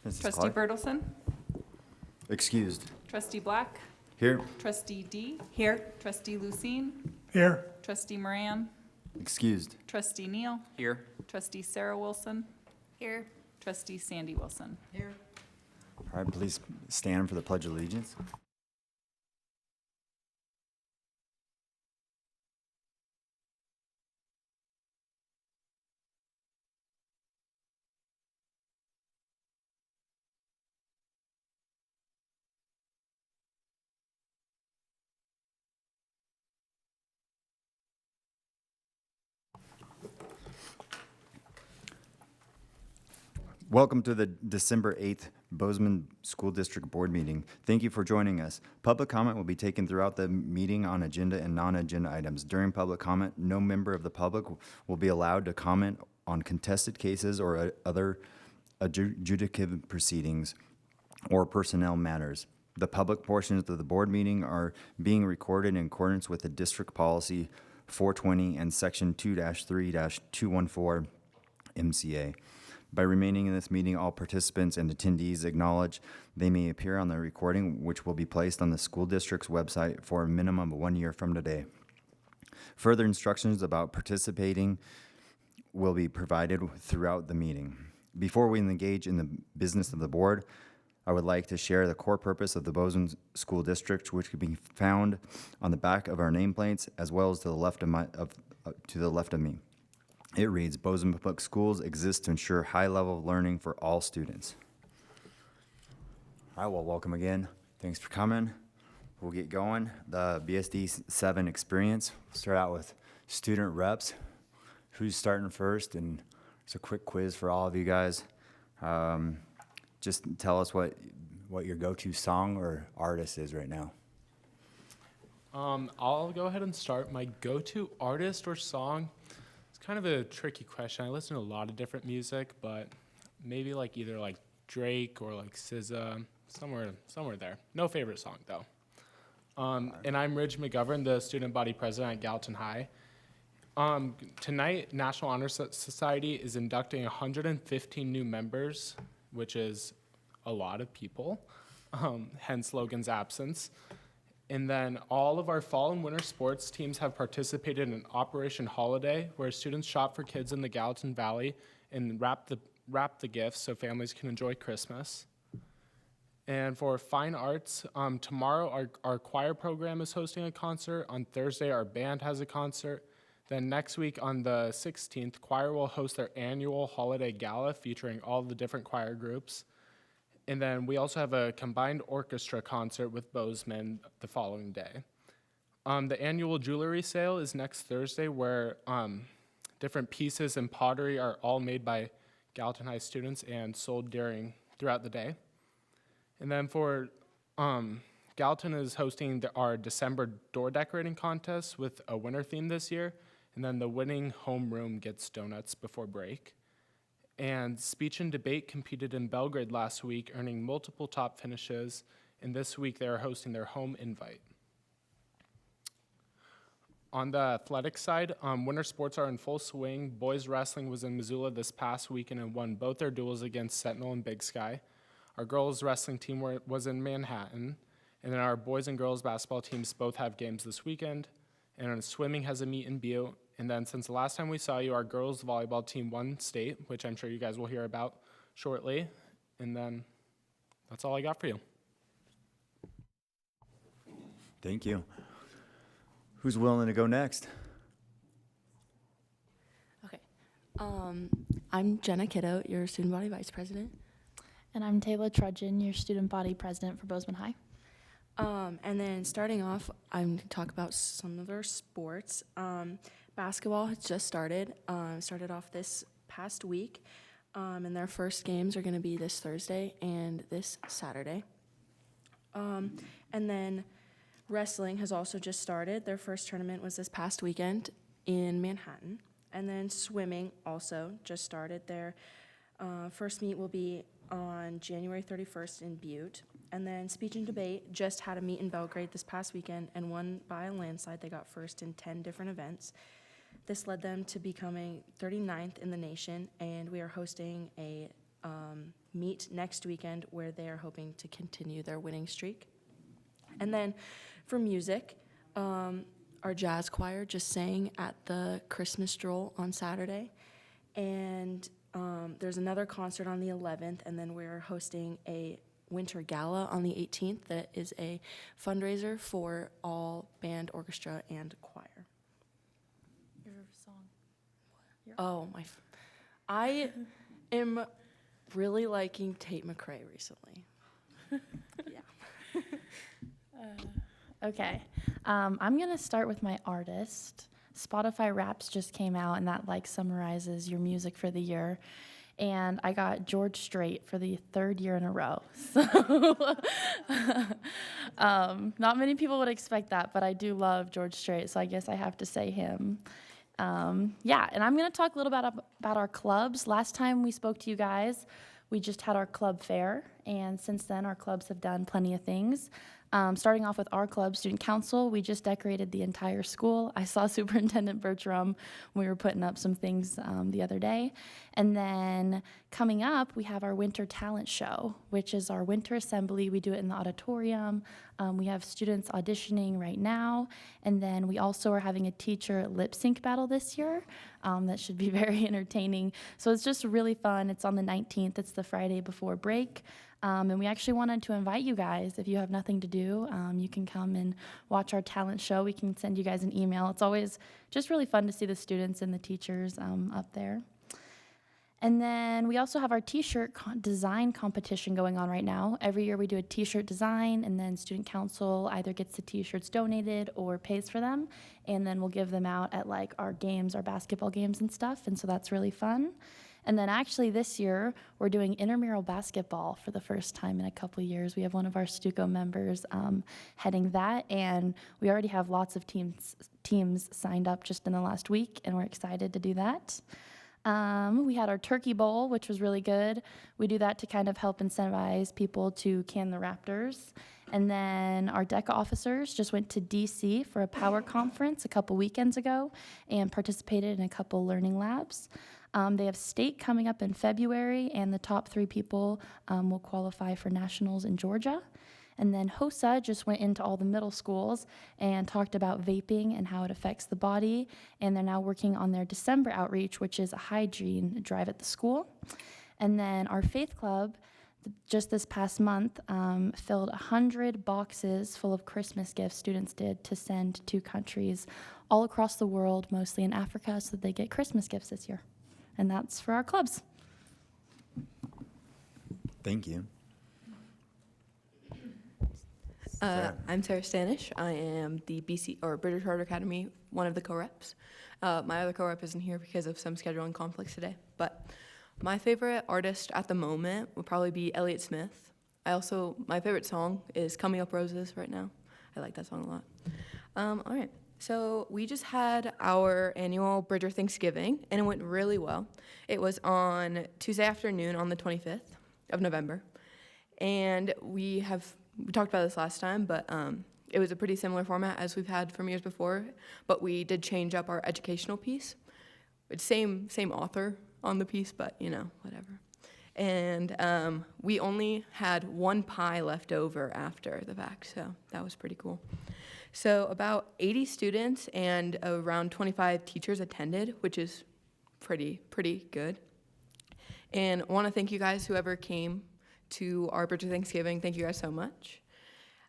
Mrs. Trustee Clark? Bertelson? Excused. Trustee Black? Here. Trustee D? Here. Trustee Lucine? Here. Trustee Moran? Excused. Trustee Neal? Here. Trustee Sarah Wilson? Here. Trustee Sandy Wilson? Here. All right, please stand for the Pledge of Allegiance. Welcome to the December 8th Bozeman School District Board meeting. Thank you for joining us. Public comment will be taken throughout the meeting on agenda and non-agenda items. During public comment, no member of the public will be allowed to comment on contested cases or other adjudicative proceedings or personnel matters. The public portions of the board meeting are being recorded in accordance with the District Policy 420 and Section 2-3-214 MCA. By remaining in this meeting, all participants and attendees acknowledge they may appear on the recording, which will be placed on the school district's website for a minimum of 1 year from today. Further instructions about participating will be provided throughout the meeting. Before we engage in the business of the board, I would like to share the core purpose of the Bozeman School District, which can be found on the back of our nameplates as well as to the left of me. It reads, Bozeman Public Schools exist to ensure high level of learning for all students. All right, well, welcome again. Thanks for coming. We'll get going. The BSD 7 experience. We'll start out with student reps. Who's starting first? And it's a quick quiz for all of you guys. Just tell us what your go-to song or artist is right now. I'll go ahead and start. My go-to artist or song, it's kind of a tricky question. I listen to a lot of different music, but maybe like either like Drake or like SZA, somewhere there. No favorite song though. And I'm Ridge McGovern, the student body president at Gallatin High. Tonight, National Honor Society is inducting 115 new members, which is a lot of people, hence Logan's absence. And then all of our fall and winter sports teams have participated in Operation Holiday, where students shop for kids in the Gallatin Valley and wrap the gifts so families can enjoy Christmas. And for fine arts, tomorrow our choir program is hosting a concert. On Thursday, our band has a concert. Then next week on the 16th, choir will host their annual holiday gala featuring all the different choir groups. And then we also have a combined orchestra concert with Bozeman the following day. The annual jewelry sale is next Thursday, where different pieces and pottery are all made by Gallatin High students and sold throughout the day. And then for Gallatin is hosting our December door decorating contest with a winter theme this year. And then the winning homeroom gets donuts before break. And speech and debate competed in Belgrade last week, earning multiple top finishes. And this week they are hosting their home invite. On the athletic side, winter sports are in full swing. Boys wrestling was in Missoula this past weekend and won both their duels against Sentinel and Big Sky. Our girls wrestling team was in Manhattan. And then our boys and girls basketball teams both have games this weekend. And swimming has a meet in Butte. And then since the last time we saw you, our girls volleyball team won state, which I'm sure you guys will hear about shortly. And then that's all I got for you. Thank you. Who's willing to go next? Okay. I'm Jenna Kiddo, your student body vice president. And I'm Taylor Trudgeon, your student body president for Bozeman High. And then starting off, I'm going to talk about some of our sports. Basketball has just started off this past week, and their first games are going to be this Thursday and this Saturday. And then wrestling has also just started. Their first tournament was this past weekend in Manhattan. And then swimming also just started. Their first meet will be on January 31st in Butte. And then speech and debate just had a meet in Belgrade this past weekend and won by a landslide. They got first in 10 different events. This led them to becoming 39th in the nation, and we are hosting a meet next weekend where they are hoping to continue their winning streak. And then for music, our jazz choir just sang at the Christmas stroll on Saturday. And there's another concert on the 11th, and then we're hosting a winter gala on the 18th that is a fundraiser for all band, orchestra, and choir. Your song. Oh, I am really liking Tate McRae recently. Yeah. Okay. I'm going to start with my artist. Spotify Wraps just came out, and that like summarizes your music for the year. And I got George Strait for the 3rd year in a row. So not many people would expect that, but I do love George Strait, so I guess I have to say him. Yeah, and I'm going to talk a little about our clubs. Last time we spoke to you guys, we just had our club fair, and since then our clubs have done plenty of things. Starting off with our club, Student Council, we just decorated the entire school. I saw Superintendent Bertram when we were putting up some things the other day. And then coming up, we have our Winter Talent Show, which is our winter assembly. We do it in the auditorium. We have students auditioning right now. And then we also are having a teacher lip sync battle this year. That should be very entertaining. So it's just really fun. It's on the 19th. It's the Friday before break. And we actually wanted to invite you guys. If you have nothing to do, you can come and watch our talent show. We can send you guys an email. It's always just really fun to see the students and the teachers up there. And then we also have our t-shirt design competition going on right now. Every year we do a t-shirt design, and then Student Council either gets the t-shirts donated or pays for them, and then we'll give them out at like our games, our basketball games and stuff, and so that's really fun. And then actually this year, we're doing intramural basketball for the first time in a couple years. We have one of our Stuco members heading that, and we already have lots of teams signed up just in the last week, and we're excited to do that. We had our Turkey Bowl, which was really good. We do that to kind of help incentivize people to can the Raptors. And then our DECA officers just went to DC for a power conference a couple weekends ago and participated in a couple learning labs. They have state coming up in February, and the top 3 people will qualify for nationals in Georgia. And then HOSA just went into all the middle schools and talked about vaping and how it affects the body. And they're now working on their December outreach, which is a hygiene drive at the school. And then our Faith Club, just this past month, filled 100 boxes full of Christmas gifts students did to send to countries all across the world, mostly in Africa, so that they get Christmas gifts this year. And that's for our clubs. Thank you. I'm Sarah Stanish. I am the BC or British Art Academy, one of the co-reps. My other co-rep isn't here because of some scheduling conflicts today. But my favorite artist at the moment would probably be Elliott Smith. My favorite song is Coming Up Roses right now. I like that song a lot. All right. So we just had our annual Bridger Thanksgiving, and it went really well. It was on Tuesday afternoon on the 25th of November. And we talked about this last time, but it was a pretty similar format as we've had from years before, but we did change up our educational piece. It's same author on the piece, but whatever. And we only had 1 pie left over after the fact, so that was pretty cool. So about 80 students and around 25 teachers attended, which is pretty good. And I want to thank you guys, whoever came to our Bridger Thanksgiving. Thank you guys so much.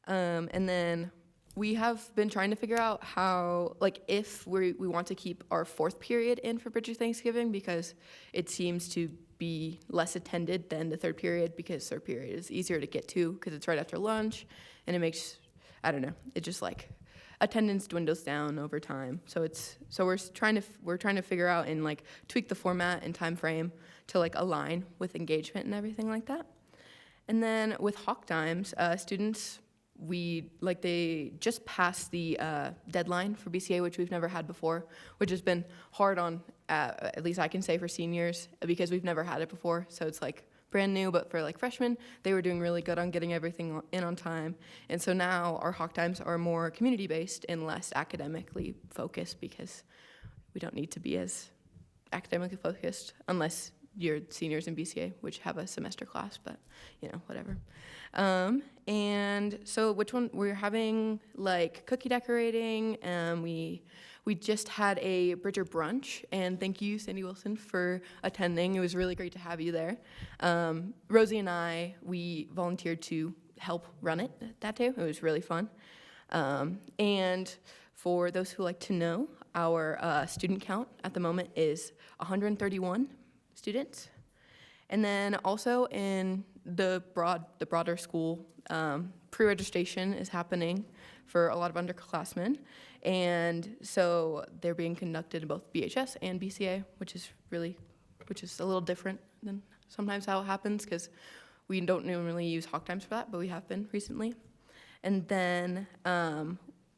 And then we have been trying to figure out how, if we want to keep our 4th period in for Bridger Thanksgiving, because it seems to be less attended than the 3rd period, because 3rd period is easier to get to because it's right after lunch, and it makes, it just attendance dwindles down over time. So we're trying to figure out and tweak the format and time frame to align with engagement and everything like that. And then with Hawk Times, students, they just passed the deadline for BCA, which we've never had before, which has been hard on, at least I can say, for seniors, because we've never had it before. So it's brand new, but for freshmen, they were doing really good on getting everything in on time. And so now our Hawk Times are more community-based and less academically focused, because we don't need to be as academically focused unless your seniors in BCA, which have a semester class, but whatever. And so which one, we're having like cookie decorating, we just had a Bridger brunch, and thank you, Sandy Wilson, for attending. It was really great to have you there. Rosie and I, we volunteered to help run it that day. It was really fun. And for those who like to know, our student count at the moment is 131 students. And then also in the broader school, pre-registration is happening for a lot of underclassmen. And so they're being conducted in both BHS and BCA, which is a little different than sometimes how it happens, because we don't normally use hawk times for that, but we have been recently. And then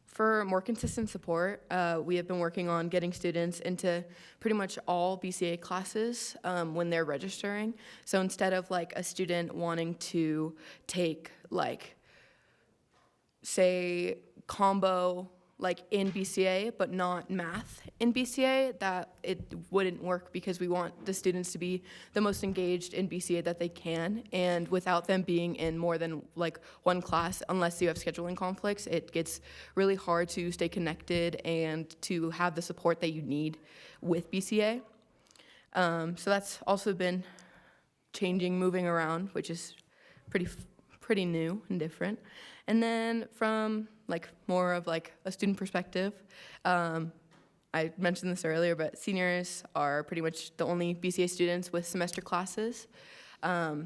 for more consistent support, we have been working on getting students into pretty much all BCA classes when they're registering. So instead of like a student wanting to take like, say, combo like in BCA, but not math in BCA, that it wouldn't work, because we want the students to be the most engaged in BCA that they can. And without them being in more than like one class, unless you have scheduling conflicts, it gets really hard to stay connected and to have the support that you need with BCA. So that's also been changing, moving around, which is pretty new and different. And then from like more of like a student perspective, I mentioned this earlier, but seniors are pretty much the only BCA students with semester classes.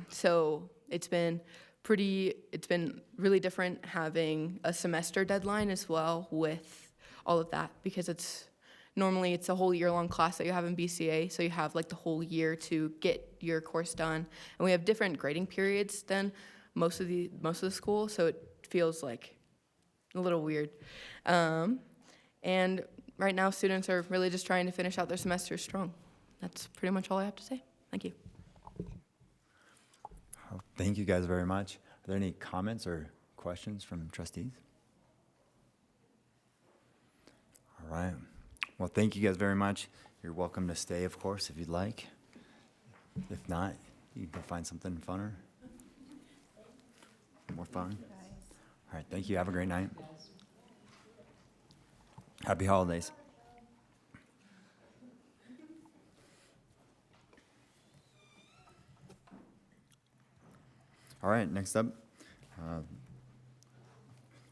So it's been really different having a semester deadline as well with all of that, because normally it's a whole year-long class that you have in BCA, so you have like the whole year to get your course done. And we have different grading periods than most of the school, so it feels like a little weird. And right now, students are really just trying to finish out their semester strong. That's pretty much all I have to say. Thank you. Thank you guys very much. Are there any comments or questions from trustees? All right. Well, thank you guys very much. You're welcome to stay, of course, if you'd like. If not, you can find something funner. More fun. All right, thank you. Have a great night. Happy holidays. All right, next up,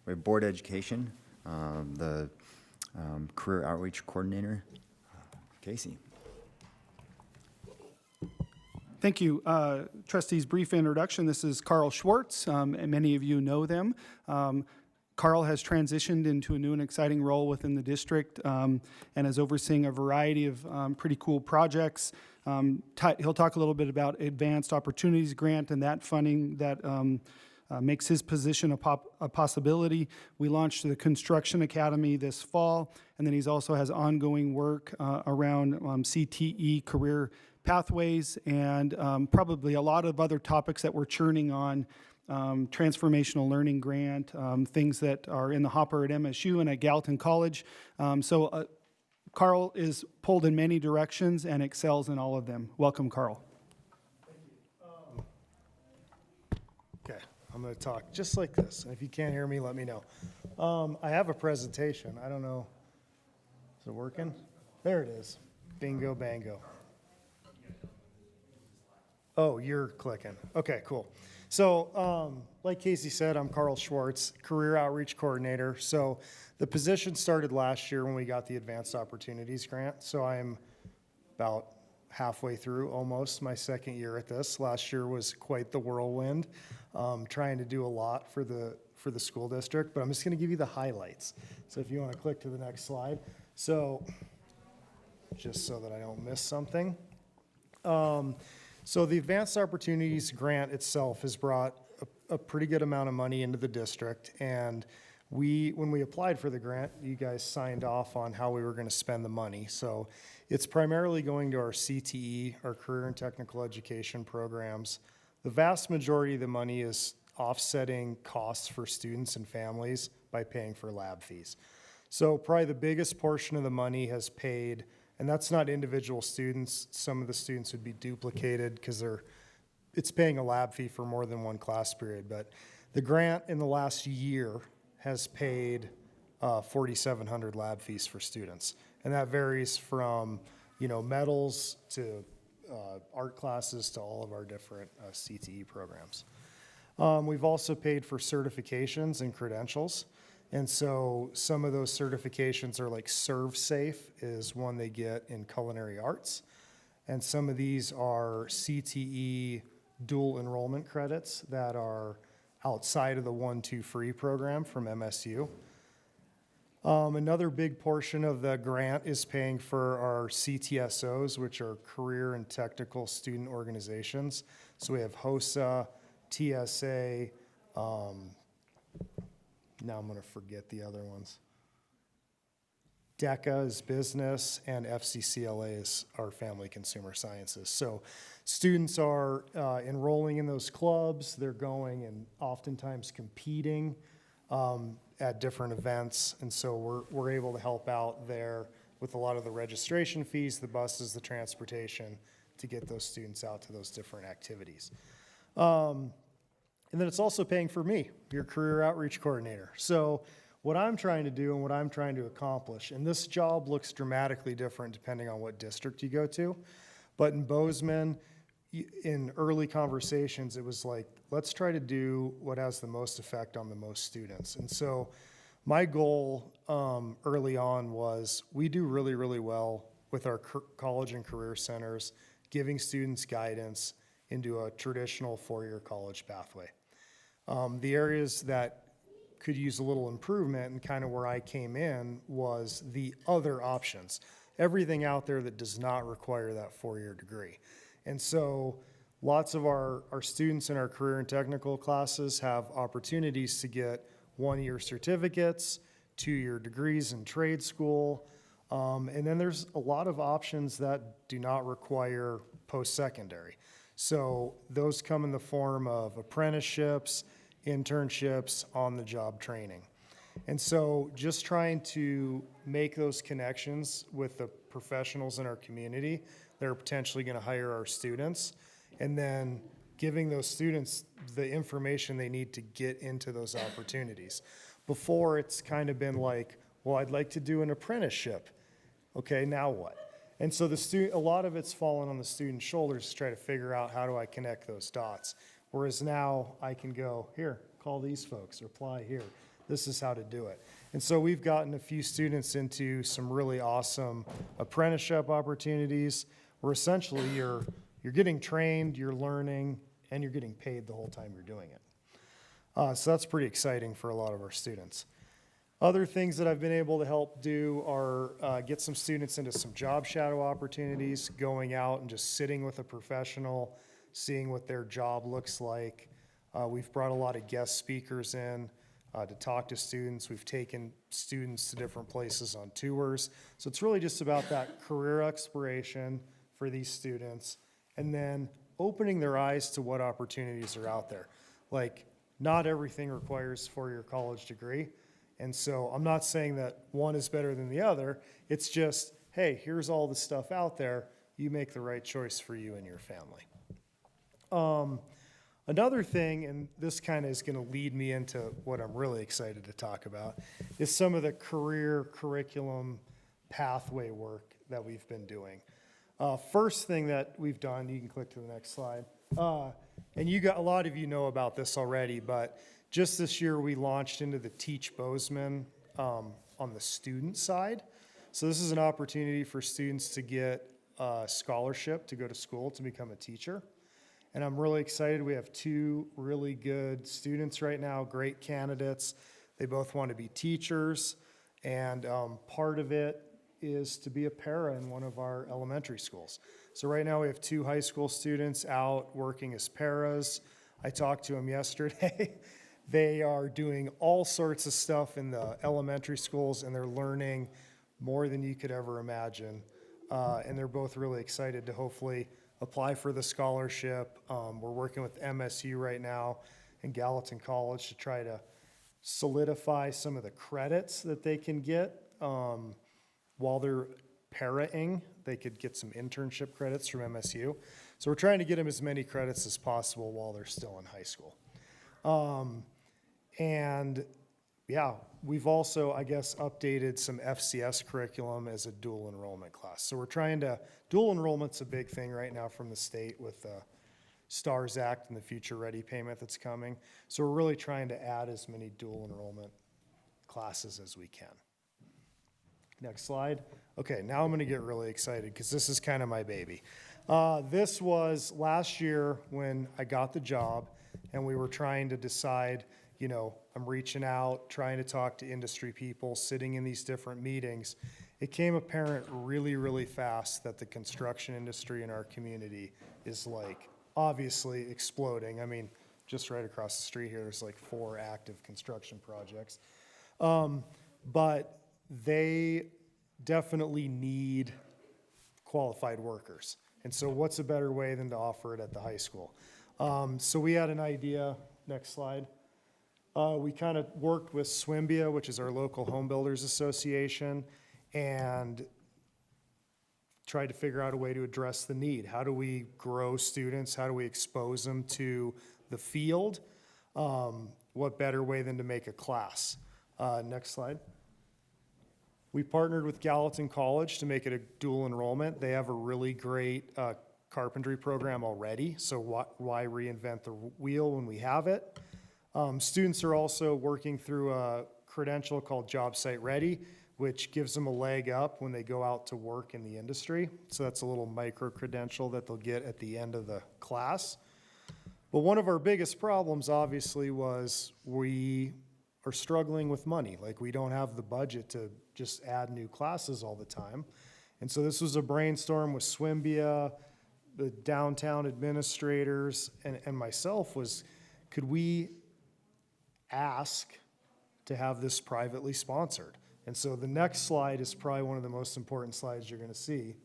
we have Board Education, the Career Outreach Coordinator, Casey. Thank you. Trustees, brief introduction. This is Carl Schwartz, and many of you know them. Carl has transitioned into a new and exciting role within the district and is overseeing a variety of pretty cool projects. He'll talk a little bit about Advanced Opportunities Grant and that funding that makes his position a possibility. We launched the Construction Academy this fall, and then he also has ongoing work around CTE, career pathways, and probably a lot of other topics that we're churning on, transformational learning grant, things that are in the hopper at MSU and at Gallatin College. So Carl is pulled in many directions and excels in all of them. Welcome, Carl. Okay, I'm going to talk just like this. And if you can't hear me, let me know. I have a presentation. I don't know. Is it working? There it is. Bingo, bango. Oh, you're clicking. Okay, cool. So like Casey said, I'm Carl Schwartz, Career Outreach Coordinator. So the position started last year when we got the Advanced Opportunities Grant. So I'm about halfway through almost my second year at this. Last year was quite the whirlwind, trying to do a lot for the school district, but I'm just going to give you the highlights. So if you want to click to the next slide. So just so that I don't miss something. So the Advanced Opportunities Grant itself has brought a pretty good amount of money into the district, and when we applied for the grant, you guys signed off on how we were going to spend the money. So it's primarily going to our CTE, our career and technical education programs. The vast majority of the money is offsetting costs for students and families by paying for lab fees. So probably the biggest portion of the money has paid And that's not individual students. Some of the students would be duplicated because it's paying a lab fee for more than one class period. But the grant in the last year has paid 4,700 lab fees for students. And that varies from, medals to art classes to all of our different CTE programs. We've also paid for certifications and credentials. And so some of those certifications are like ServSafe is one they get in culinary arts. And some of these are CTE dual enrollment credits that are outside of the 1-2 free program from MSU. Another big portion of the grant is paying for our CTSOs, which are career and technical student organizations. So we have HOSA, TSA, now I'm going to forget the other ones. DECA is business, and FCCLA is our family consumer sciences. So students are enrolling in those clubs. They're going and oftentimes competing at different events. And so we're able to help out there with a lot of the registration fees, the buses, the transportation to get those students out to those different activities. And then it's also paying for me, your career outreach coordinator. So what I'm trying to do and what I'm trying to accomplish, and this job looks dramatically different depending on what district you go to, but in Bozeman, in early conversations, it was like, let's try to do what has the most effect on the most students. And so my goal early on was we do really, really well with our college and career centers, giving students guidance into a traditional four-year college pathway. The areas that could use a little improvement and kind of where I came in was the other options, everything out there that does not require that four-year degree. And so lots of our students in our career and technical classes have opportunities to get one-year certificates, two-year degrees in trade school, and then there's a lot of options that do not require post-secondary. So those come in the form of apprenticeships, internships, on-the-job training. And so just trying to make those connections with the professionals in our community that are potentially going to hire our students, and then giving those students the information they need to get into those opportunities. Before, it's kind of been like, well, I'd like to do an apprenticeship. Okay, now what? And so a lot of it's fallen on the student's shoulders to try to figure out how do I connect those dots. Whereas now I can go, here, call these folks, or apply here. This is how to do it. And so we've gotten a few students into some really awesome apprenticeship opportunities where essentially you're getting trained, you're learning, and you're getting paid the whole time you're doing it. So that's pretty exciting for a lot of our students. Other things that I've been able to help do are get some students into some job shadow opportunities, going out and just sitting with a professional, seeing what their job looks like. We've brought a lot of guest speakers in to talk to students. We've taken students to different places on tours. So it's really just about that career exploration for these students, and then opening their eyes to what opportunities are out there. Like, not everything requires a four-year college degree. And so I'm not saying that one is better than the other. It's just, hey, here's all the stuff out there. You make the right choice for you and your family. Another thing, and this kind of is going to lead me into what I'm really excited to talk about, is some of the career curriculum pathway work that we've been doing. First thing that we've done, you can click to the next slide, and a lot of you know about this already, but just this year we launched into the Teach Bozeman on the student side. So this is an opportunity for students to get a scholarship to go to school to become a teacher. And I'm really excited. We have two really good students right now, great candidates. They both want to be teachers, and part of it is to be a para in one of our elementary schools. So right now we have two high school students out working as paras. I talked to them yesterday. They are doing all sorts of stuff in the elementary schools, and they're learning more than you could ever imagine. And they're both really excited to hopefully apply for the scholarship. We're working with MSU right now and Gallatin College to try to solidify some of the credits that they can get while they're paraing they could get some internship credits from MSU. So we're trying to get them as many credits as possible while they're still in high school. And yeah, we've also, I guess, updated some FCS curriculum as a dual enrollment class. So we're trying to, dual enrollment's a big thing right now from the state with the STARS Act and the Future Ready payment that's coming. So we're really trying to add as many dual enrollment classes as we can. Next slide. Okay, now I'm gonna get really excited because this is kind of my baby. This was last year when I got the job and we were trying to decide, you know, I'm reaching out, trying to talk to industry people, sitting in these different meetings. It came apparent really, really fast that the construction industry in our community is like obviously exploding. I mean, just right across the street here, there's like 4 active construction projects. But they definitely need qualified workers. And so what's a better way than to offer it at the high school? So we had an idea, next slide. We kind of worked with SWIMBIA, which is our local home builders association, and tried to figure out a way to address the need. How do we grow students? How do we expose them to the field? What better way than to make a class? Next slide. We partnered with Gallatin College to make it a dual enrollment. They have a really great carpentry program already, so why reinvent the wheel when we have it? Students are also working through a credential called Job Site Ready, which gives them a leg up when they go out to work in the industry. So that's a little micro credential that they'll get at the end of the class. But one of our biggest problems, obviously, was we are struggling with money. Like, we don't have the budget to just add new classes all the time. And so this was a brainstorm with SWIMBIA, the downtown administrators, and myself was, could we ask to have this privately sponsored? And so the next slide is probably one of the most important slides you're gonna see.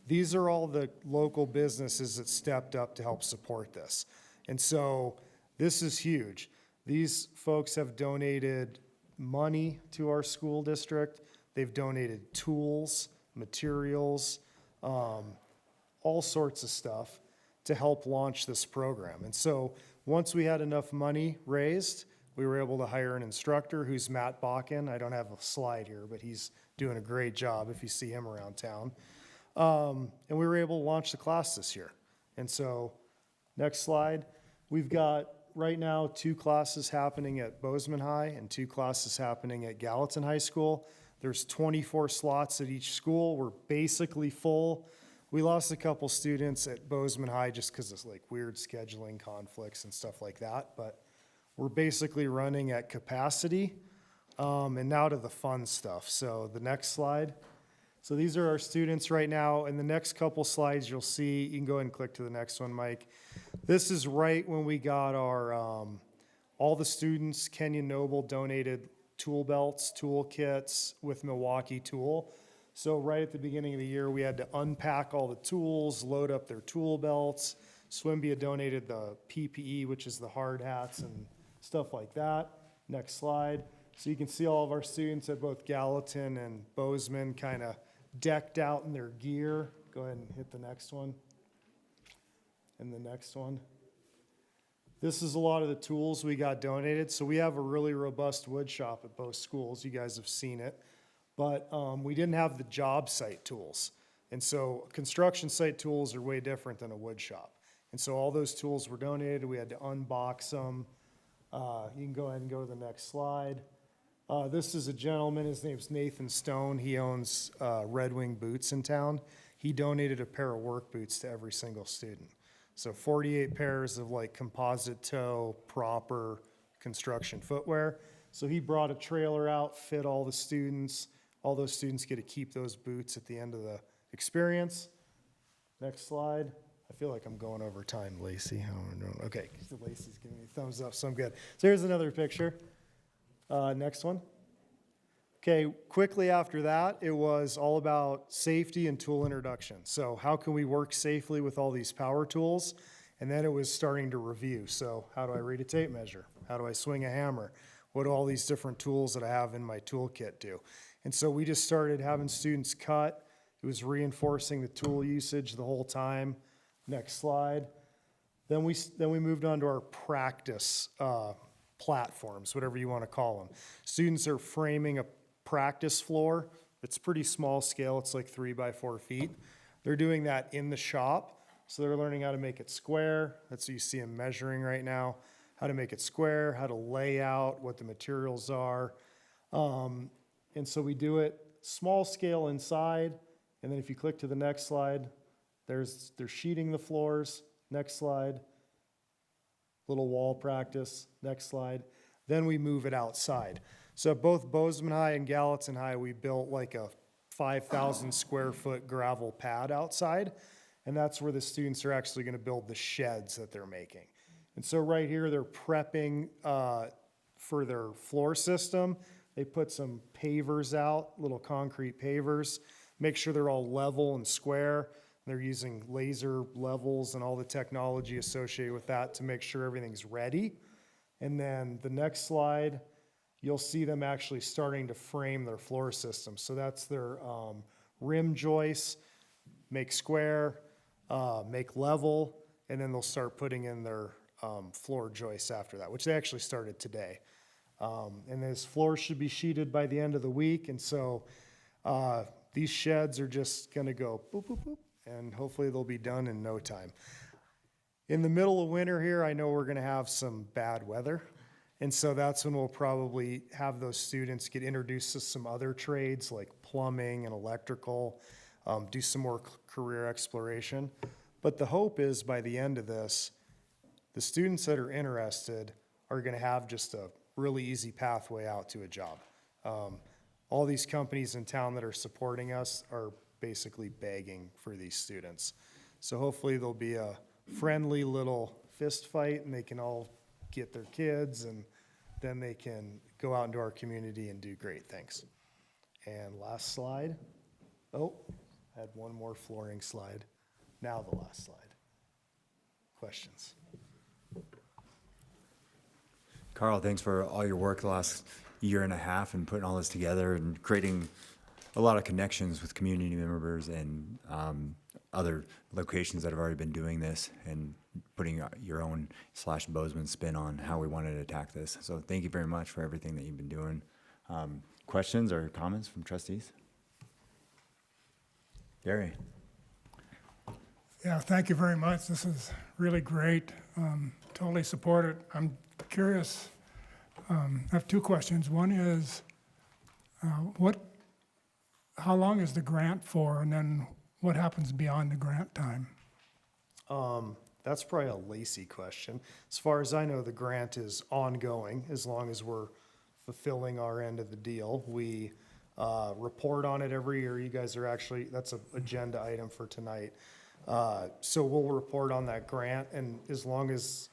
These are all the local businesses that stepped up to help support this. And so this is huge. These folks have donated money to our school district. They've donated tools, materials, all sorts of stuff to help launch this program. And so once we had enough money raised, we were able to hire an instructor who's Matt Bakken. I don't have a slide here, but he's doing a great job if you see him around town. And we were able to launch the class this year. And so, next slide. We've got right now 2 classes happening at Bozeman High and 2 classes happening at Gallatin High School. There's 24 slots at each school. We're basically full. We lost a couple students at Bozeman High just because of like weird scheduling conflicts and stuff like that, but we're basically running at capacity. And now to the fun stuff. So the next slide. So these are our students right now. In the next couple slides, you'll see, you can go ahead and click to the next one, Mike. This is right when we got our, all the students, Kenyon Noble donated tool belts, tool kits with Milwaukee Tool. So right at the beginning of the year, we had to unpack all the tools, load up their tool belts. SWIMBIA donated the PPE, which is the hard hats and stuff like that. Next slide. So you can see all of our students at both Gallatin and Bozeman kind of decked out in their gear. Go ahead and hit the next one. And the next one. This is a lot of the tools we got donated. So we have a really robust wood shop at both schools. You guys have seen it. But we didn't have the job site tools. And so construction site tools are way different than a wood shop. And so all those tools were donated. We had to unbox them. You can go ahead and go to the next slide. This is a gentleman, his name's Nathan Stone. He owns Red Wing Boots in town. He donated a pair of work boots to every single student. So 48 pairs of like composite toe, proper construction footwear. So he brought a trailer out, fit all the students. All those students get to keep those boots at the end of the experience. Next slide. I feel like I'm going over time, Lacey. Okay, Lacey's giving me a thumbs up, so I'm good. So here's another picture. Next one. Okay, quickly after that, it was all about safety and tool introduction. So how can we work safely with all these power tools? And then it was starting to review. So how do I read a tape measure? How do I swing a hammer? What do all these different tools that I have in my toolkit do? And so we just started having students cut, It was reinforcing the tool usage the whole time. Next slide. Then we moved on to our practice platforms, whatever you want to call them. Students are framing a practice floor. It's pretty small scale. It's like 3 by 4 feet. They're doing that in the shop. So they're learning how to make it square. That's what you see them measuring right now. How to make it square, how to lay out, what the materials are. And so we do it small scale inside. And then if you click to the next slide, they're sheeting the floors. Next slide. Little wall practice. Next slide. Then we move it outside. So at both Bozeman High and Gallatin High, we built like a 5,000 square foot gravel pad outside. And that's where the students are actually going to build the sheds that they're making. And so right here, they're prepping for their floor system. They put some pavers out, little concrete pavers, make sure they're all level and square. They're using laser levels and all the technology associated with that to make sure everything's ready. And then the next slide, you'll see them actually starting to frame their floor system. So that's their rim joists, make square, make level, and then they'll start putting in their floor joists after that, which they actually started today. And this floor should be sheeted by the end of the week. And so these sheds are just going to go boop, boop, boop, and hopefully they'll be done in no time. In the middle of winter here, I know we're going to have some bad weather. And so that's when we'll probably have those students get introduced to some other trades like plumbing and electrical, do some more career exploration. But the hope is by the end of this, the students that are interested are going to have just a really easy pathway out to a job. All these companies in town that are supporting us are basically begging for these students. So hopefully there'll be a friendly little fist fight and they can all get their kids and then they can go out into our community and do great things. And last slide. Oh, I had one more flooring slide. Now the last slide. Questions? Carl, thanks for all your work the last year and a half and putting all this together and creating a lot of connections with community members and other locations that have already been doing this and putting your own /Bozeman spin on how we wanted to attack this. So thank you very much for everything that you've been doing. Questions or comments from trustees? Gary. Yeah, thank you very much. This is really great. Totally support it. I'm curious. I have two questions. One is, how long is the grant for, and then what happens beyond the grant time? That's probably a Lacey question. As far as I know, the grant is ongoing as long as we're fulfilling our end of the deal. We report on it every year. You guys are actually, that's an agenda item for tonight. So we'll report on that grant, and as long as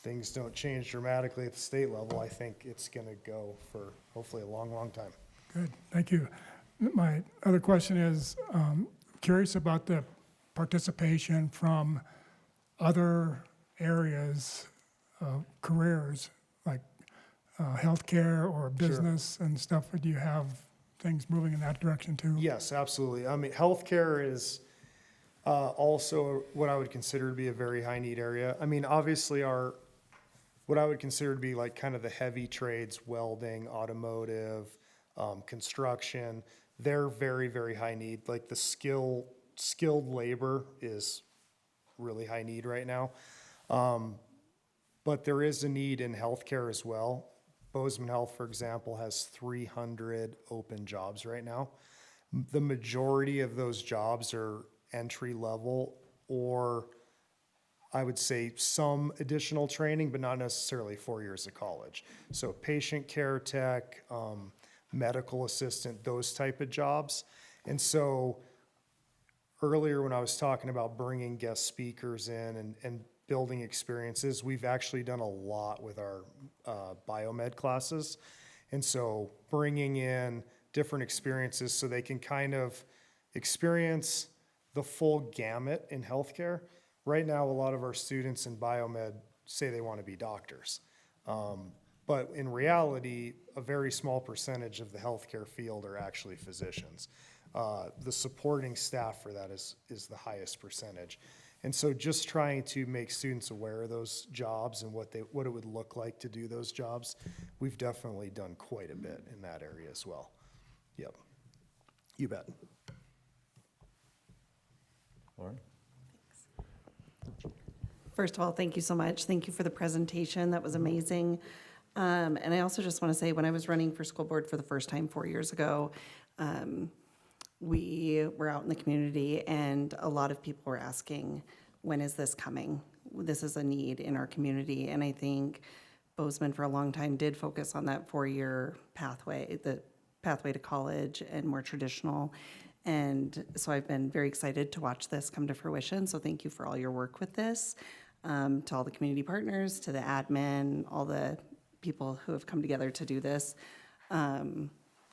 things don't change dramatically at the state level, I think it's going to go for hopefully a long, long time. Good, thank you. My other question is, curious about the participation from other areas of careers, like healthcare or business and stuff. Do you have things moving in that direction too? Yes, absolutely. I mean, healthcare is also what I would consider to be a very high need area. I mean, obviously what I would consider to be like kind of the heavy trades, welding, automotive, construction, they're very, very high need. Like the skilled labor is really high need right now. But there is a need in healthcare as well. Bozeman Health, for example, has 300 open jobs right now. The majority of those jobs are entry level, or I would say some additional training, but not necessarily 4 years of college. So patient care tech, medical assistant, those type of jobs. And so earlier when I was talking about bringing guest speakers in and building experiences, we've actually done a lot with our biomed classes. And so bringing in different experiences so they can kind of experience the full gamut in healthcare. Right now, a lot of our students in biomed say they want to be doctors. But in reality, a very small percentage of the healthcare field are actually physicians. The supporting staff for that is the highest percentage. And so just trying to make students aware of those jobs and what it would look like to do those jobs, we've definitely done quite a bit in that area as well. Yep. You bet. Lauren? First of all, thank you so much. Thank you for the presentation. That was amazing. And I also just want to say, when I was running for school board for the first time 4 years ago, we were out in the community and a lot of people were asking, when is this coming? This is a need in our community. And I think Bozeman for a long time did focus on that 4-year pathway, the pathway to college and more traditional. And so I've been very excited to watch this come to fruition. So thank you for all your work with this, to all the community partners, to the admin, all the people who have come together to do this.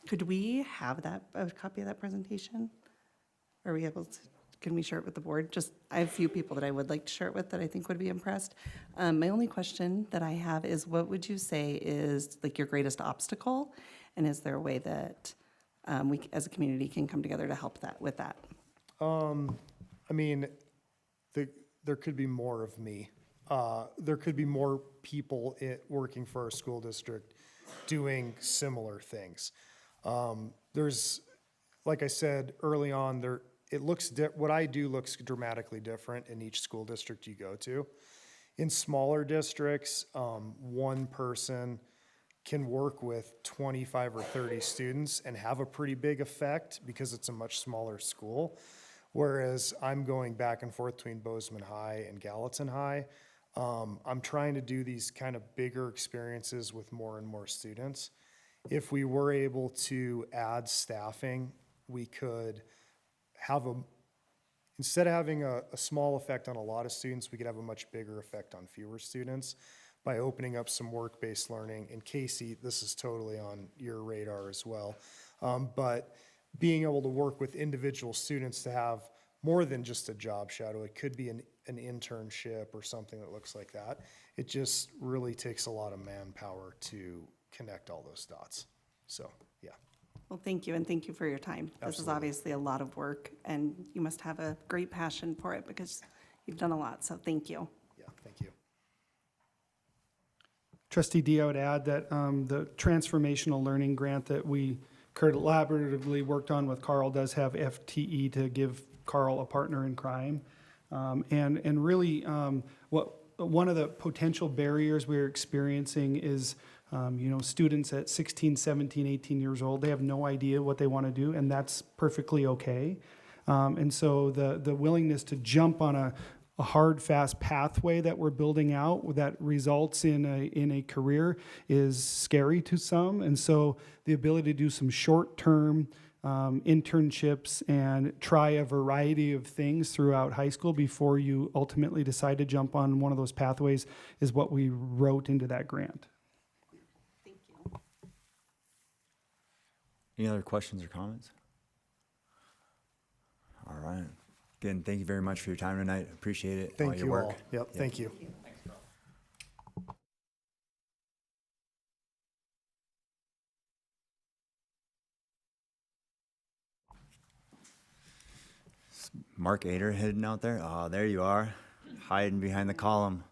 Could we have a copy of that presentation? Are we able to, can we share it with the board? Just, I have a few people that I would like to share it with that I think would be impressed. My only question that I have is, what would you say is like your greatest obstacle? And is there a way that we as a community can come together to help with that? I mean, there could be more of me. There could be more people working for our school district doing similar things. There's, like I said early on, what I do looks dramatically different in each school district you go to. In smaller districts, one person can work with 25 or 30 students and have a pretty big effect because it's a much smaller school. Whereas I'm going back and forth between Bozeman High and Gallatin High. I'm trying to do these kind of bigger experiences with more and more students. If we were able to add staffing, we could have instead of having a small effect on a lot of students, we could have a much bigger effect on fewer students by opening up some work-based learning. And Casey, this is totally on your radar as well. But being able to work with individual students to have more than just a job shadow, it could be an internship or something that looks like that. It just really takes a lot of manpower to connect all those dots. So, yeah. Well, thank you, and thank you for your time. This is Absolutely. obviously a lot of work, and you must have a great passion for it because you've done a lot, so thank you. Yeah, thank you. Trustee D, I would add that the transformational learning grant that we collaboratively worked on with Carl does have FTE to give Carl a partner in crime. And really, one of the potential barriers we're experiencing is, students at 16, 17, 18 years old, they have no idea what they want to do, and that's perfectly okay. And so the willingness to jump on a hard, fast pathway that we're building out that results in a career is scary to some. And so the ability to do some short-term internships and try a variety of things throughout high school before you ultimately decide to jump on one of those pathways is what we wrote into that grant. Thank you. Any other questions or comments? All right. Again, thank you very much for your time tonight. Appreciate it. Thank your you work. all. Yep, thank you. Mark Ader heading out there. Oh, there you are, hiding behind the column.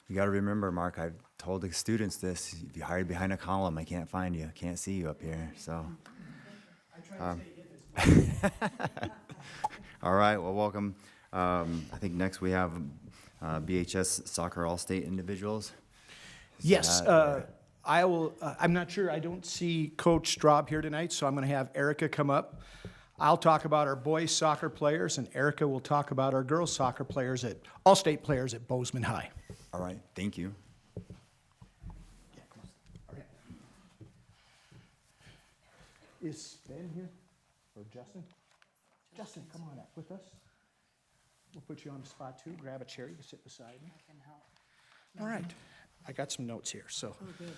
You got to remember, Mark, I've told the students this. If you hide behind a column, I can't find you. Can't see you up here. So. All right. Well, welcome. I think next we have BHS Soccer All-State individuals. Yes, I will. I'm not sure. I don't see Coach Straub here tonight, so I'm going to have Erica come up. I'll talk about our boys soccer players, and Erica will talk about our girls soccer players All-State players at Bozeman High. All right. Thank you. Is Ben here or Justin? Justin, come on up with us. We'll put you on the spot too. Grab a chair. You can sit beside me. I can help. All right. I got some notes here. So. Oh, good.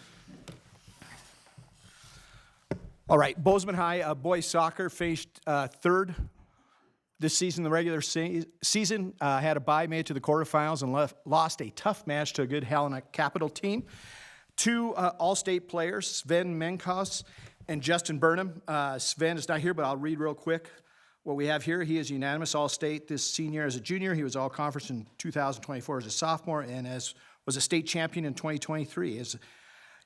All right. Bozeman High boys soccer finished third this season. The regular season had a bye, made it to the quarterfinals, and lost a tough match to a good Helena Capital team. Two All-State players, Sven Menkos And Justin Burnham, Sven is not here, but I'll read real quick what we have here. He is unanimous All-State this senior as a junior. He was All-Conference in 2024 as a sophomore and was a state champion in 2023.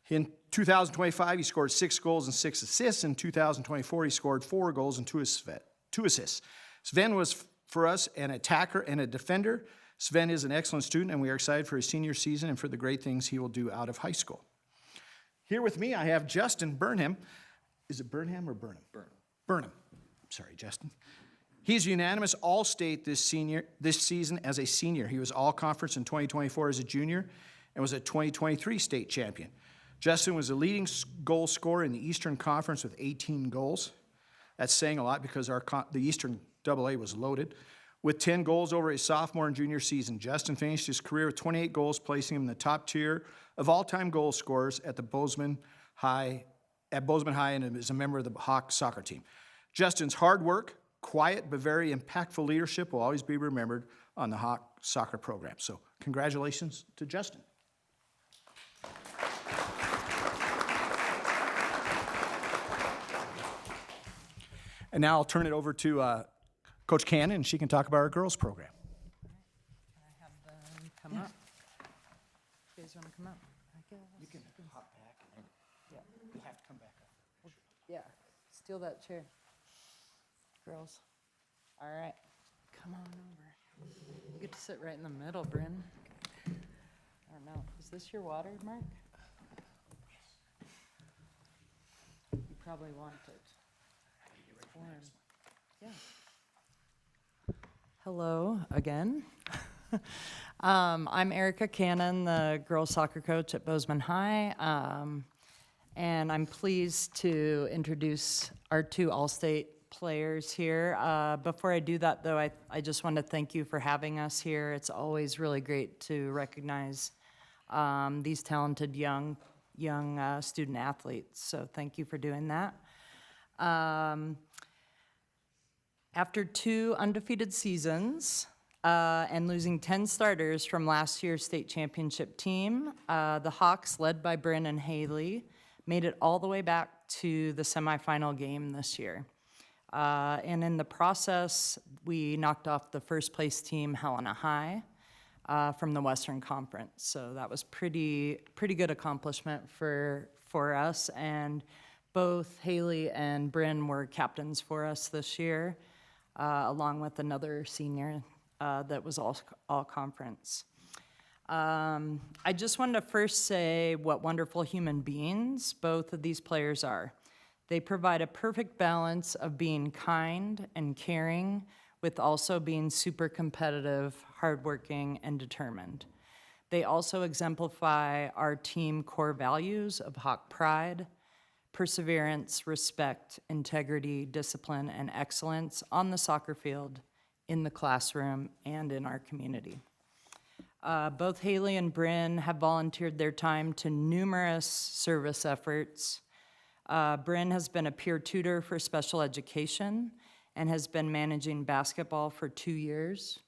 In 2025, he scored 6 goals and 6 assists. In 2024, he scored 4 goals and 2 assists. Sven was, for us, an attacker and a defender. Sven is an excellent student, and we are excited for his senior season and for the great things he will do out of high school. Here with me, I have Justin Burnham. Is it Burnham or Burnham? Burnham. Sorry, Justin. He's unanimous All-State this season as a senior. He was All-Conference in 2024 as a junior and was a 2023 state champion. Justin was the leading goal scorer in the Eastern Conference with 18 goals. That's saying a lot because the Eastern AA was loaded. With 10 goals over his sophomore and junior season, Justin finished his career with 28 goals, placing him in the top tier of all-time goal scorers at Bozeman High and is a member of the Hawk soccer team. Justin's hard work, quiet but very impactful leadership will always be remembered on the Hawk soccer program. So congratulations to Justin. And now I'll turn it over to Coach Cannon, and she can talk about our girls program. Can I have them come up? You guys want to come up? I guess. You can hop back and Yeah. you have to come back up. Yeah, steal that chair. Girls. All right, come on over. You get to sit right in the middle, Bryn. I don't know, is this your water, Mark? You probably want it. It's warm. Yeah. Hello again. I'm Erica Cannon, the girls soccer coach at Bozeman High. And I'm pleased to introduce our 2 All-State players here. Before I do that, though, I just want to thank you for having us here. It's always really great to recognize these talented young student athletes. So thank you for doing that. After 2 undefeated seasons and losing 10 starters from last year's state championship team, the Hawks, led by Bryn and Haley, made it all the way back to the semifinal game this year. And in the process, we knocked off the first place team, Helena High, from the Western Conference. So that was pretty good accomplishment for us. And both Haley and Bryn were captains for us this year, along with another senior that was all conference. I just wanted to first say what wonderful human beings both of these players are. They provide a perfect balance of being kind and caring with also being super competitive, hardworking, and determined. They also exemplify our team core values of Hawk pride, perseverance, respect, integrity, discipline, and excellence on the soccer field, in the classroom, and in our community. Both Haley and Bryn have volunteered their time to numerous service efforts. Bryn has been a peer tutor for special education and has been managing basketball for 2 years.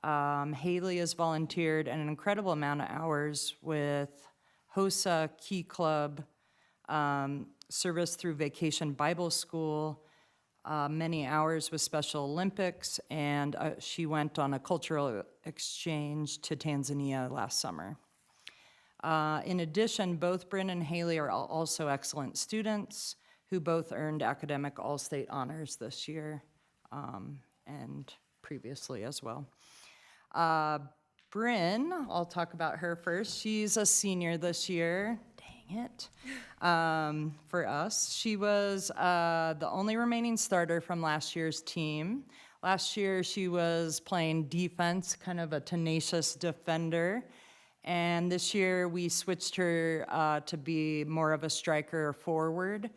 Haley has volunteered an incredible amount of hours with HOSA, Key Club, service through Vacation Bible School, many hours with Special Olympics, and she went on a cultural exchange to Tanzania last summer. In addition, both Bryn and Haley are also excellent students who both earned academic all-state honors this year and previously as well. Bryn, I'll talk about her first. She's a senior this year. Dang it. For us. She was the only remaining starter from last year's team. Last year, she was playing defense, kind of a tenacious defender. And this year, we switched her to be more of a striker or forward.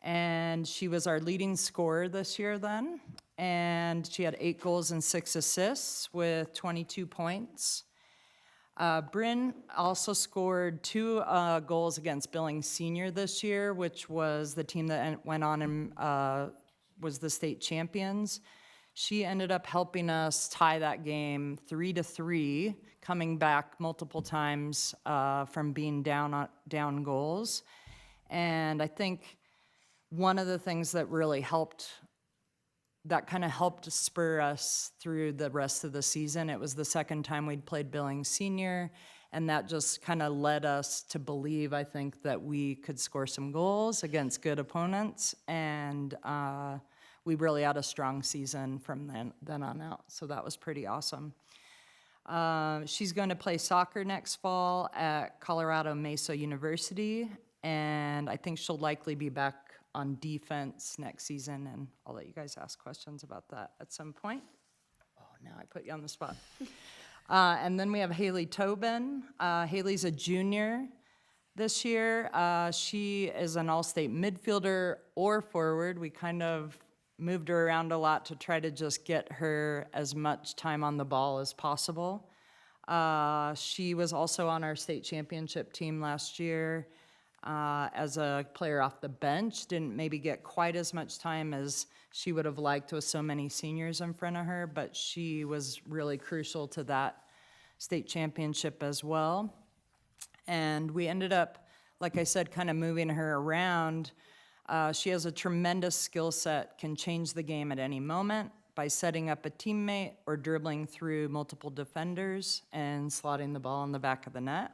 And she was our leading scorer this year then. And she had 8 goals and 6 assists with 22 points. Bryn also scored 2 goals against Billings Senior this year, which was the team that went on and was the state champions. She ended up helping us tie that game 3-3, coming back multiple times from being down goals. And I think one of the things that really helped, that kind of helped spur us through the rest of the season, it was the second time we'd played Billings Senior, and that just kind of led us to believe, I think, that we could score some goals against good opponents, and we really had a strong season from then on out, so that was pretty awesome. She's going to play soccer next fall at Colorado Mesa University, and I think she'll likely be back on defense next season, and I'll let you guys ask questions about that at some point. Oh, now I put you on the spot. And then we have Haley Tobin. Haley's a junior this year. She is an all-state midfielder or forward. We kind of moved her around a lot to try to just get her as much time on the ball as possible. She was also on our state championship team last year as a player off the bench. Didn't maybe get quite as much time as she would have liked with so many seniors in front of her, but she was really crucial to that state championship as well. And we ended up, like I said, kind of moving her around. She has a tremendous skill set, can change the game at any moment by setting up a teammate or dribbling through multiple defenders and slotting the ball in the back of the net,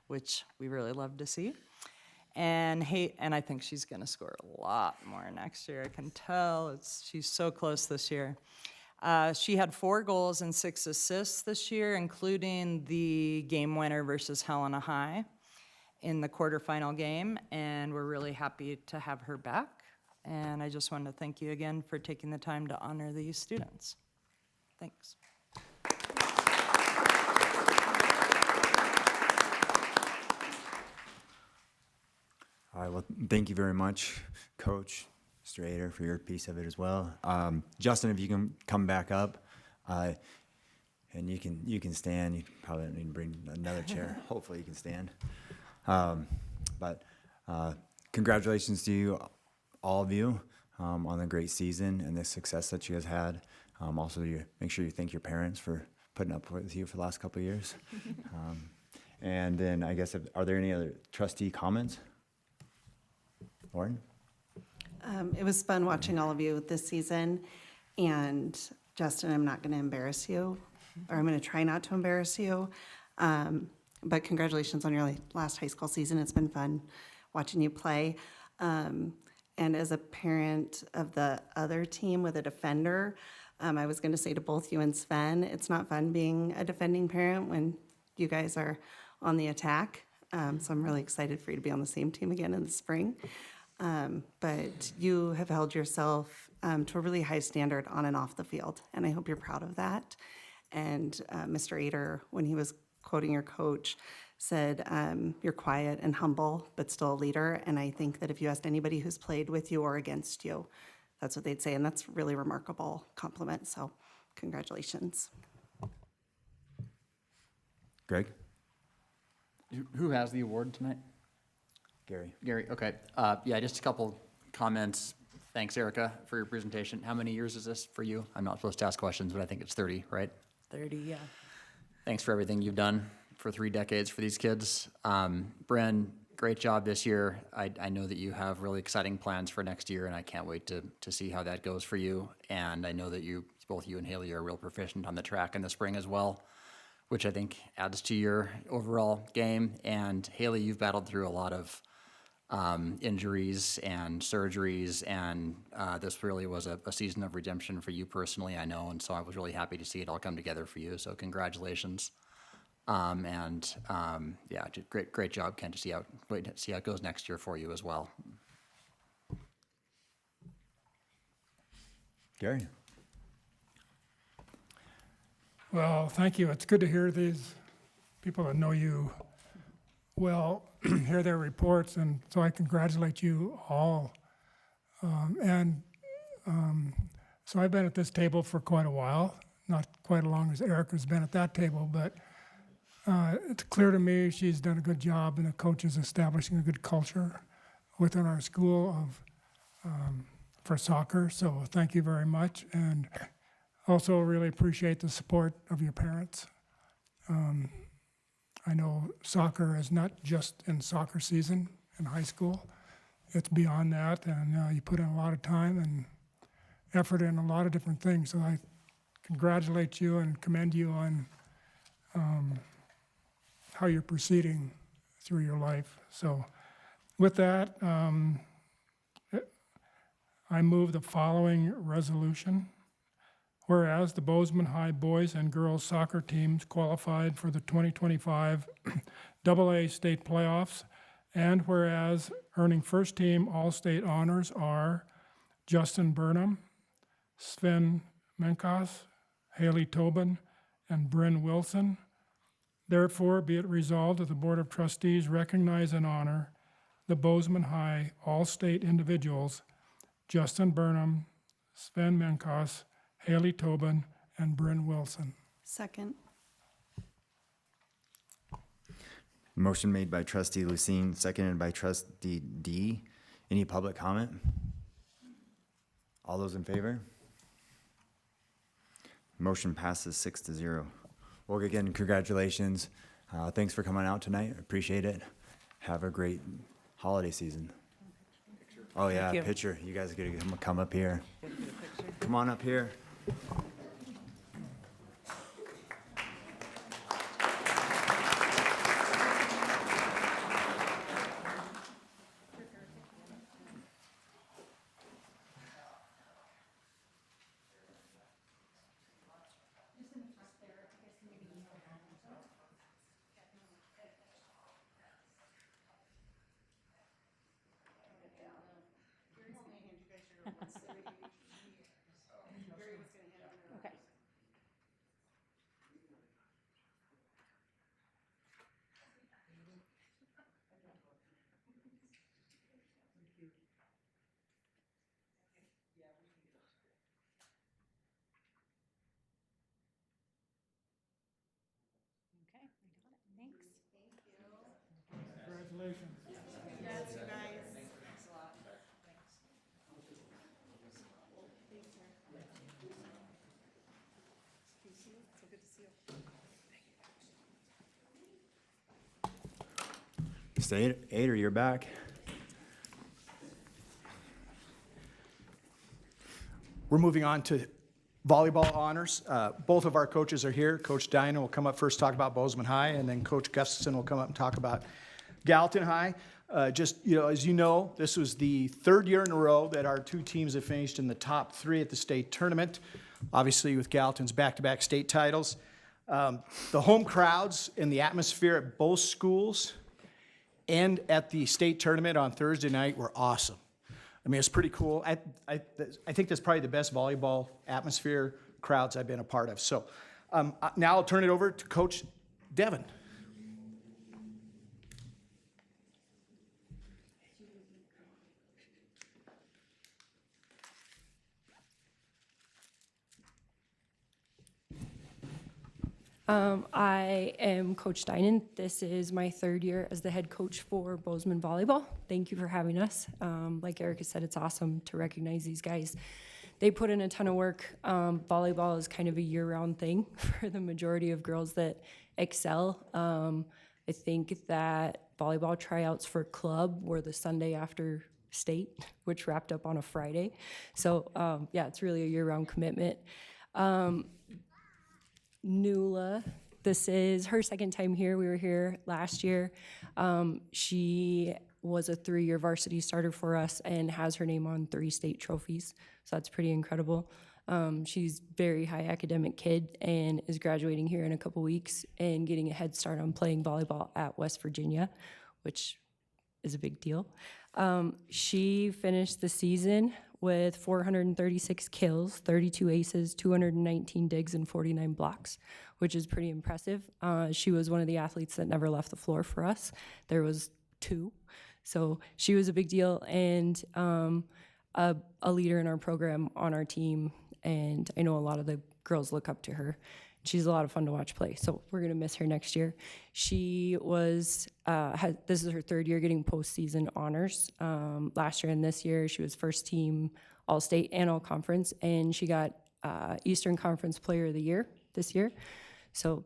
which we really love to see. And I think she's going to score a lot more next year. I can tell. She's so close this year. She had 4 goals and 6 assists this year, including the game winner versus Helena High in the quarterfinal game, and we're really happy to have her back. And I just wanted to thank you again for taking the time to honor these students. Thanks. All right, well, thank you very much, Coach Strader, for your piece of it as well. Justin, if you can come back up, and you can stand. You probably don't need to bring another chair. Hopefully you can stand. But congratulations to you, all of you, on the great season and the success that you guys had. Also, make sure you thank your parents for putting up with you for the last couple of years. And then I guess, are there any other trustee comments? Lauren? It was fun watching all of you this season. And Justin, I'm not going to embarrass you, or I'm going to try not to embarrass you. But congratulations on your last high school season. It's been fun watching you play. And as a parent of the other team with a defender, I was going to say to both you and Sven, it's not fun being a defending parent when you guys are on the attack. So I'm really excited for you to be on the same team again in the spring. But you have held yourself to a really high standard on and off the field, and I hope you're proud of that. And Mr. Ader, when he was quoting your coach, said you're quiet and humble, but still a leader. And I think that if you asked anybody who's played with you or against you, that's what they'd say, and that's really remarkable compliment. So congratulations. Greg? Who has the award tonight? Gary? Gary, okay. Yeah, just a couple comments. Thanks, Erica, for your presentation. How many years is this for you? I'm not supposed to ask questions, but I think it's 30, right? 30, yeah. Thanks for everything you've done for 3 decades for these kids. Bren, great job this year. I know that you have really exciting plans for next year, and I can't wait to see how that goes for you. And I know that both you and Haley are real proficient on the track in the spring as well, which I think adds to your overall game. And Haley, you've battled through a lot of injuries and surgeries, and this really was a season of redemption for you personally, I know, and so I was really happy to see it all come together for you, so congratulations. Yeah, great job, Ken, wait to see how it goes next year for you as well. Gary? Well, thank you. It's good to hear these people that know you well, hear their reports, and so I congratulate you all. So I've been at this table for quite a while, not quite as long as Erica's been at that table, but it's clear to me she's done a good job, and the coach is establishing a good culture within our school for soccer, so thank you very much. And also really appreciate the support of your parents. I know soccer is not just in soccer season in high school. it's beyond that, and you put in a lot of time and effort in a lot of different things. So I congratulate you and commend you on how you're proceeding through your life. So with that, I move the following resolution. Whereas the Bozeman High boys and girls soccer teams qualified for the 2025 AA state playoffs, and whereas earning first team all-state honors are Justin Burnham, Sven Menkas, Haley Tobin, and Bryn Wilson. Therefore, be it resolved that the Board of Trustees recognize and honor the Bozeman High all-state individuals, Justin Burnham, Sven Menkas, Haley Tobin, and Bryn Wilson. Second. Motion made by trustee Lucine, seconded by trustee D. Any public comment? All those in favor? Motion passes 6-0. Well, again, congratulations. Thanks for coming out tonight. Appreciate it. Have a great holiday season. Oh yeah, you. picture. You guys gotta come up here. Come on up here. Congratulations. Mr. Ader, you're back. We're moving on to volleyball honors. Both of our coaches are here. Coach Dinan will come up first, talk about Bozeman High, and then Coach Gustafson will come up and talk about Gallatin High. As you know, this was the third year in a row that our two teams have finished in the top three at the state tournament, obviously with Gallatin's back-to-back state titles. The home crowds and the atmosphere at both schools and at the state tournament on Thursday night were awesome. I mean, it's pretty cool. I think that's probably the best volleyball atmosphere crowds I've been a part of. So now I'll turn it over to Coach Devin. I am Coach Dinan. This is my third year as the head coach for Bozeman Volleyball. Thank you for having us. Like Erica said, it's awesome to recognize these guys. They put in a ton of work. Volleyball is kind of a year-round thing for the majority of girls that excel. I think that volleyball tryouts for club were the Sunday after state, which wrapped up on a Friday. So yeah, it's really a year-round commitment. Nula, this is her second time here. We were here last year. She was a 3-year varsity starter for us and has her name on 3 state trophies. So that's pretty incredible. She's very high academic kid and is graduating here in a couple weeks and getting a head start on playing volleyball at West Virginia, which is a big deal. She finished the season with 436 kills, 32 aces, 219 digs, and 49 blocks, which is pretty impressive. She was one of the athletes that never left the floor for us. There was 2. So she was a big deal and a leader in our program on our team. And I know a lot of the girls look up to her. She's a lot of fun to watch play, so we're gonna miss her next year. She was, this is her 3rd year getting postseason honors. Last year and this year, she was first team All-State and All-Conference, and she got Eastern Conference Player of the Year this year, so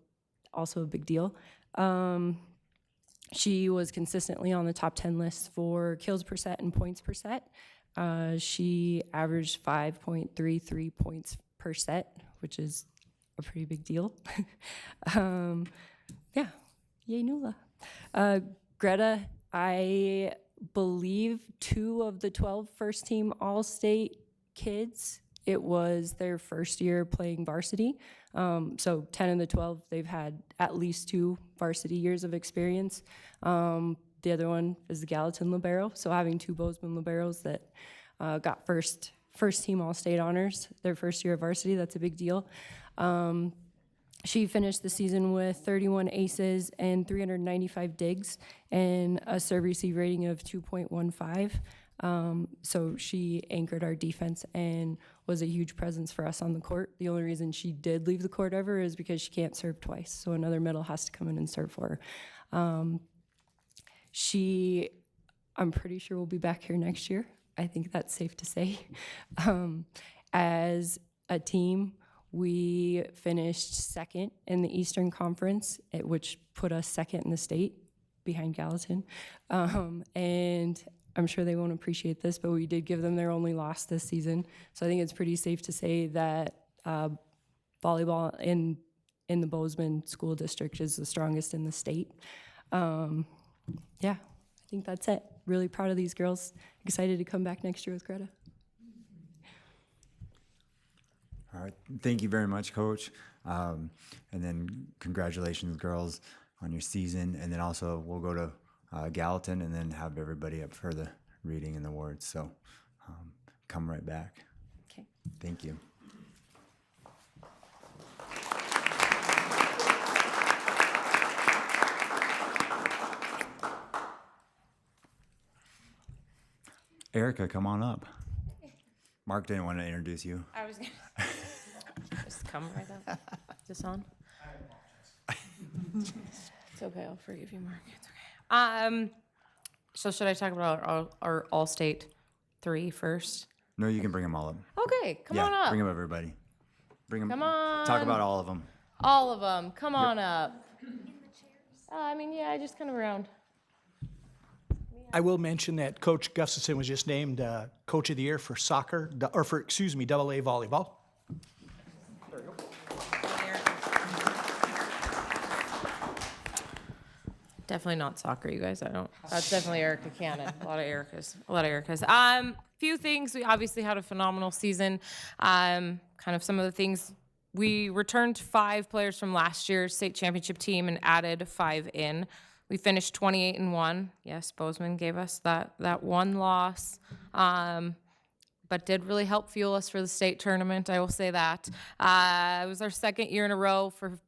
also a big deal. She was consistently on the top 10 list for kills per set and points per set. She averaged 5.33 points per set, which is a pretty big deal. Yeah, yay Nula. Greta, I believe 2 of the 12 first team All-State kids, it was their first year playing varsity. So 10 of the 12, they've had at least 2 varsity years of experience. The other one is the Gallatin Libero. So having 2 Bozeman Liberos that got first team All-State honors their first year of varsity, that's a big deal. She finished the season with 31 aces and 395 digs and a serve receive rating of 2.15. So she anchored our defense and was a huge presence for us on the court. The only reason she did leave the court ever is because she can't serve twice. So another middle has to come in and serve for her. I'm pretty sure will be back here next year. I think that's safe to say. As a team, we finished second in the Eastern Conference, which put us second in the state behind Gallatin. And I'm sure they won't appreciate this, but we did give them their only loss this season. So I think it's pretty safe to say that volleyball in the Bozeman School District is the strongest in the state. Yeah, I think that's it. Really proud of these girls. Excited to come back next year with Greta. All right, thank you very much, Coach. And then congratulations, girls, on your season. And then also we'll go to Gallatin and then have everybody up for the reading and the awards. So come right back. Okay. Thank you. Erica, come on up. Mark didn't want to introduce you. I was gonna just come right up. Is this on? It's okay. I'll forgive you, Mark. It's okay. So should I talk about our All-State 3 first? No, you can bring them all up. Okay, come on up. Bring them, everybody. Bring them. Come on. Talk about all of them. All of them. Come on up. Yeah, just kind of around. I will mention that Coach Gustafson was just named Coach of the Year for soccer, AA volleyball. Definitely not soccer, you guys. That's definitely Erica Cannon. A lot of Ericas. Few things. We obviously had a phenomenal season. Kind of some of the things. We returned 5 players from last year's state championship team and added 5 in. We finished 28-1. Yes, Bozeman gave us that one loss, but did really help fuel us for the state tournament. I will say that. It was our second year in a row for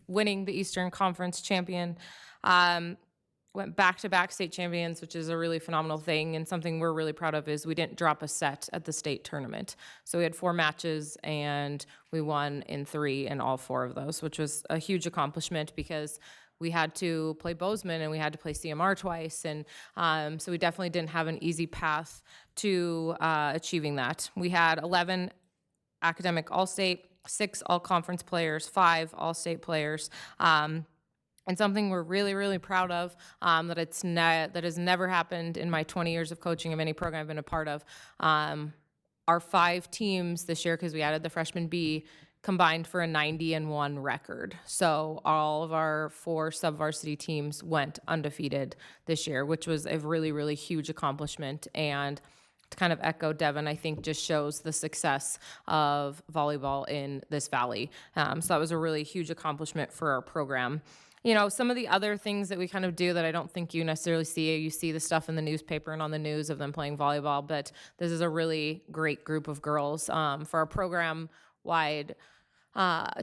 winning the Eastern Conference champion. Went back-to-back state champions, which is a really phenomenal thing, and something we're really proud of is we didn't drop a set at the state tournament. So we had 4 matches, and we won in 3 in all 4 of those, which was a huge accomplishment because we had to play Bozeman and we had to play CMR twice. And so we definitely didn't have an easy path to achieving that. We had 11 academic All-State, 6 all-conference players, 5 All-State players. And something we're really, really proud of that has never happened in my 20 years of coaching of any program I've been a part of. Our 5 teams this year, because we added the freshman B, combined for a 90-1 record. So all of our 4 sub-varsity teams went undefeated this year, which was a really, really huge accomplishment. And to kind of echo Devin, I think just shows the success of volleyball in this valley. So that was a really huge accomplishment for our program. You know, some of the other things that we kind of do that I don't think you necessarily see, you see the stuff in the newspaper and on the news of them playing volleyball, but this is a really great group of girls. For our program-wide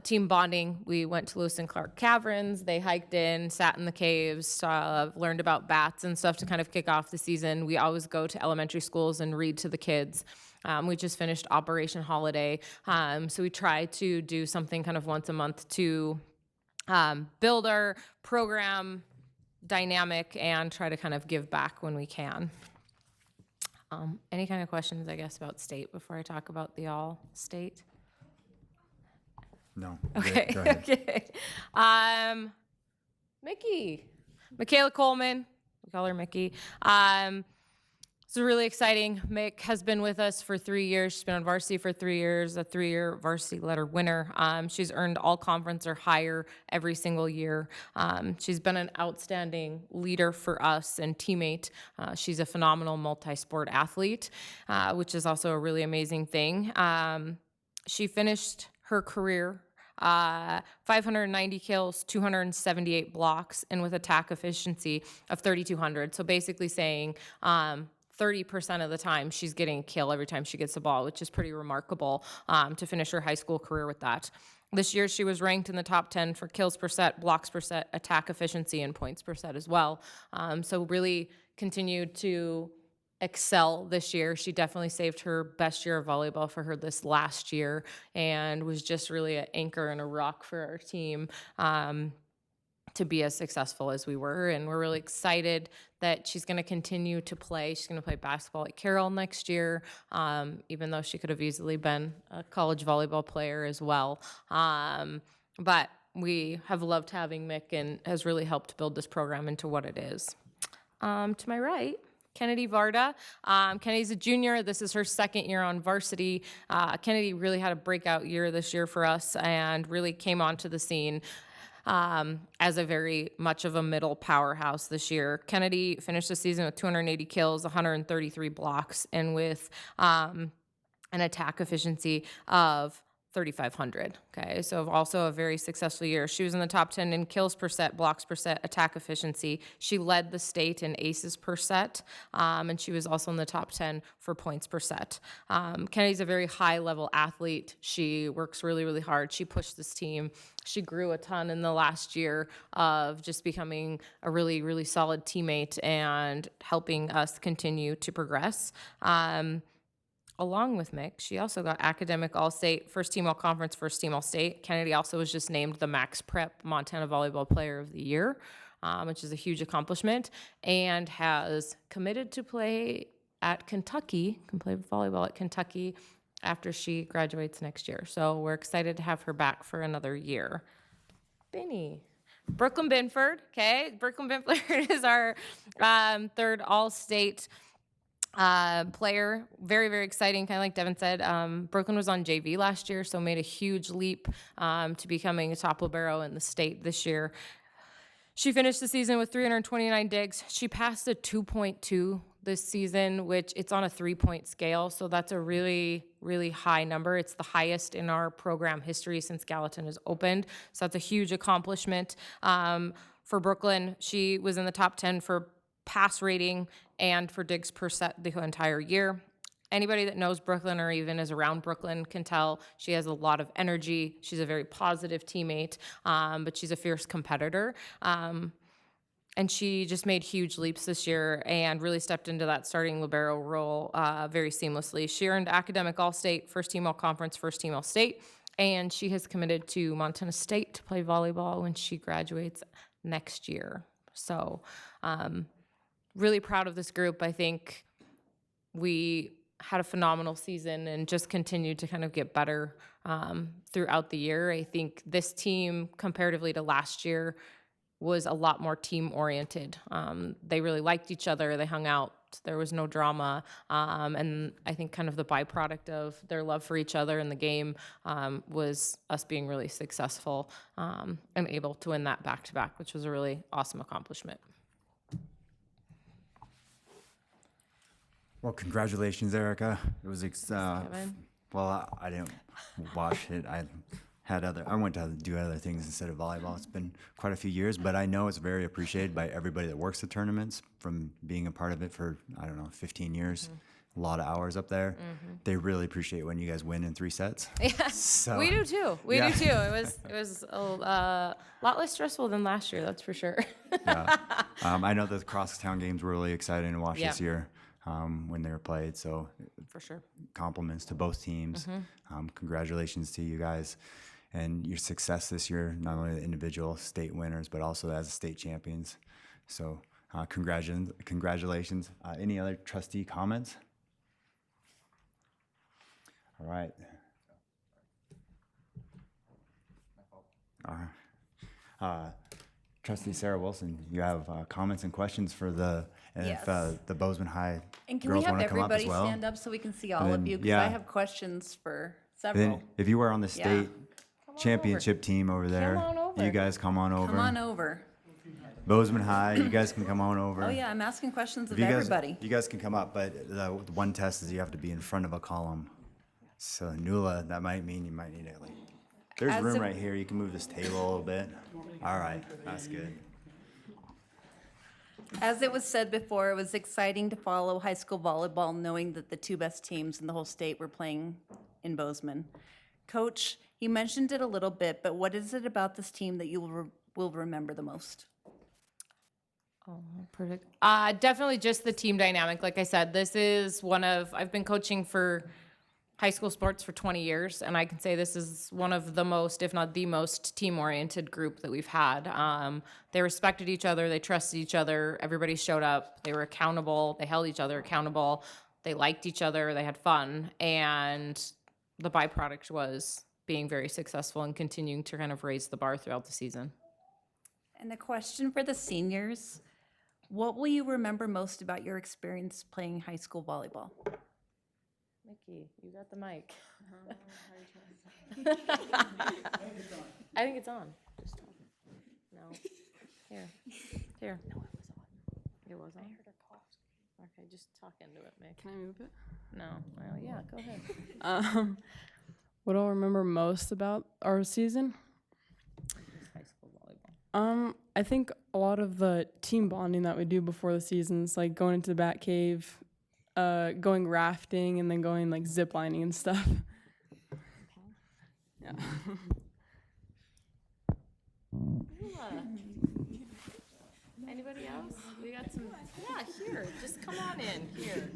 team bonding, we went to Lewis and Clark Caverns. They hiked in, sat in the caves, learned about bats and stuff to kind of kick off the season. We always go to elementary schools and read to the kids. We just finished Operation Holiday. So we try to do something kind of once a month to build our program dynamic and try to kind of give back when we can. Any kind of questions, I guess, about state before I talk about the all-state? No. Okay. Go ahead. Okay. Mickey. Michaela Coleman, we call her Mickey. It's really exciting. Mick has been with us for 3 years. She's been on varsity for 3 years, a 3-year varsity letter winner. She's earned all conference or higher every single year. She's been an outstanding leader for us and teammate. She's a phenomenal multi-sport athlete, which is also a really amazing thing. She finished her career 590 kills, 278 blocks, and with attack efficiency of 3,200. So basically saying 30% of the time she's getting a kill every time she gets the ball, which is pretty remarkable to finish her high school career with that. This year she was ranked in the top 10 for kills per set, blocks per set, attack efficiency, and points per set as well. So really continued to excel this year. She definitely saved her best year of volleyball for her this last year and was just really an anchor and a rock for our team to be as successful as we were. And we're really excited that she's going to continue to play. She's going to play basketball at Carroll next year, even though she could have easily been a college volleyball player as well. But we have loved having Mick and has really helped build this program into what it is. To my right, Kennedy Varda. Kennedy's a junior. This is her second year on varsity. Kennedy really had a breakout year this year for us and really came onto the scene as a very much of a middle powerhouse this year. Kennedy finished the season with 280 kills, 133 blocks, and with an attack efficiency of 3,500. Okay, so also a very successful year. She was in the top 10 in kills per set, blocks per set, attack efficiency. She led the state in aces per set, and she was also in the top 10 for points per set. Kennedy's a very high-level athlete. She works really, really hard. She pushed this team. She grew a ton in the last year of just becoming a really, really solid teammate and helping us continue to progress. Along with Mick, she also got academic all-state, first team all-conference, first team all-state. Kennedy also was just named the Max Prep Montana Volleyball Player of the Year, which is a huge accomplishment, and has committed to play at Kentucky, can play volleyball at Kentucky after she graduates next year. So we're excited to have her back for another year. Benny. Brooklyn Binford, okay? Brooklyn Binford is our third all-state player. Very, very exciting, kind of like Devin said. Brooklyn was on JV last year, so made a huge leap to becoming a top libero in the state this year. She finished the season with 329 digs. She passed a 2.2 this season, which it's on a 3-point scale, so that's a really, really high number. It's the highest in our program history since Gallatin has opened, so that's a huge accomplishment. For Brooklyn, she was in the top 10 for pass rating and for digs per set the entire year. Anybody that knows Brooklyn or even is around Brooklyn can tell she has a lot of energy. She's a very positive teammate, but she's a fierce competitor. And she just made huge leaps this year and really stepped into that starting libero role very seamlessly. She earned academic all-state, first team all-conference, first team all-state, and she has committed to Montana State to play volleyball when she graduates next year. So really proud of this group. I think we had a phenomenal season and just continued to kind of get better throughout the year. I think this team, comparatively to last year, was a lot more team-oriented. They really liked each other. They hung out. There was no drama. And I think kind of the byproduct of their love for each other in the game was us being really successful and able to win that back-to-back, which was a really awesome accomplishment. Well, congratulations, Erica. It was, well, I didn't watch it. I went to do other things instead of volleyball. It's been quite a few years, but I know it's very appreciated by everybody that works the tournaments from being a part of it for, 15 years. A lot of hours up there. They really appreciate when you guys win in 3 sets. Yeah, so, we do too. We do too. It was a lot less stressful than last year, that's for sure. Yeah. I know the crosstown games were really exciting to watch Yeah. this year when they were played. So For sure. Compliments to both teams. Congratulations to you guys and your success this year, not only the individual state winners, but also as state champions. So congratulations. Any other trustee comments? All right. Trustee Sarah Wilson, you have comments and questions for if Yes. the Bozeman High And can we girls have want to come up as everybody well? stand up so we can see all And of then- you? Because yeah. I have questions for And several. then if you were on the Yeah. state championship team over there, on over. you guys come on over. Come on over. Bozeman High, you guys can come on over. Oh, yeah, I'm asking questions of You guys, everybody. you guys can come up, but the one test is you have to be in front of a column. So Nula, that might mean you might need to like. There's As room a- right here. You can move this table a little bit. All right, that's good. As it was said before, it was exciting to follow high school volleyball, knowing that the two best teams in the whole state were playing in Bozeman. Coach, you mentioned it a little bit, but what is it about this team that you will remember the most? Definitely just the team dynamic. Like I said, this is I've been coaching for high school sports for 20 years, and I can say this is one of the most, if not the most, team-oriented group that we've had. They respected each other, they trusted each other, everybody showed up, they were accountable, they held each other accountable, they liked each other, they had fun, and the byproduct was being very successful and continuing to kind of raise the bar throughout the season. And a question for the seniors. What will you remember most about your experience playing high school volleyball? Mickey, you got the mic. I think it's on. Just talk. No. Here. Here. No, it was on. It was on? I heard her cough. Okay, just talk into it, Mick. Can I move it? No. Well, yeah, go ahead. What I'll remember most about our season? High school volleyball. I think a lot of the team bonding that we do before the seasons, like going into the Bat Cave, going rafting, and then going like zip lining and stuff. Yeah. Anybody else? We got some. Yeah, here. Just come on in. Here.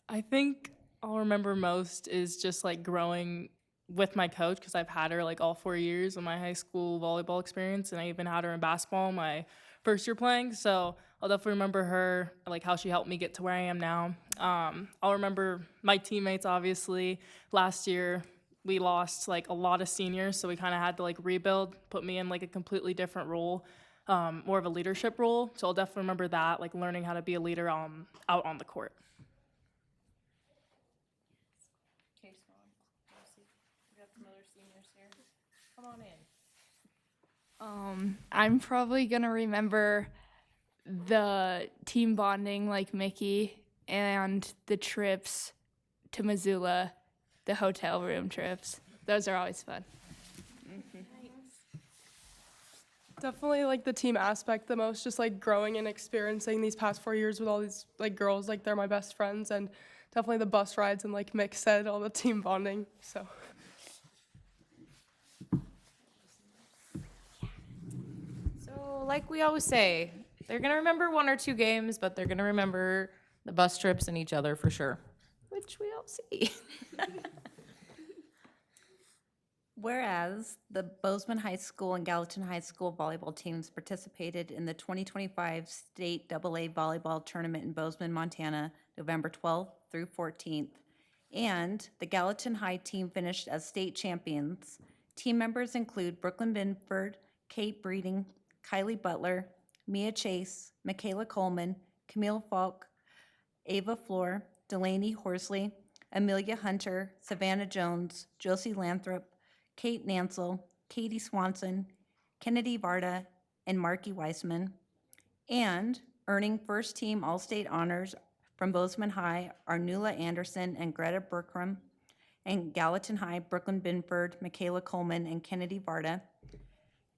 I think I'll remember most is just like growing with my coach, because I've had her like all 4 years of my high school volleyball experience, and I even had her in basketball my first year playing. So I'll definitely remember her, like how she helped me get to where I am now. I'll remember my teammates, obviously. Last year we lost like a lot of seniors, so we kind of had to like rebuild, put me in like a completely different role, more of a leadership role. So I'll definitely remember that, like learning how to be a leader out on the court. Okay, Swan. We got some other seniors here. Come on in. I'm probably gonna remember the team bonding like Mickey and the trips to Missoula, the hotel room trips. Those are always fun. Definitely like the team aspect the most, just like growing and experiencing these past 4 years with all these like girls, like they're my best friends, and definitely the bus rides and like Mick said, all the team bonding, so. So, like we always say, they're going to remember 1 or 2 games, but they're going to remember the bus trips and each other for sure, which we all see. Whereas the Bozeman High School and Gallatin High School volleyball teams participated in the 2025 State AA Volleyball Tournament in Bozeman, Montana, November 12th through 14th, and the Gallatin High team finished as state champions. Team members include Brooklyn Binford, Kate Breeding, Kylie Butler, Mia Chase, Michaela Coleman, Camille Falk, Ava Floor, Delaney Horsley, Amelia Hunter, Savannah Jones, Josie Lathrop, Kate Nansel, Katie Swanson, Kennedy Varda, and Marky Weissman. And earning first team All-State honors from Bozeman High are Nuala Anderson and Greta Berkram, and Gallatin High, Brooklyn Binford, Michaela Coleman, and Kennedy Varda.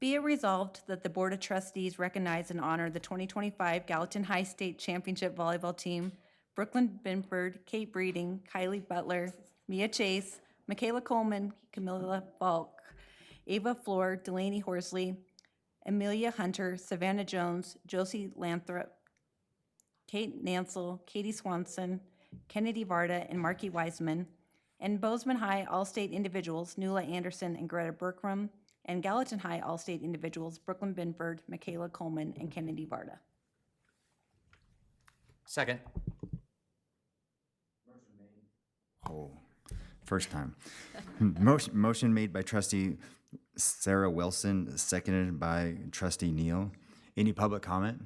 Be it resolved that the Board of Trustees recognize and honor the 2025 Gallatin High State Championship Volleyball Team, Brooklyn Binford, Kate Breeding, Kylie Butler, Mia Chase, Michaela Coleman, Camilla Falk, Ava Floor, Delaney Horsley, Amelia Hunter, Savannah Jones, Josie Lathrop, Kate Nansel, Katie Swanson, Kennedy Varda, and Marky Wiseman, and Bozeman High All-State individuals, Nuala Anderson and Greta Berkram, and Gallatin High All-State individuals, Brooklyn Binford, Michaela Coleman, and Kennedy Varda. Second. Oh, first time. Motion made by trustee Sarah Wilson, seconded by trustee Neal. Any public comment?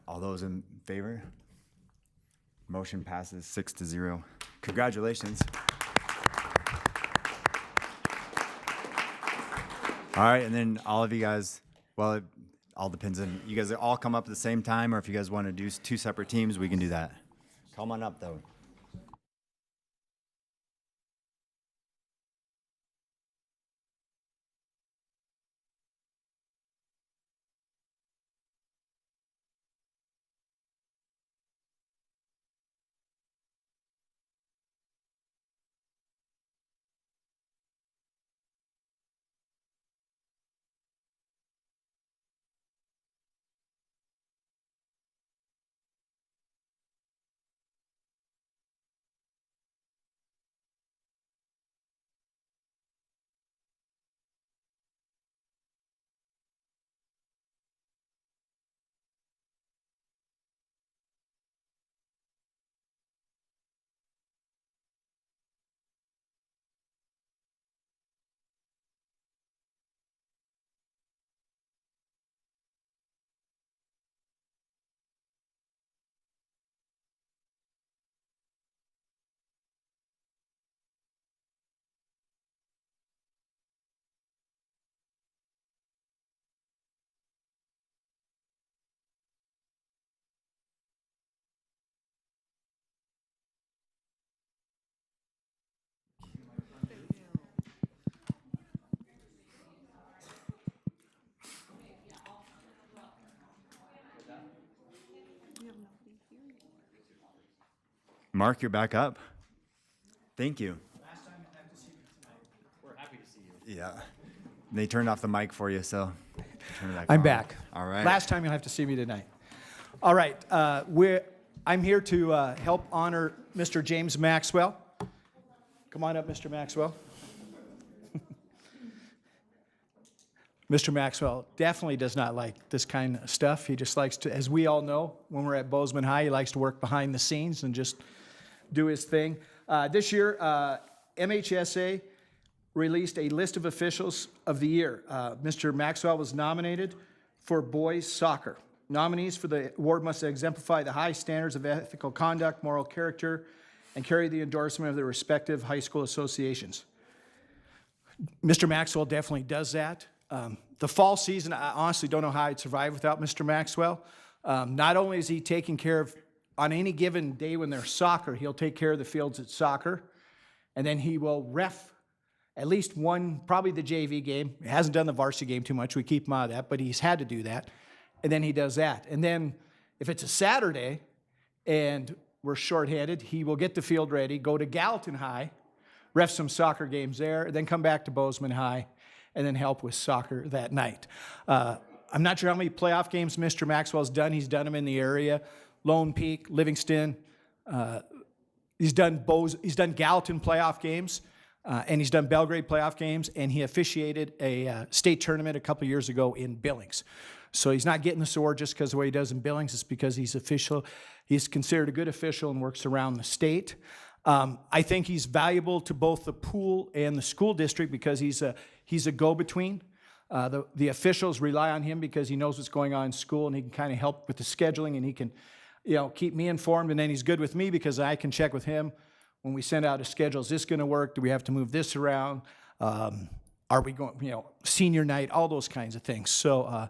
All those in favor? Motion passes 6-0. Congratulations. All right, and then all of you guys, well, it all depends on, you guys all come up at the same time, or if you guys want to do two separate teams, we can do that. Come on up, though. Mark, you're back up. Thank you. Last time I have to see you tonight. We're happy to see you. Yeah. They turned off the mic for you, so turn it back I'm on. back. All right. Last time you'll have to see me tonight. All right, I'm here to help honor Mr. James Maxwell. Come on up, Mr. Maxwell. Mr. Maxwell definitely does not like this kind of stuff. He just likes to, as we all know, when we're at Bozeman High, he likes to work behind the scenes and just do his thing. This year, MHSA released a list of officials of the year. Mr. Maxwell was nominated for boys soccer. Nominees for the award must exemplify the high standards of ethical conduct, moral character, and carry the endorsement of their respective high school associations. Mr. Maxwell definitely does that. The fall season, I honestly don't know how I'd survive without Mr. Maxwell. Not only is he taking care of, on any given day when there's soccer, he'll take care of the fields at soccer, and then he will ref at least one, probably the JV game. He hasn't done the varsity game too much. We keep him out of that, but he's had to do that. And then he does that. And then if it's a Saturday and we're shorthanded, he will get the field ready, go to Gallatin High, ref some soccer games there, then come back to Bozeman High, and then help with soccer that night. I'm not sure how many playoff games Mr. Maxwell's done. He's done them in the area, Lone Peak, Livingston. He's done Gallatin playoff games, and he's done Belgrade playoff games, and he officiated a state tournament a couple years ago in Billings. So he's not getting the sword just because of what he does in Billings. It's because he's official. He's considered a good official and works around the state. I think he's valuable to both the pool and the school district because he's a go-between. The officials rely on him because he knows what's going on in school and he can kind of help with the scheduling and he can, keep me informed. And then he's good with me because I can check with him when we send out a schedule. Is this going to work? Do we have to move this around? Are we going, senior night? All those kinds of things. So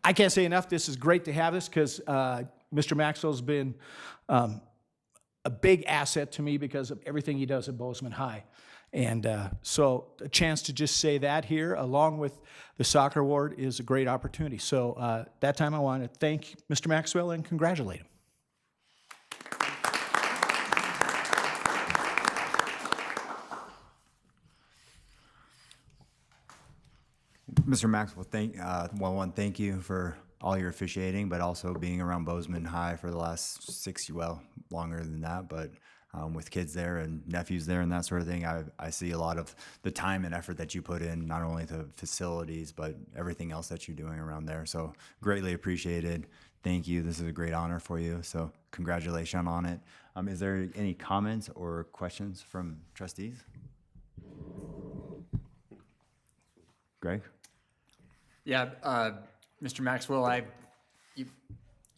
I can't say enough. This is great to have this because Mr. Maxwell's been a big asset to me because of everything he does at Bozeman High. And so a chance to just say that here, along with the soccer award, is a great opportunity. So that time I want to thank Mr. Maxwell and congratulate him. Mr. Maxwell, thank you for all your officiating, but also being around Bozeman High for the last longer than that, but with kids there and nephews there and that sort of thing, I see a lot of the time and effort that you put in, not only to facilities, but everything else that you're doing around there. So greatly appreciated. Thank you. This is a great honor for you. So congratulations on it. Is there any comments or questions from trustees? Greg? Yeah, Mr. Maxwell,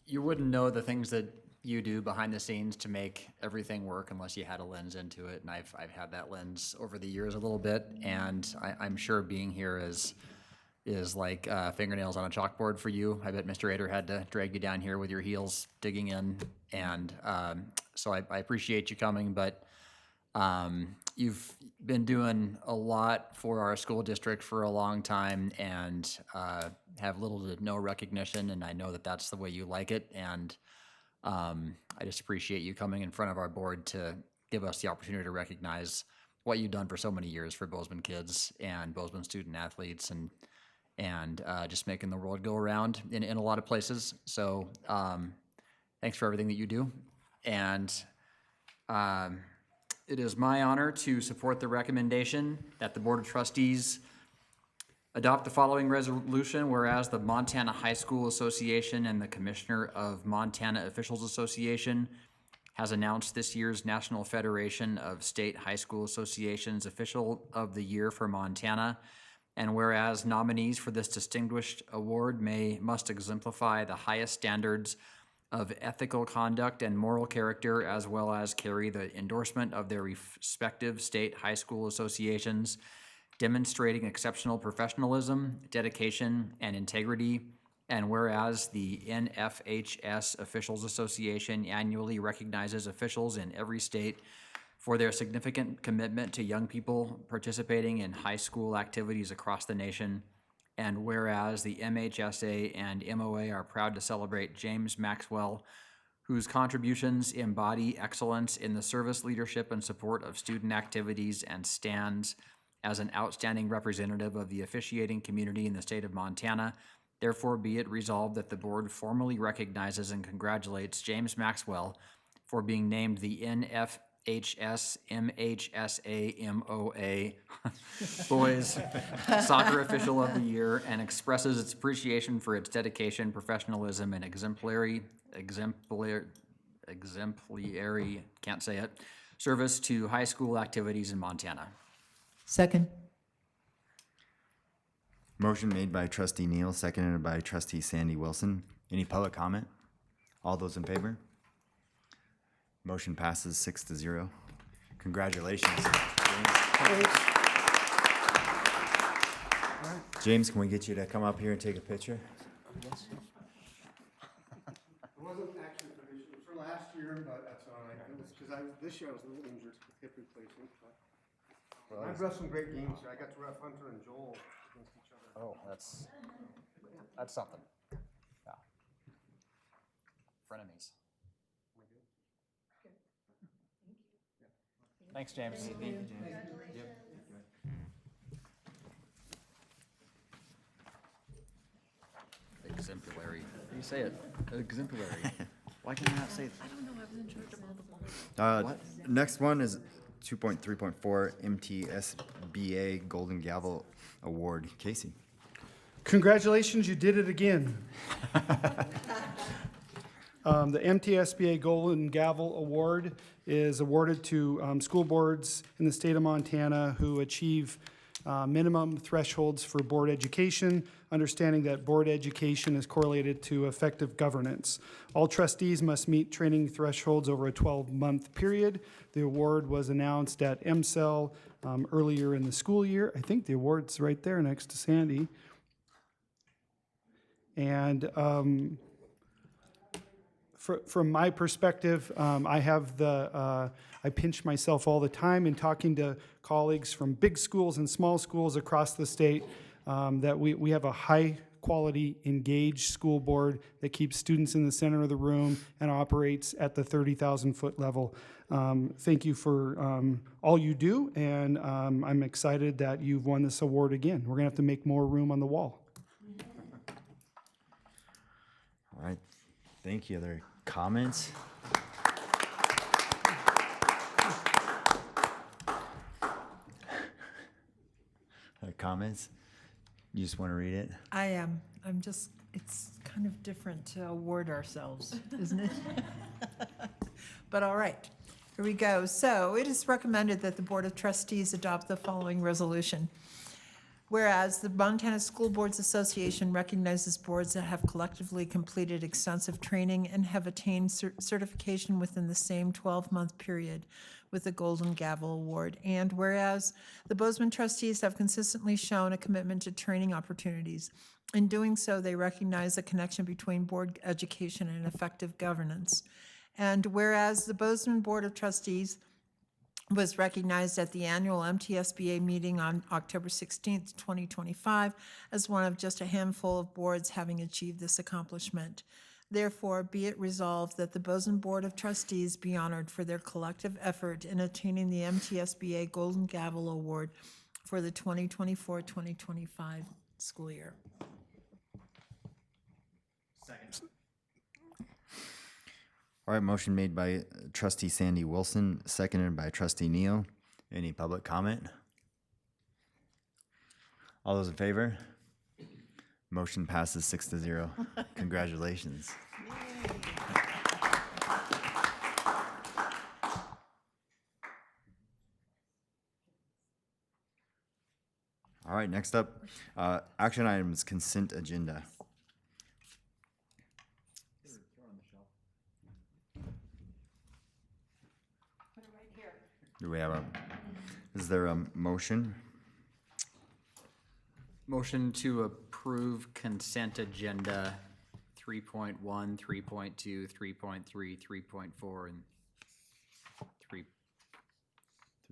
you wouldn't know the things that you do behind the scenes to make everything work unless you had a lens into it, and I've had that lens over the years a little bit, and I'm sure being here is like fingernails on a chalkboard for you. I bet Mr. Ader had to drag you down here with your heels digging in, and so I appreciate you coming, but you've been doing a lot for our school district for a long time and have little to no recognition, and I know that that's the way you like it, and I just appreciate you coming in front of our board to give us the opportunity to recognize what you've done for so many years for Bozeman kids and Bozeman student athletes, and just making the world go around in a lot of places. So thanks for everything that you do. And it is my honor to support the recommendation that the Board of Trustees adopt the following resolution, whereas the Montana High School Association and the Commissioner of Montana Officials Association has announced this year's National Federation of State High School Associations Official of the Year for Montana, and whereas nominees for this distinguished award must exemplify the highest standards of ethical conduct and moral character, as well as carry the endorsement of their respective state high school associations, demonstrating exceptional professionalism, dedication, and integrity. And whereas the NFHS Officials Association annually recognizes officials in every state for their significant commitment to young people participating in high school activities across the nation. And whereas the MHSA and MOA are proud to celebrate James Maxwell, whose contributions embody excellence in the service, leadership, and support of student activities, and stands as an outstanding representative of the officiating community in the state of Montana. Therefore, be it resolved that the board formally recognizes and congratulates James Maxwell for being named the NFHS MHSA MOA Boys Soccer Official of the Year, and expresses its appreciation for its dedication, professionalism, and exemplary, can't say it, service to high school activities in Montana. Second. Motion made by trustee Neal, seconded by trustee Sandy Wilson. Any public comment? All those in favor? Motion passes 6-0. Congratulations. James, can we get you to come up here and take a picture? It wasn't actually for this, it was for last year, but that's all right. It was because this year I was a little injured with hip replacement. But I've ref some great games here. I got to ref Hunter and Joel against each other. Oh, that's something. Yeah. Frenemies. Thanks, James. Thank you, James. Yep. Exemplary. How do you say it? Exemplary. Why can I not say that? I don't know, I was in charge of all the balls. Next one is 2.3.4 MTSBA Golden Gavel Award. Casey. Congratulations, you did it again. The MTSBA Golden Gavel Award is awarded to school boards in the state of Montana who achieve minimum thresholds for board education, understanding that board education is correlated to effective governance. All trustees must meet training thresholds over a 12-month period. The award was announced at MCEL earlier in the school year. I think the award's right there next to Sandy. And from my perspective, I pinch myself all the time in talking to colleagues from big schools and small schools across the state that we have a high-quality, engaged school board that keeps students in the center of the room and operates at the 30,000-foot level. Thank you for all you do, and I'm excited that you've won this award again. We're going to have to make more room on the wall. All right. Thank you. Other comments? Other comments? You just want to read it? I am. I'm just, it's kind of different to award ourselves, isn't it? But all right, here we go. So it is recommended that the Board of Trustees adopt the following resolution. Whereas the Montana School Boards Association recognizes boards that have collectively completed extensive training and have attained certification within the same 12-month period with the Golden Gavel Award. And whereas the Bozeman trustees have consistently shown a commitment to training opportunities. In doing so, they recognize the connection between board education and effective governance. And whereas the Bozeman Board of Trustees was recognized at the annual MTSBA meeting on October 16th, 2025, as one of just a handful of boards having achieved this accomplishment. Therefore, be it resolved that the Bozeman Board of Trustees be honored for their collective effort in attaining the MTSBA Golden Gavel Award for the 2024-2025 school year. All right, motion made by trustee Sandy Wilson, seconded by trustee Neal. Any public comment? All those in favor? Motion passes 6-0. Congratulations. All right, next up, action items, consent agenda. Do we have is there a motion? Motion to approve consent agenda 3.1, 3.2, 3.3, 3.4, and 3.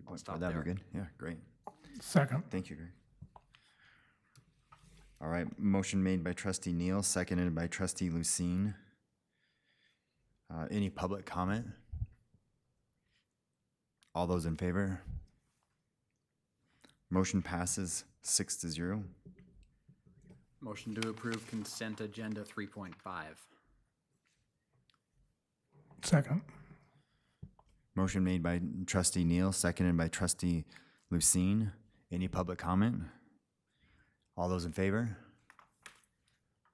3.4, Stop that'd there. be good. Yeah, great. Second. Thank you, Greg. All right, motion made by trustee Neal, seconded by trustee Lucine. Any public comment? All those in favor? Motion passes 6-0. Motion to approve consent agenda 3.5. Second. Motion made by trustee Neal, seconded by trustee Lucine. Any public comment? All those in favor?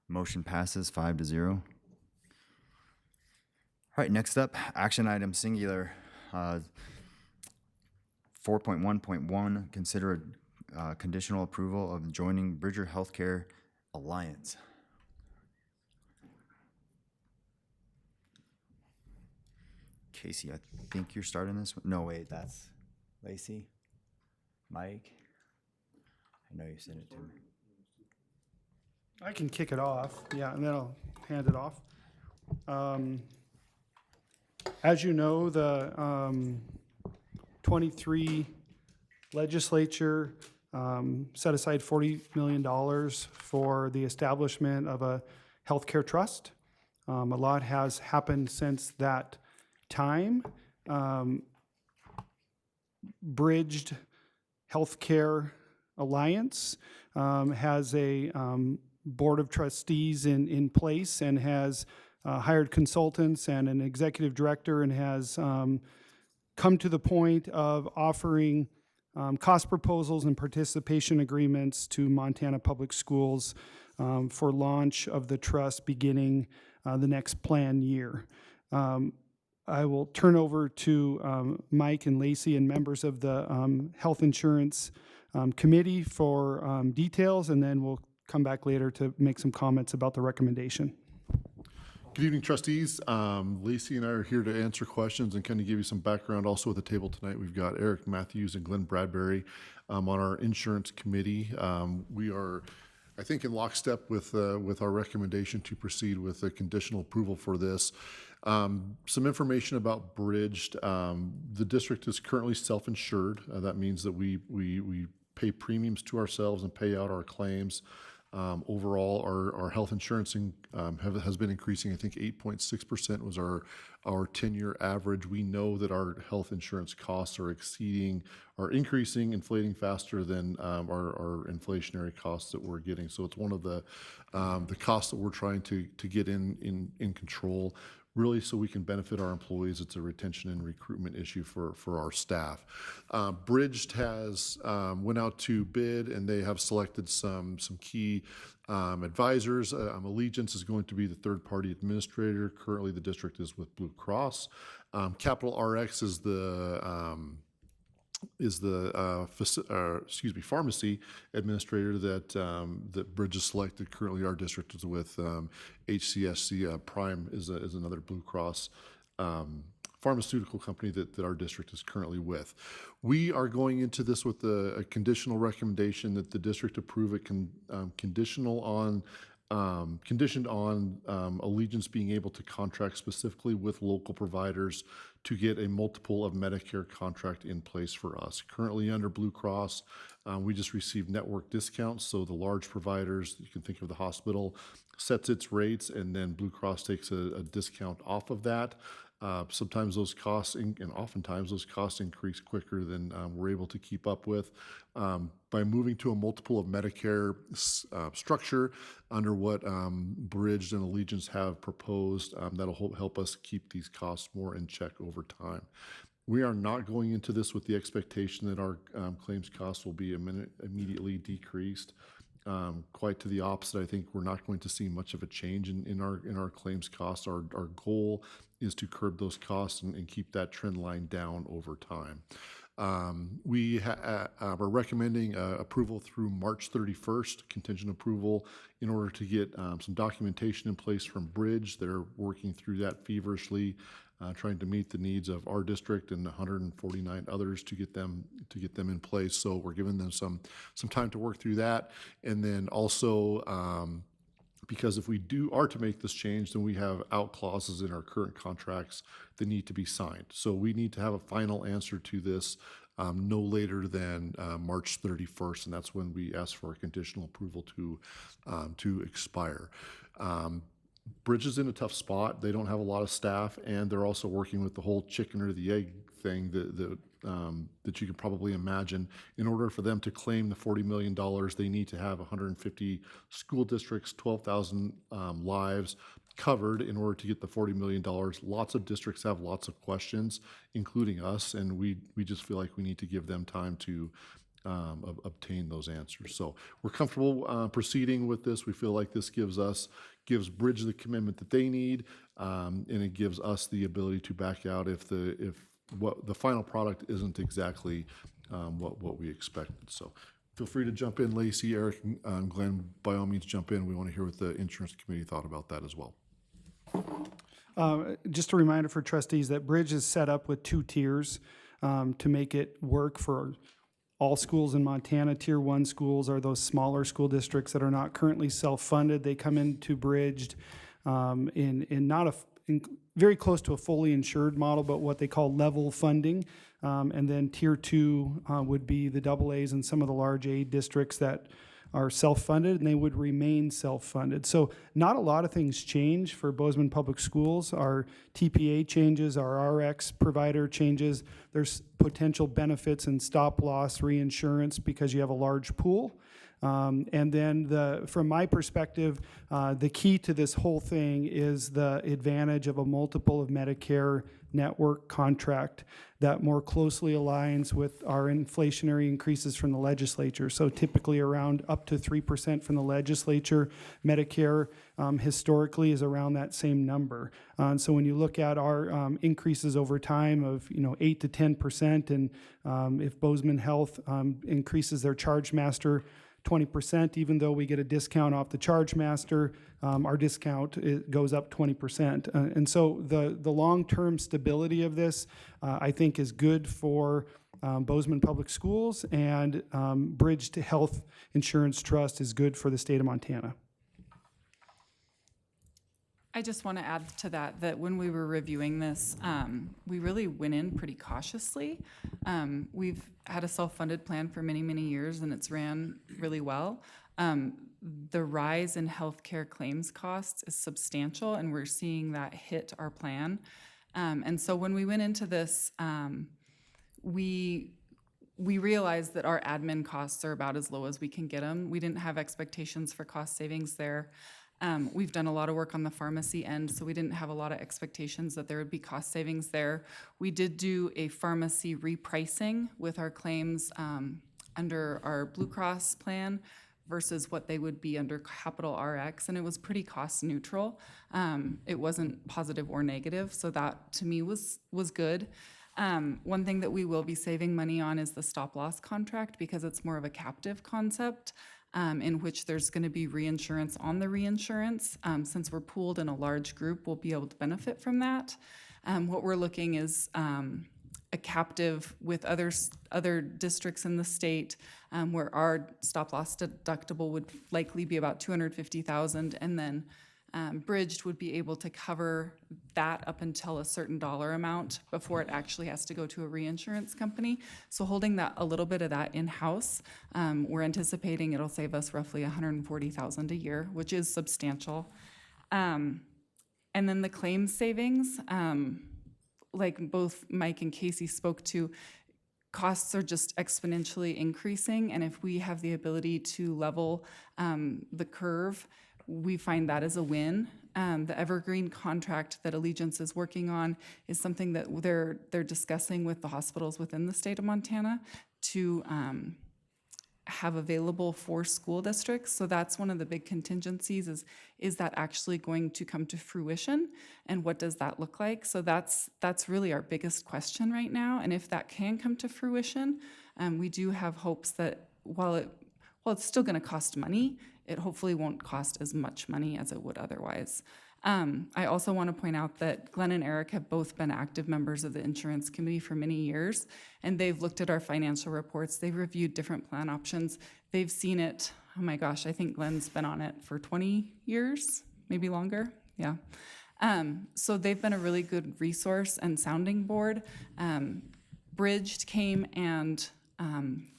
Motion passes 5-0. All right, next up, action item singular. 4.1.1, consider conditional approval of joining Bridger Healthcare Alliance. Casey, I think you're starting this one. No, wait, that's Lacey. Mike. I know you sent it to me. I can kick it off, yeah, and then I'll hand it off. As you know, the 23 legislature set aside $40 million for the establishment of a healthcare trust. A lot has happened since that time. Bridged Healthcare Alliance has a board of trustees in place and has hired consultants and an executive director and has come to the point of offering cost proposals and participation agreements to Montana Public Schools for launch of the trust beginning the next plan year. I will turn over to Mike and Lacey and members of the Health Insurance Committee for details, and then we'll come back later to make some comments about the recommendation. Good evening, trustees. Lacey and I are here to answer questions and kind of give you some background. Also at the table tonight, we've got Eric Matthews and Glenn Bradbury on our insurance committee. We are, I think, in lockstep with our recommendation to proceed with a conditional approval for this. Some information about Bridged. The district is currently self-insured. That means that we pay premiums to ourselves and pay out our claims. Overall, our health insurance has been increasing. I think 8.6% was our 10-year average. We know that our health insurance costs are increasing, inflating faster than our inflationary costs that we're getting. So it's one of the costs that we're trying to get in control, really, so we can benefit our employees. It's a retention and recruitment issue for our staff. Bridged has went out to bid, and they have selected some key advisors. Allegiance is going to be the third-party administrator. Currently, the district is with Blue Cross. Capital RX is the pharmacy administrator that Bridge has selected. Currently, our district is with HCSC. Prime is another Blue Cross pharmaceutical company that our district is currently with. We are going into this with a conditional recommendation that the district approve it conditioned on Allegiance being able to contract specifically with local providers to get a multiple of Medicare contract in place for us. Currently under Blue Cross, we just received network discounts, so the large providers, you can think of the hospital, sets its rates, and then Blue Cross takes a discount off of that. Sometimes those costs, and oftentimes those costs increase quicker than we're able to keep up with. By moving to a multiple of Medicare structure under what Bridge and Allegiance have proposed, that'll help us keep these costs more in check over time. We are not going into this with the expectation that our claims costs will be immediately decreased. Quite to the opposite, I think we're not going to see much of a change in our claims costs. Our goal is to curb those costs and keep that trend line down over time. We are recommending approval through March 31st, contingent approval, in order to get some documentation in place from Bridge. They're working through that feverishly, trying to meet the needs of our district and 149 others to get them in place. So we're giving them some time to work through that, and then also. Because if we are to make this change, then we have out clauses in our current contracts that need to be signed. So we need to have a final answer to this no later than March 31st, and that's when we ask for a conditional approval to expire. Bridge is in a tough spot. They don't have a lot of staff, and they're also working with the whole chicken or the egg thing that you can probably imagine. In order for them to claim the $40 million, they need to have 150 school districts, 12,000 lives covered in order to get the $40 million. Lots of districts have lots of questions, including us, and we just feel like we need to give them time to obtain those answers. So we're comfortable proceeding with this. We feel like this gives Bridge the commitment that they need, and it gives us the ability to back out if the final product isn't exactly what we expected. So feel free to jump in, Lacey, Eric, and Glenn. By all means, jump in. We want to hear what the insurance committee thought about that as well. Just a reminder for trustees that Bridge is set up with 2 tiers to make it work for all schools in Montana. Tier 1 schools are those smaller school districts that are not currently self-funded. They come into Bridge in very close to a fully insured model, but what they call level funding. And then Tier 2 would be the AAs and some of the large aid districts that are self-funded, and they would remain self-funded. So not a lot of things change for Bozeman Public Schools. Our TPA changes, our RX provider changes. There's potential benefits and stop-loss reinsurance because you have a large pool. And then from my perspective, the key to this whole thing is the advantage of a multiple of Medicare network contract that more closely aligns with our inflationary increases from the legislature. So typically around up to 3% from the legislature. Medicare historically is around that same number. And so when you look at our increases over time of 8 to 10%, and if Bozeman Health increases their charge master 20%, even though we get a discount off the charge master, our discount goes up 20%. And so the long-term stability of this, I think, is good for Bozeman Public Schools, and Bridge to Health Insurance Trust is good for the state of Montana. I just want to add to that when we were reviewing this, we really went in pretty cautiously. We've had a self-funded plan for many, many years, and it's ran really well. The rise in healthcare claims costs is substantial, and we're seeing that hit our plan. And so when we went into this, we realized that our admin costs are about as low as we can get them. We didn't have expectations for cost savings there. We've done a lot of work on the pharmacy end, so we didn't have a lot of expectations that there would be cost savings there. We did do a pharmacy repricing with our claims under our Blue Cross plan versus what they would be under Capital RX, and it was pretty cost neutral. It wasn't positive or negative, so that to me was good. One thing that we will be saving money on is the stop-loss contract because it's more of a captive concept in which there's going to be reinsurance on the reinsurance. Since we're pooled in a large group, we'll be able to benefit from that. What we're looking is a captive with other districts in the state where our stop-loss deductible would likely be about $250,000, and then Bridged would be able to cover that up until a certain dollar amount before it actually has to go to a reinsurance company. So holding that a little bit of that in-house, we're anticipating it'll save us roughly $140,000 a year, which is substantial. And then the claims savings, like both Mike and Casey spoke to, costs are just exponentially increasing, and if we have the ability to level the curve, we find that as a win. The Evergreen contract that Allegiance is working on is something that they're discussing with the hospitals within the state of Montana to have available for school districts. So that's one of the big contingencies is that actually going to come to fruition, and what does that look like? So that's really our biggest question right now. And if that can come to fruition, we do have hopes that while it's still going to cost money, it hopefully won't cost as much money as it would otherwise. I also want to point out that Glenn and Eric have both been active members of the insurance committee for many years, and they've looked at our financial reports. They've reviewed different plan options. They've seen it, oh my gosh, I think Glenn's been on it for 20 years, maybe longer, yeah. So they've been a really good resource and sounding board. Bridged came and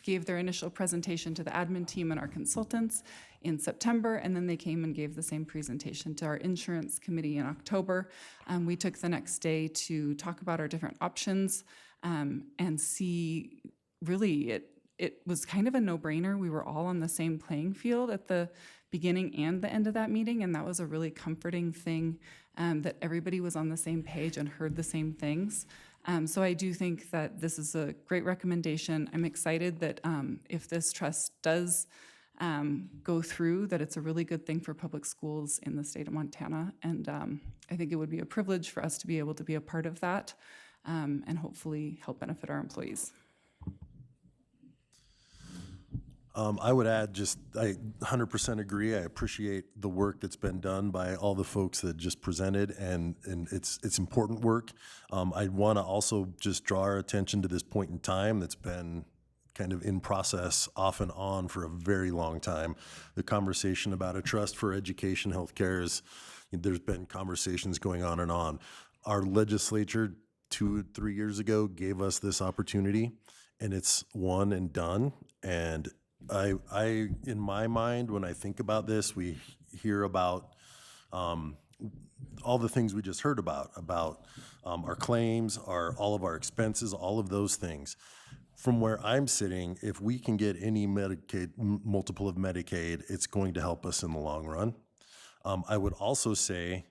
gave their initial presentation to the admin team and our consultants in September, and then they came and gave the same presentation to our insurance committee in October. We took the next day to talk about our different options and see, really, it was kind of a no-brainer. We were all on the same playing field at the beginning and the end of that meeting, and that was a really comforting thing, that everybody was on the same page and heard the same things. So I do think that this is a great recommendation. I'm excited that if this trust does go through, that it's a really good thing for public schools in the state of Montana. And I think it would be a privilege for us to be able to be a part of that and hopefully help benefit our employees. I would add I 100% agree. I appreciate the work that's been done by all the folks that just presented, and it's important work. I want to also just draw our attention to this point in time that's been kind of in process off and on for a very long time. The conversation about a trust for education healthcare there's been conversations going on and on. Our legislature 2-3 years ago gave us this opportunity, and it's one and done. And I, in my mind, when I think about this, we hear about all the things we just heard about our claims, all of our expenses, all of those things. From where I'm sitting, if we can get any Medicaid, multiple of Medicaid, it's going to help us in the long run. I would also say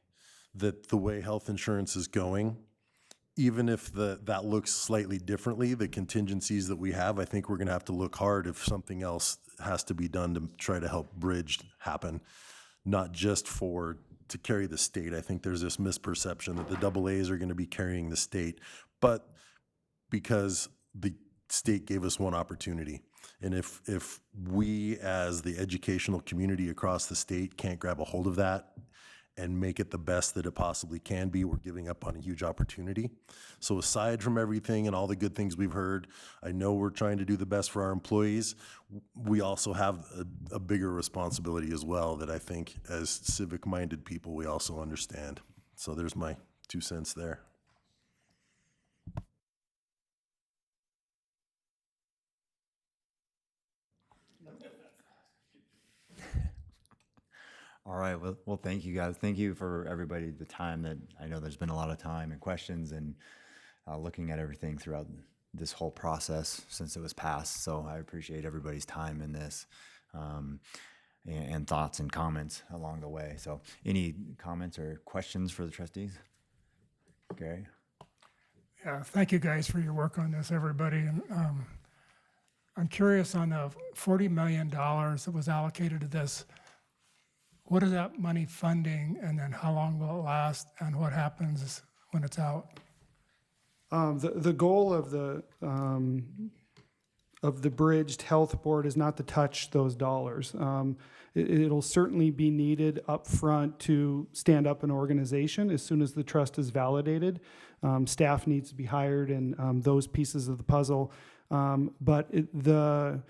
that the way health insurance is going, even if that looks slightly differently, the contingencies that we have, I think we're going to have to look hard if something else has to be done to try to help Bridge happen, not just to carry the state. I think there's this misperception that the AAs are going to be carrying the state, but because the state gave us one opportunity. And if we as the educational community across the state can't grab a hold of that and make it the best that it possibly can be, we're giving up on a huge opportunity. So aside from everything and all the good things we've heard, I know we're trying to do the best for our employees. We also have a bigger responsibility as well that I think as civic-minded people, we also understand. So there's my 2 cents there. All right, well, thank you guys. Thank you for everybody, the time that, I know there's been a lot of time and questions and looking at everything throughout this whole process since it was passed. So I appreciate everybody's time in this and thoughts and comments along the way. So any comments or questions for the trustees? Gary? Yeah, thank you guys for your work on this, everybody. And I'm curious on the $40 million that was allocated to this. What is that money funding, and then how long will it last, and what happens when it's out? The goal of the Bridged Health Board is not to touch those dollars. It'll certainly be needed up front to stand up an organization as soon as the trust is validated. Staff needs to be hired and those pieces of the puzzle. But the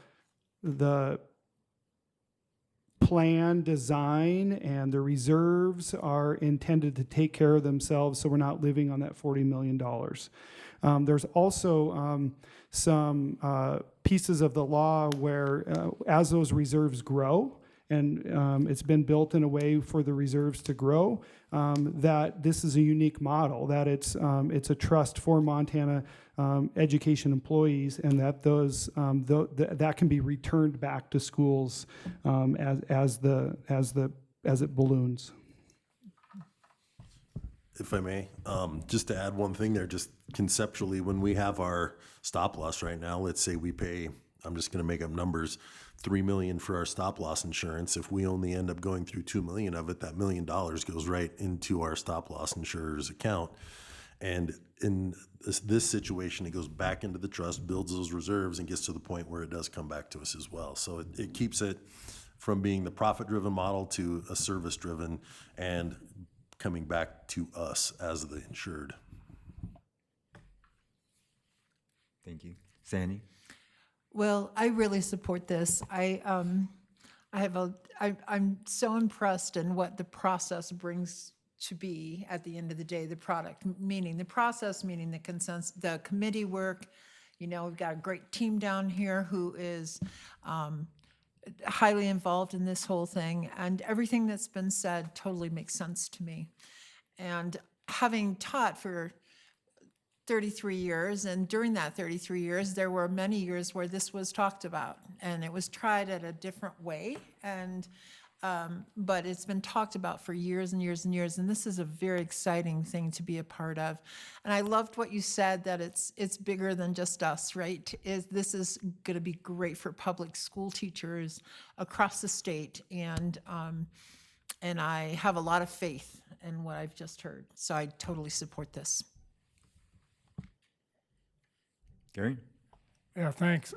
plan, design, and the reserves are intended to take care of themselves, so we're not living on that $40 million. There's also some pieces of the law where, as those reserves grow, and it's been built in a way for the reserves to grow, that this is a unique model, that it's a trust for Montana education employees, and that that can be returned back to schools as it balloons. If I may, just to add one thing there, just conceptually, when we have our stop loss right now, let's say we pay, I'm just gonna make up numbers, $3 million for our stop loss insurance. If we only end up going through $2 million of it, that $1 million goes right into our stop loss insurer's account. And in this situation, it goes back into the trust, builds those reserves, and gets to the point where it does come back to us as well. So it keeps it from being the profit-driven model to a service-driven and coming back to us as the insured. Thank you. Sandy? Well, I really support this. I'm so impressed in what the process brings to be at the end of the day, the product, meaning the process, meaning the consensus, the committee work. You know, we've got a great team down here who is highly involved in this whole thing, and everything that's been said totally makes sense to me. And having taught for 33 years, and during that 33 years, there were many years where this was talked about, and it was tried at a different way, and but it's been talked about for years and years and years, and this is a very exciting thing to be a part of. And I loved what you said, that it's bigger than just us, right? This is going to be great for public school teachers across the state, and I have a lot of faith in what I've just heard, so I totally support this. Gary? Yeah, thanks.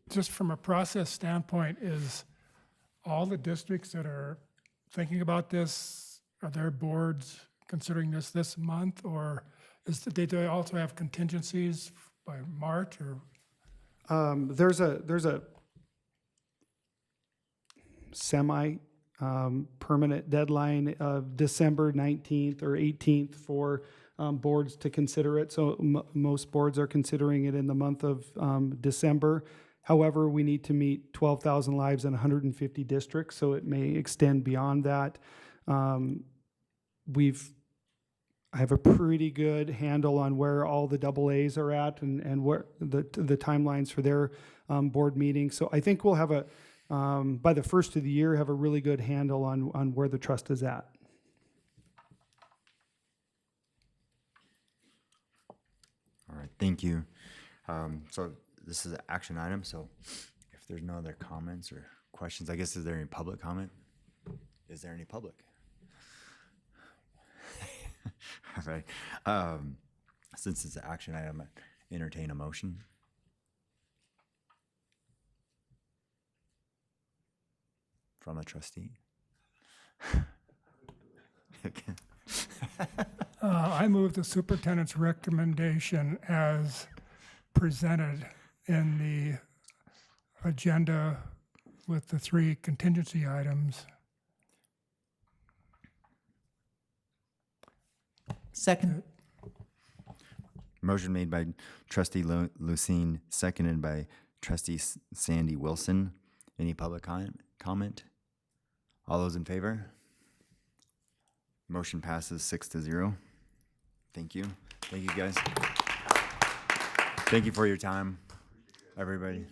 Just from a process standpoint, is all the districts that are thinking about this, are their boards considering this month, or do they also have contingencies by March, or? There's a semi permanent deadline of December 19th or 18th for boards to consider it. So most boards are considering it in the month of December. However, we need to meet 12,000 lives in 150 districts, so it may extend beyond that. I have a pretty good handle on where all the AAs are at and where the timelines for their board meetings. So I think we'll have by the first of the year, have a really good handle on where the trust is at. All right, thank you. So this is an action item, so if there's no other comments or questions, I guess, is there any public comment? Is there any public? All right. Since it's an action item, I entertain a motion. From a trustee. Okay. I move the superintendent's recommendation as presented in the agenda with the 3 contingency items. Second. Motion made by trustee Lucine, seconded by trustee Sandy Wilson. Any public comment? All those in favor? Motion passes 6-0. Thank you. Thank you, guys. Thank you for your time, everybody.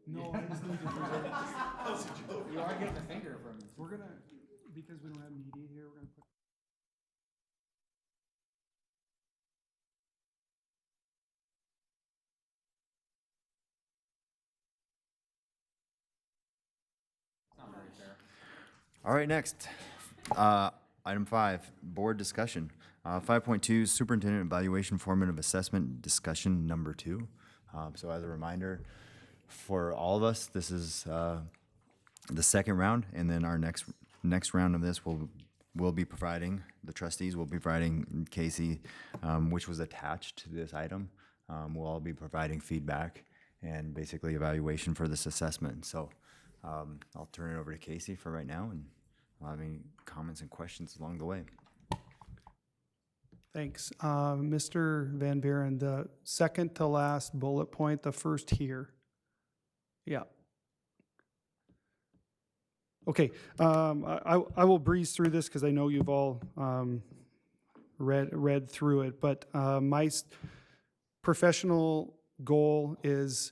No, I just need to present. You are getting a finger from me. We're gonna, because we don't have media here, we're gonna put. All right, next. Item 5, board discussion. 5.2, superintendent evaluation formative assessment discussion number 2. So as a reminder, for all of us, this is the second round, and then our next round of this will be providing, the trustees will be providing Casey, which was attached to this item. We'll all be providing feedback and basically evaluation for this assessment. So I'll turn it over to Casey for right now, and I'll have any comments and questions along the way. Thanks. Mr. Van Buren, the second to last bullet point, the first here. Yeah. Okay, I will breeze through this because I know you've all read through it, but my professional goal is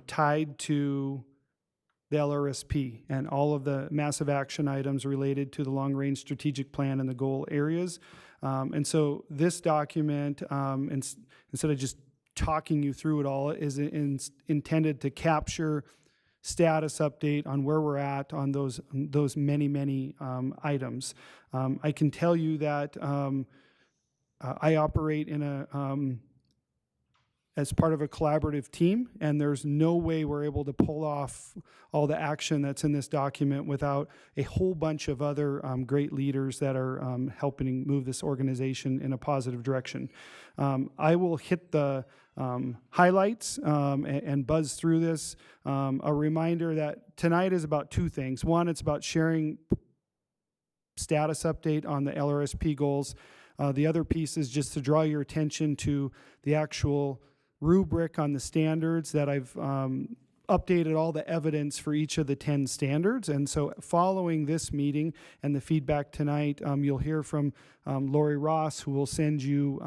tied to the LRSP and all of the massive action items related to the long-range strategic plan and the goal areas. And so this document, instead of just talking you through it all, is intended to capture status update on where we're at on those many items. I can tell you that I operate in as part of a collaborative team, and there's no way we're able to pull off all the action that's in this document without a whole bunch of other great leaders that are helping move this organization in a positive direction. I will hit the highlights and buzz through this. A reminder that tonight is about two things. One, it's about sharing status update on the LRSP goals. The other piece is just to draw your attention to the actual rubric on the standards that I've updated all the evidence for each of the 10 standards. And so following this meeting and the feedback tonight, you'll hear from Lori Ross, who will send you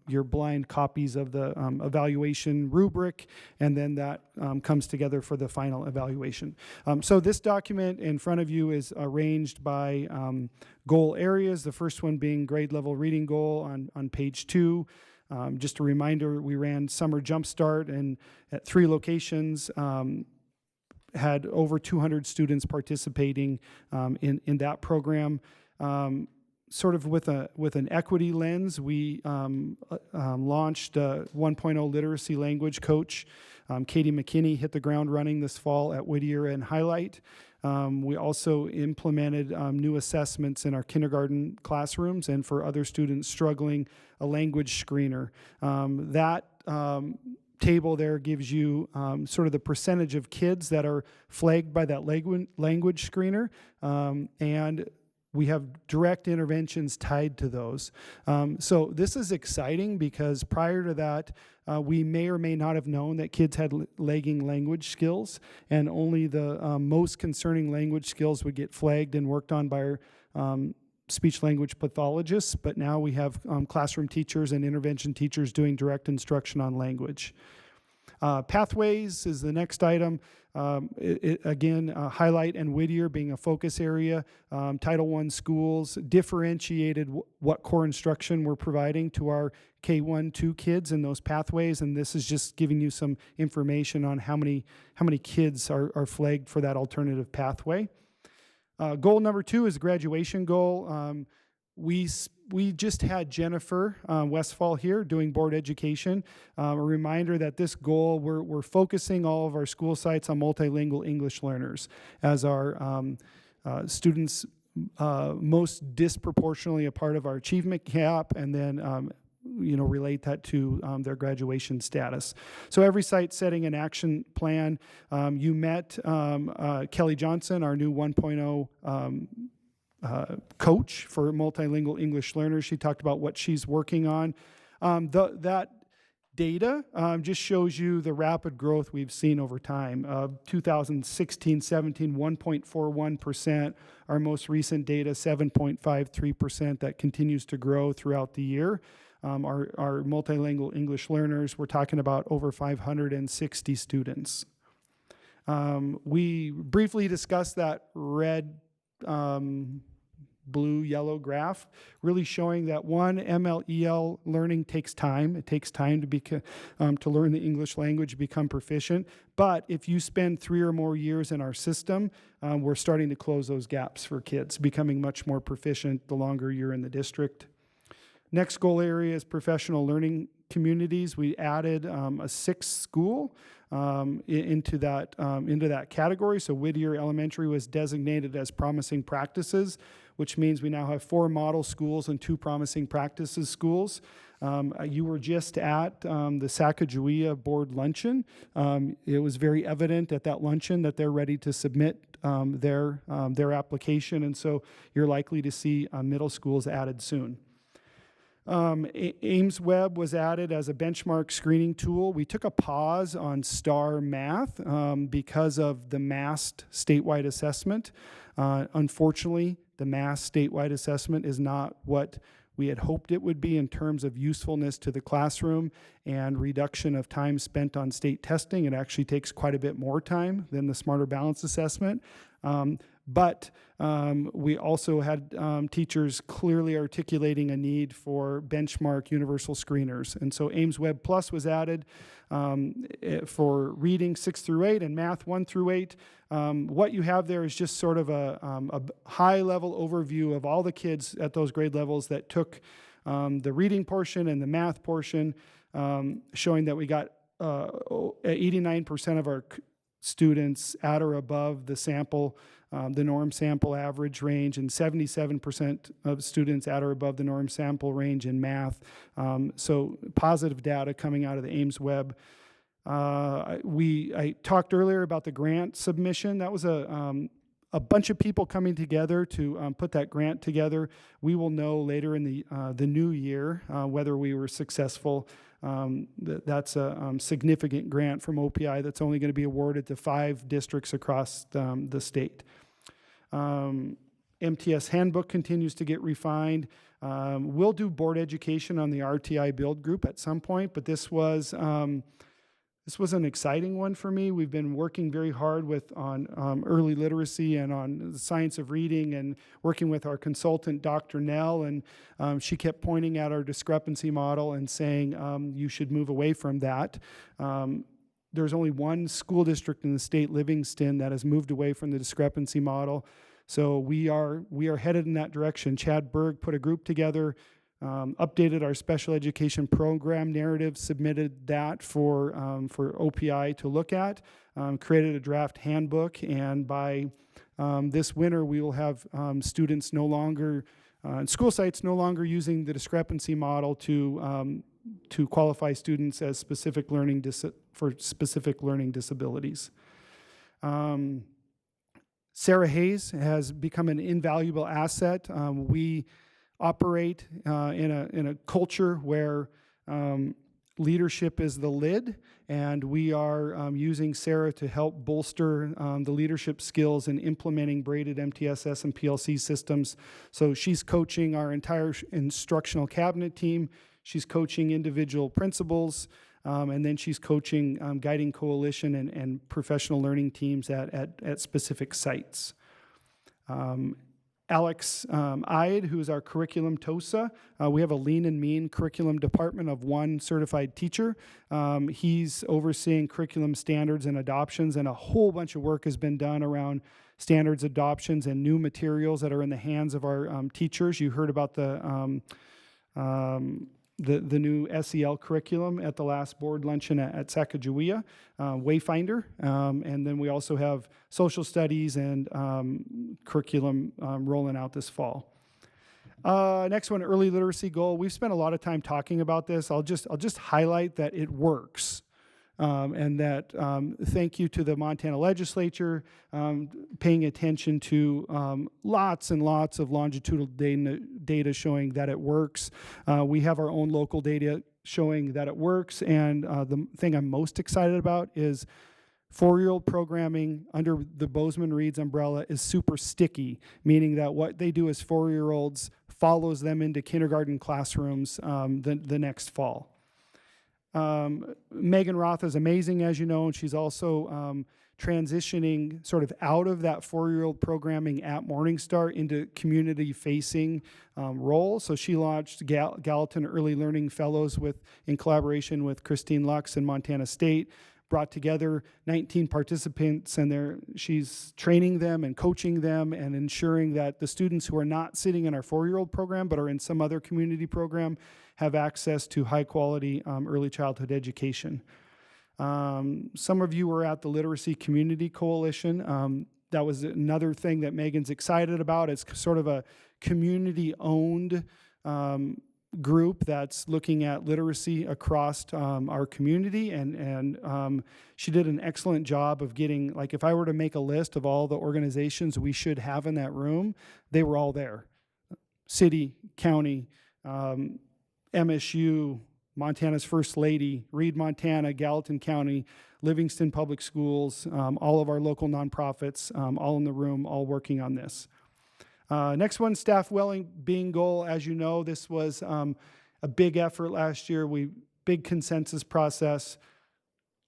your blind copies of the evaluation rubric, and then that comes together for the final evaluation. So this document in front of you is arranged by goal areas, the first one being grade level reading goal on page 2. Just a reminder, we ran Summer Jumpstart and at 3 locations, had over 200 students participating in that program. Sort of with an equity lens, we launched a 1.0 literacy language coach. Katie McKinney hit the ground running this fall at Whittier and Highlight. We also implemented new assessments in our kindergarten classrooms, and for other students struggling, a language screener. That table there gives you sort of the percentage of kids that are flagged by that language screener, and we have direct interventions tied to those. So this is exciting because prior to that, we may or may not have known that kids had lagging language skills, and only the most concerning language skills would get flagged and worked on by our speech-language pathologists, but now we have classroom teachers and intervention teachers doing direct instruction on language. Pathways is the next item. Again, Highlight and Whittier being a focus area. Title I schools differentiated what core instruction we're providing to our K-1-2 kids in those pathways, and this is just giving you some information on how many kids are flagged for that alternative pathway. Goal number 2 is graduation goal. We just had Jennifer Westfall here doing board education. A reminder that this goal, we're focusing all of our school sites on multilingual English learners as our students most disproportionately a part of our achievement gap, and then relate that to their graduation status. So every site setting an action plan. You met Kelly Johnson, our new 1.0 coach for multilingual English learners. She talked about what she's working on. That data just shows you the rapid growth we've seen over time. 2016-17, 1.41%. Our most recent data, 7.53%. That continues to grow throughout the year. Our multilingual English learners, we're talking about over 560 students. We briefly discussed that red blue, yellow graph, really showing that one, MLEL learning takes time. It takes time to learn the English language, become proficient. But if you spend 3 or more years in our system, we're starting to close those gaps for kids, becoming much more proficient the longer you're in the district. Next goal area is professional learning communities. We added a 6th school into that category. So Whittier Elementary was designated as promising practices, which means we now have 4 model schools and 2 promising practices schools. You were just at the Sacagawea board luncheon. It was very evident at that luncheon that they're ready to submit their application, and so you're likely to see middle schools added soon. Ames Web was added as a benchmark screening tool. We took a pause on STAR Math because of the MAST statewide assessment. Unfortunately, the MAST statewide assessment is not what we had hoped it would be in terms of usefulness to the classroom and reduction of time spent on state testing. It actually takes quite a bit more time than the Smarter Balance assessment. But we also had teachers clearly articulating a need for benchmark universal screeners. And so Ames Web Plus was added for reading 6 through 8 and math 1 through 8. What you have there is just sort of a high-level overview of all the kids at those grade levels that took the reading portion and the math portion, showing that we got 89% of our students at or above the sample, the norm sample average range, and 77% of students at or above the norm sample range in math. So positive data coming out of the Ames Web. I talked earlier about the grant submission. That was a bunch of people coming together to put that grant together. We will know later in the new year whether we were successful. That's a significant grant from OPI that's only going to be awarded to 5 districts across the state. MTS handbook continues to get refined. We'll do board education on the RTI build group at some point, but this was an exciting one for me. We've been working very hard on early literacy and on the science of reading, and working with our consultant, Dr. Nell, and she kept pointing at our discrepancy model and saying you should move away from that. There's only one school district in the state, Livingston, that has moved away from the discrepancy model. So we are headed in that direction. Chad Berg put a group together, updated our special education program narrative, submitted that for OPI to look at, created a draft handbook, and by this winter we will have students no longer, school sites no longer using the discrepancy model to qualify students as specific learning for specific learning disabilities. Sarah Hayes has become an invaluable asset. We operate in a culture where leadership is the lid, and we are using Sarah to help bolster the leadership skills in implementing braided MTSS and PLC systems. So she's coaching our entire instructional cabinet team. She's coaching individual principals, and then she's coaching Guiding Coalition and professional learning teams at specific sites. Alex Ide, who is our curriculum TOSA. We have a lean and mean curriculum department of 1 certified teacher. He's overseeing curriculum standards and adoptions, and a whole bunch of work has been done around standards, adoptions, and new materials that are in the hands of our teachers. You heard about the new SEL curriculum at the last board luncheon at Sacagawea, Wayfinder, and then we also have social studies and curriculum rolling out this fall. Next one, early literacy goal. We've spent a lot of time talking about this. I'll just highlight that it works. And that thank you to the Montana legislature paying attention to lots and lots of longitudinal data showing that it works. We have our own local data showing that it works, and the thing I'm most excited about is 4-year-old programming under the Bozeman Reads umbrella is super sticky, meaning that what they do as 4-year-olds follows them into kindergarten classrooms the next fall. Megan Roth is amazing, as you know, and she's also transitioning sort of out of that 4-year-old programming at Morningstar into community-facing roles. So she launched Gallatin Early Learning Fellows in collaboration with Christine Lux and Montana State, brought together 19 participants, and she's training them and coaching them and ensuring that the students who are not sitting in our 4-year-old program but are in some other community program have access to high-quality early childhood education. Some of you were at the Literacy Community Coalition. That was another thing that Megan's excited about. It's sort of a community-owned group that's looking at literacy across our community, and she did an excellent job of getting, like, if I were to make a list of all the organizations we should have in that room, they were all there. City, county, MSU, Montana's First Lady, Reed, Montana, Gallatin County, Livingston Public Schools, all of our local nonprofits, all in the room, all working on this. Next one, staff well-being goal. As you know, this was a big effort last year. Big consensus process.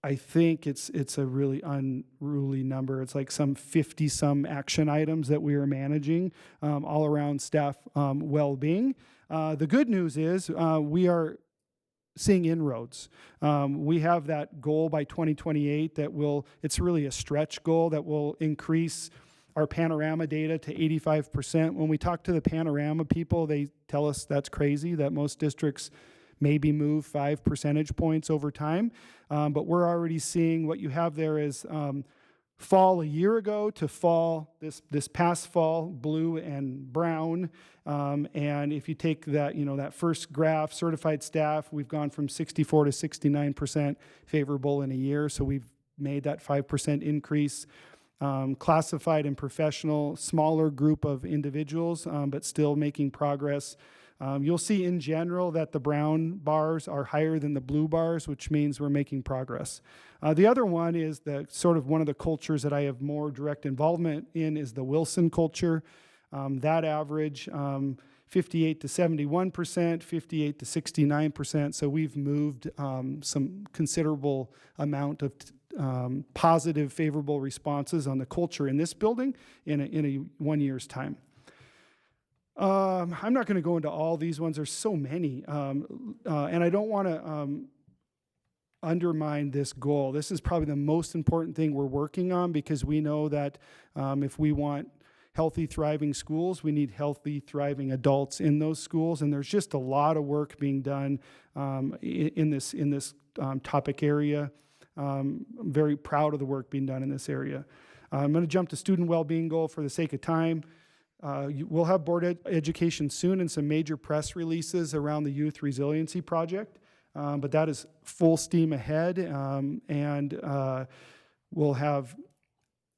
I think it's a really unruly number. It's like some 50-some action items that we are managing all around staff well-being. The good news is we are seeing inroads. We have that goal by 2028 it's really a stretch goal that will increase our Panorama data to 85%. When we talk to the Panorama people, they tell us that's crazy, that most districts maybe move 5 percentage points over time. But we're already seeing what you have there is fall a year ago to fall this past fall, blue and brown. And if you take that, that first graph, certified staff, we've gone from 64 to 69% favorable in a year. So we've made that 5% increase. Classified and professional, smaller group of individuals, but still making progress. You'll see in general that the brown bars are higher than the blue bars, which means we're making progress. The other one is one of the cultures that I have more direct involvement in is the Wilson culture. That average, 58 to 71%, 58 to 69%. So we've moved some considerable amount of positive, favorable responses on the culture in this building in a 1 year's time. I'm not going to go into all these ones. There's so many. And I don't want to undermine this goal. This is probably the most important thing we're working on because we know that if we want healthy, thriving schools, we need healthy, thriving adults in those schools. And there's just a lot of work being done in this topic area. I'm very proud of the work being done in this area. I'm going to jump to student well-being goal for the sake of time. We'll have board education soon and some major press releases around the Youth Resiliency Project, but that is full steam ahead, and we'll have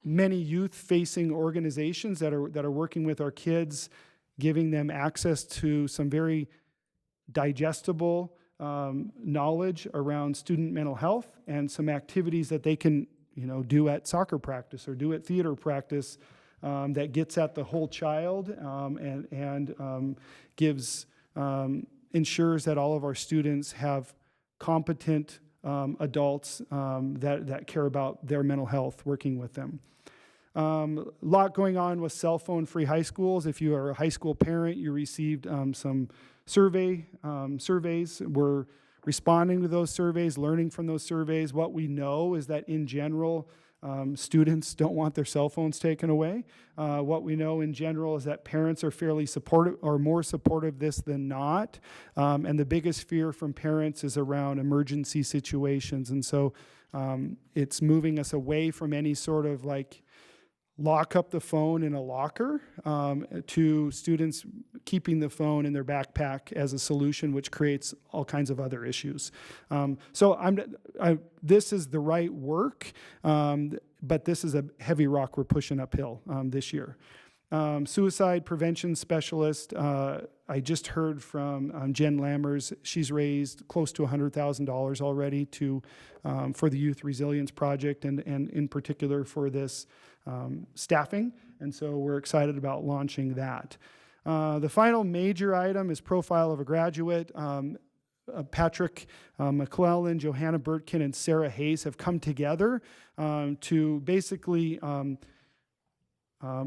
many youth-facing organizations that are working with our kids, giving them access to some very digestible knowledge around student mental health and some activities that they can do at soccer practice or do at theater practice that gets at the whole child and ensures that all of our students have competent adults that care about their mental health working with them. A lot going on with cell phone-free high schools. If you are a high school parent, you received some surveys. We're responding to those surveys, learning from those surveys. What we know is that in general, students don't want their cell phones taken away. What we know in general is that parents are fairly supportive or more supportive of this than not. And the biggest fear from parents is around emergency situations. And so it's moving us away from any sort of lock up the phone in a locker to students keeping the phone in their backpack as a solution, which creates all kinds of other issues. This is the right work, but this is a heavy rock we're pushing uphill this year. Suicide prevention specialist, I just heard from Jen Lammers. She's raised close to $100,000 already for the Youth Resilience Project and in particular for this staffing, and so we're excited about launching that. The final major item is profile of a graduate. Patrick McClellan, Johanna Burtkin, and Sarah Hayes have come together to basically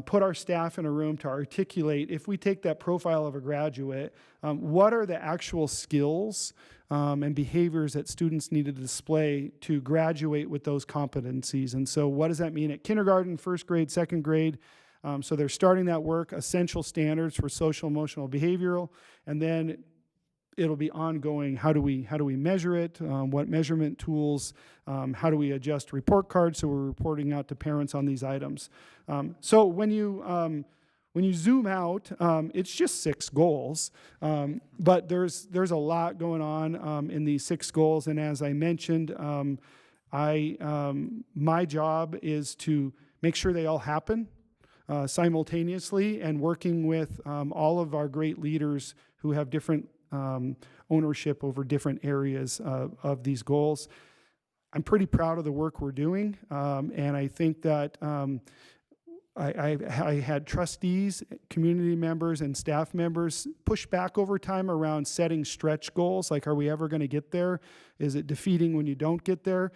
put our staff in a room to articulate, if we take that profile of a graduate, what are the actual skills and behaviors that students need to display to graduate with those competencies. And so what does that mean at kindergarten, first grade, second grade? So they're starting that work, essential standards for social, emotional, behavioral, and then it'll be ongoing. How do we measure it? What measurement tools? How do we adjust report cards so we're reporting out to parents on these items? So when you zoom out, it's just 6 goals, but there's a lot going on in these 6 goals. And as I mentioned, my job is to make sure they all happen simultaneously, and working with all of our great leaders who have different ownership over different areas of these goals. I'm pretty proud of the work we're doing, and I think that I had trustees, community members, and staff members push back over time around setting stretch goals, like, are we ever going to get there? Is it defeating when you don't get there?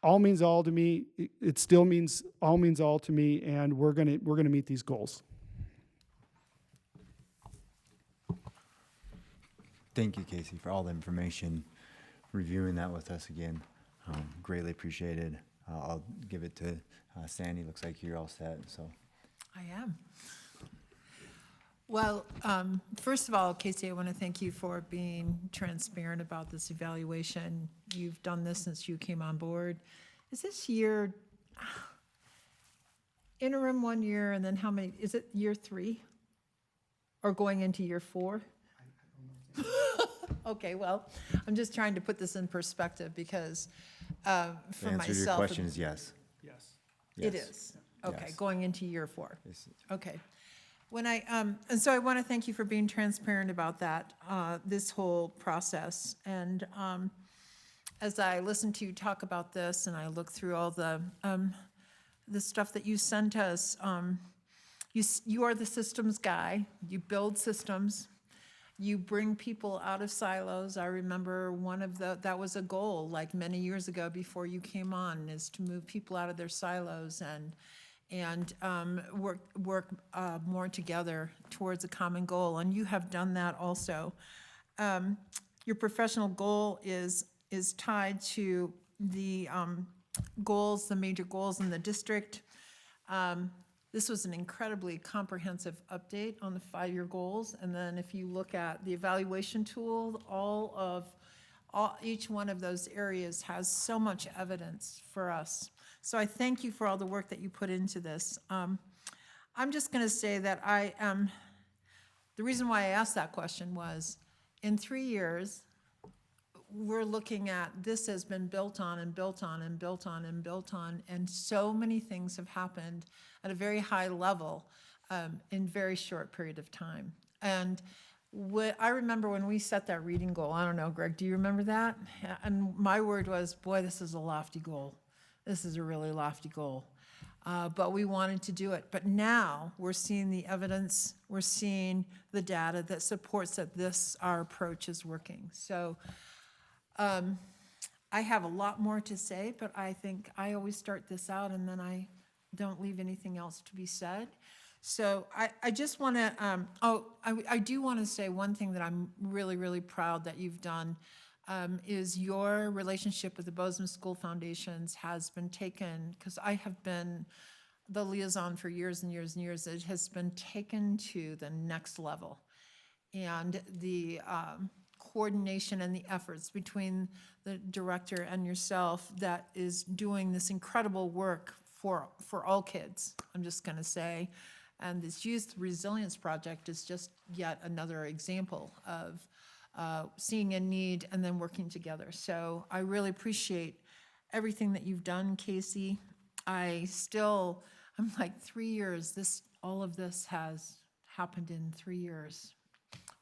All means all to me. It still means all to me, and we're gonna meet these goals. Thank you, Casey, for all the information, reviewing that with us again. Greatly appreciated. I'll give it to Sandy. Looks like you're all set, so. I am. Well, first of all, Casey, I want to thank you for being transparent about this evaluation. You've done this since you came on board. Is this year interim 1 year, and then how many, is it year 3? Or going into year 4? Okay, well, I'm just trying to put this in perspective because for The answer myself. to your question is yes. Yes. It Yes. is, okay, Yes. going into year 4. Yes. Okay. When and so I want to thank you for being transparent about that, this whole process. And as I listen to you talk about this and I look through all the stuff that you sent us, you are the systems guy. You build systems. You bring people out of silos. I remember that was a goal like many years ago before you came on, is to move people out of their silos and work more together towards a common goal. And you have done that also. Your professional goal is tied to the goals, the major goals in the district. This was an incredibly comprehensive update on the 5-year goals. And then if you look at the evaluation tool, each one of those areas has so much evidence for us. So I thank you for all the work that you put into this. I'm just going to say that the reason why I asked that question was, in 3 years, we're looking at this has been built on and built on and built on and built on, and so many things have happened at a very high level in very short period of time. And I remember when we set that reading goal, I don't know, Greg, do you remember that? And my word was, boy, this is a lofty goal. This is a really lofty goal. But we wanted to do it. But now we're seeing the evidence, we're seeing the data that supports that our approach is working. So I have a lot more to say, but I think I always start this out and then I don't leave anything else to be said. So I just want to, I do want to say one thing that I'm really, really proud that you've done is your relationship with the Bozeman School Foundations has been taken, because I have been the liaison for years and years and years, it has been taken to the next level. And the coordination and the efforts between the director and yourself that is doing this incredible work for all kids, I'm just going to say. And this Youth Resilience Project is just yet another example of seeing a need and then working together. So I really appreciate everything that you've done, Casey. I'm like 3 years, all of this has happened in 3 years.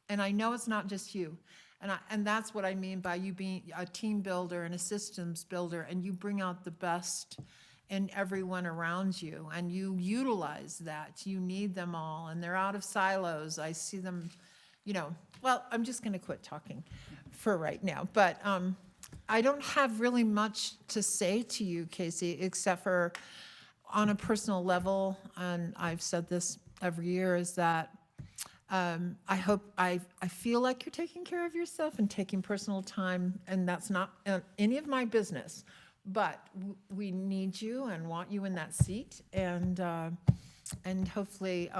And I know it's not just you. And that's what I mean by you being a team builder and a systems builder, and you bring out the best in everyone around you, and you utilize that. You need them all, and they're out of silos. I see them well, I'm just going to quit talking for right now. But I don't have really much to say to you, Casey, except for on a personal level, and I've said this every year, is that I feel like you're taking care of yourself and taking personal time, and that's not any of my business. But we need you and want you in that seat, and hopefully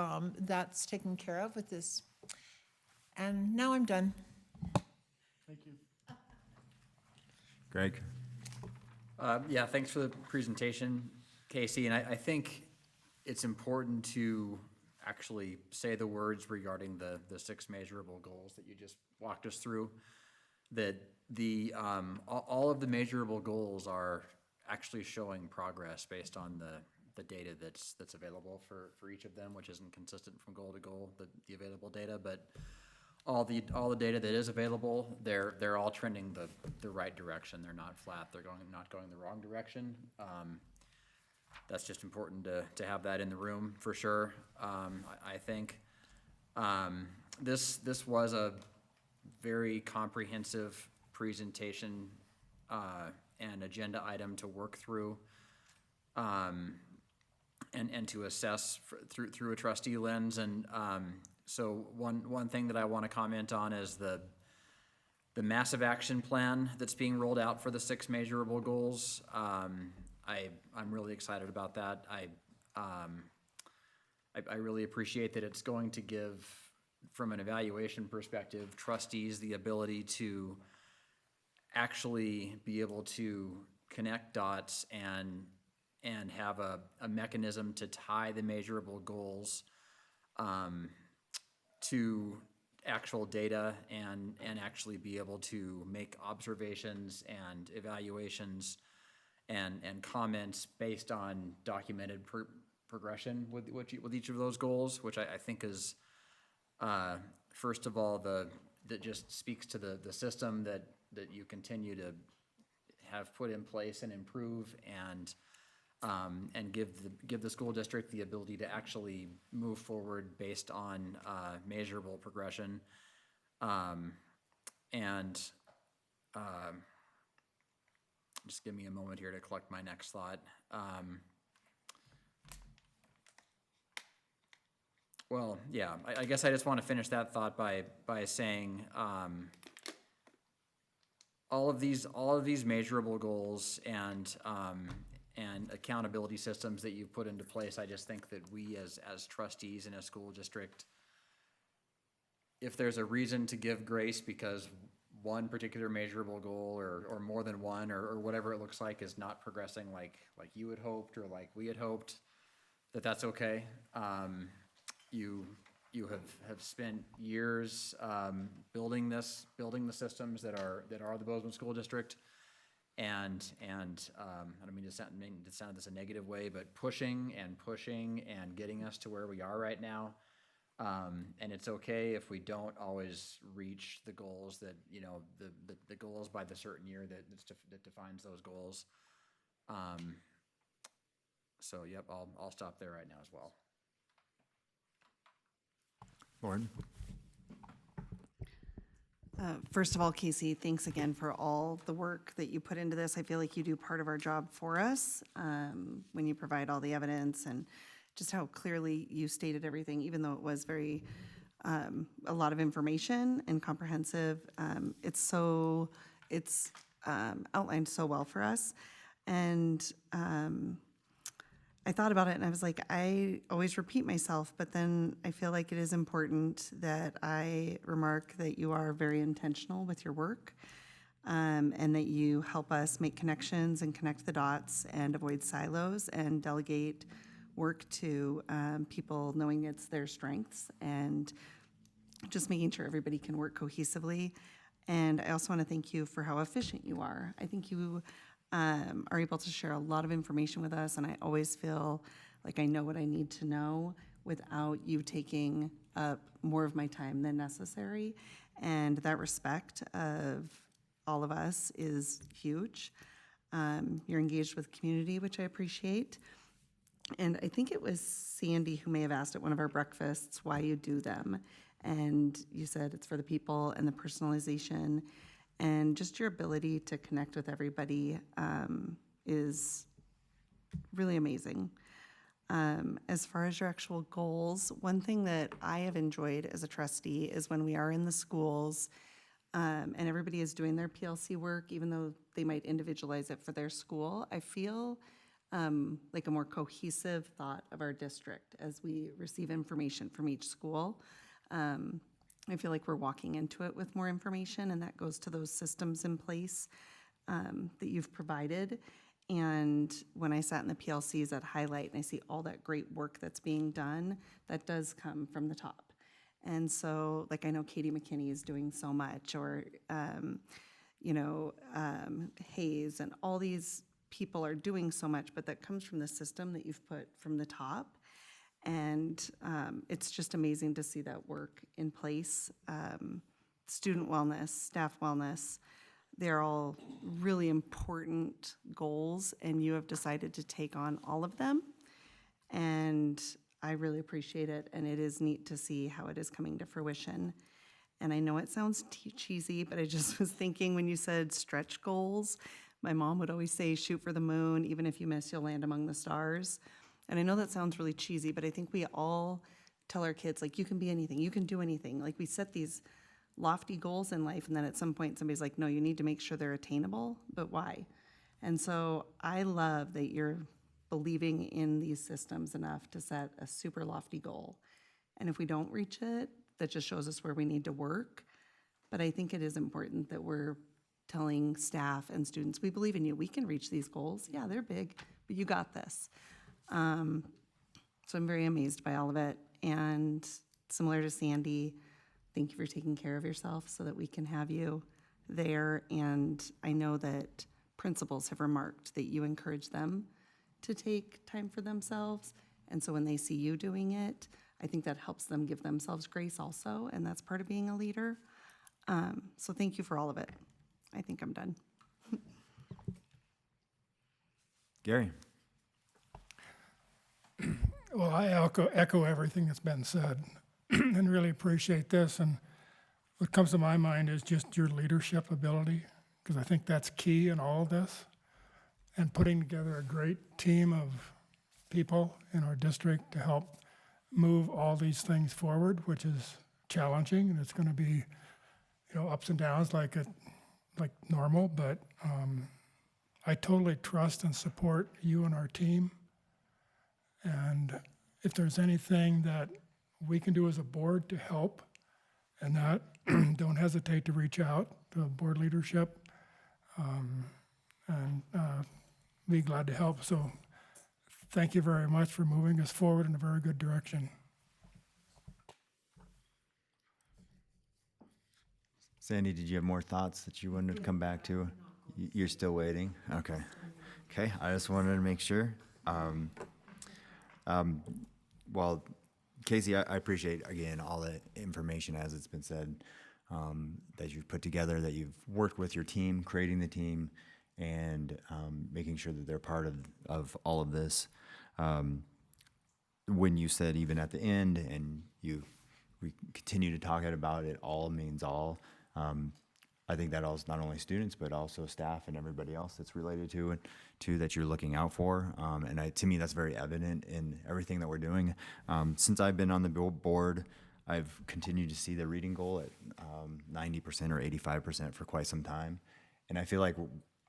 that's taken care of with this. And now I'm done. Thank you. Greg? Yeah, thanks for the presentation, Casey. And I think it's important to actually say the words regarding the 6 measurable goals that you just walked us through. That all of the measurable goals are actually showing progress based on the data that's available for each of them, which isn't consistent from goal to goal, the available data, but all the data that is available, they're all trending the right direction. They're not flat. They're not going the wrong direction. That's just important to have that in the room for sure. I think this was a very comprehensive presentation and agenda item to work through and to assess through a trustee lens. And so one thing that I want to comment on is the massive action plan that's being rolled out for the 6 measurable goals. I'm really excited about that. I really appreciate that it's going to give, from an evaluation perspective, trustees the ability to actually be able to connect dots and have a mechanism to tie the measurable goals to actual data and actually be able to make observations and evaluations and comments based on documented progression with each of those goals, which I think is, first of all, that just speaks to the system that you continue to have put in place and improve and give the school district the ability to actually move forward based on measurable progression. Just give me a moment here to collect my next thought. Well, yeah, I guess I just want to finish that thought by saying all of these measurable goals and accountability systems that you've put into place, I just think that we as trustees in a school district, if there's a reason to give grace because one particular measurable goal or more than one or whatever it looks like is not progressing like you had hoped or like we had hoped, that's okay. You have spent years building the systems that are the Bozeman School District, and I don't mean to sound this a negative way, but pushing and getting us to where we are right now. And it's okay if we don't always reach the goals that, the goals by the certain year that defines those goals. So yep, I'll stop there right now as well. Lauren? First of all, Casey, thanks again for all the work that you put into this. I feel like you do part of our job for us when you provide all the evidence and just how clearly you stated everything, even though it was very, a lot of information and comprehensive. It's outlined so well for us. And I thought about it and I was like, I always repeat myself, but then I feel like it is important that I remark that you are very intentional with your work and that you help us make connections and connect the dots and avoid silos and delegate work to people knowing it's their strengths and just making sure everybody can work cohesively. And I also want to thank you for how efficient you are. I think you are able to share a lot of information with us, and I always feel like I know what I need to know without you taking up more of my time than necessary. And that respect of all of us is huge. You're engaged with community, which I appreciate. And I think it was Sandy who may have asked at one of our breakfasts why you do them. And you said it's for the people and the personalization, and just your ability to connect with everybody is really amazing. As far as your actual goals, one thing that I have enjoyed as a trustee is when we are in the schools and everybody is doing their PLC work, even though they might individualize it for their school, I feel like a more cohesive thought of our district as we receive information from each school. I feel like we're walking into it with more information, and that goes to those systems in place that you've provided. And when I sat in the PLCs at Highlight and I see all that great work that's being done, that does come from the top. And so, like, I know Katie McKinney is doing so much, or, Hayes, and all these people are doing so much, but that comes from the system that you've put from the top. And it's just amazing to see that work in place. Student wellness, staff wellness, they're all really important goals, and you have decided to take on all of them. And I really appreciate it, and it is neat to see how it is coming to fruition. And I know it sounds cheesy, but I just was thinking when you said stretch goals, my mom would always say, shoot for the moon, even if you miss, you'll land among the stars. And I know that sounds really cheesy, but I think we all tell our kids, like, you can be anything, you can do anything. Like, we set these lofty goals in life, and then at some point somebody's like, no, you need to make sure they're attainable, but why? And so I love that you're believing in these systems enough to set a super lofty goal. And if we don't reach it, that just shows us where we need to work. But I think it is important that we're telling staff and students, we believe in you, we can reach these goals. Yeah, they're big, but you got this. So I'm very amazed by all of it. And similar to Sandy, thank you for taking care of yourself so that we can have you there. And I know that principals have remarked that you encourage them to take time for themselves. And so when they see you doing it, I think that helps them give themselves grace also. And that's part of being a leader. So thank you for all of it. I think I'm done. Gary. Well, I echo everything that's been said and really appreciate this. And what comes to my mind is just your leadership ability, because I think that's key in all of this. And putting together a great team of people in our district to help move all these things forward, which is challenging, and it's going to be, ups and downs like normal. But I totally trust and support you and our team. And if there's anything that we can do as a board to help, and that, don't hesitate to reach out to board leadership, and be glad to help. So thank you very much for moving us forward in a very good direction. Sandy, did you have more thoughts that you wanted to come back to? You're still waiting? Okay. Okay, I just wanted to make sure. Well, Casey, I appreciate, again, all the information, as it's been said, that you've put together, that you've worked with your team, creating the team, and making sure that they're part of all of this. When you said even at the end, and we continue to talk about it, all means all, I think that also not only students, but also staff and everybody else that's related to it, that you're looking out for. And to me, that's very evident in everything that we're doing. Since I've been on the board, I've continued to see the reading goal at 90% or 85% for quite some time. And I feel like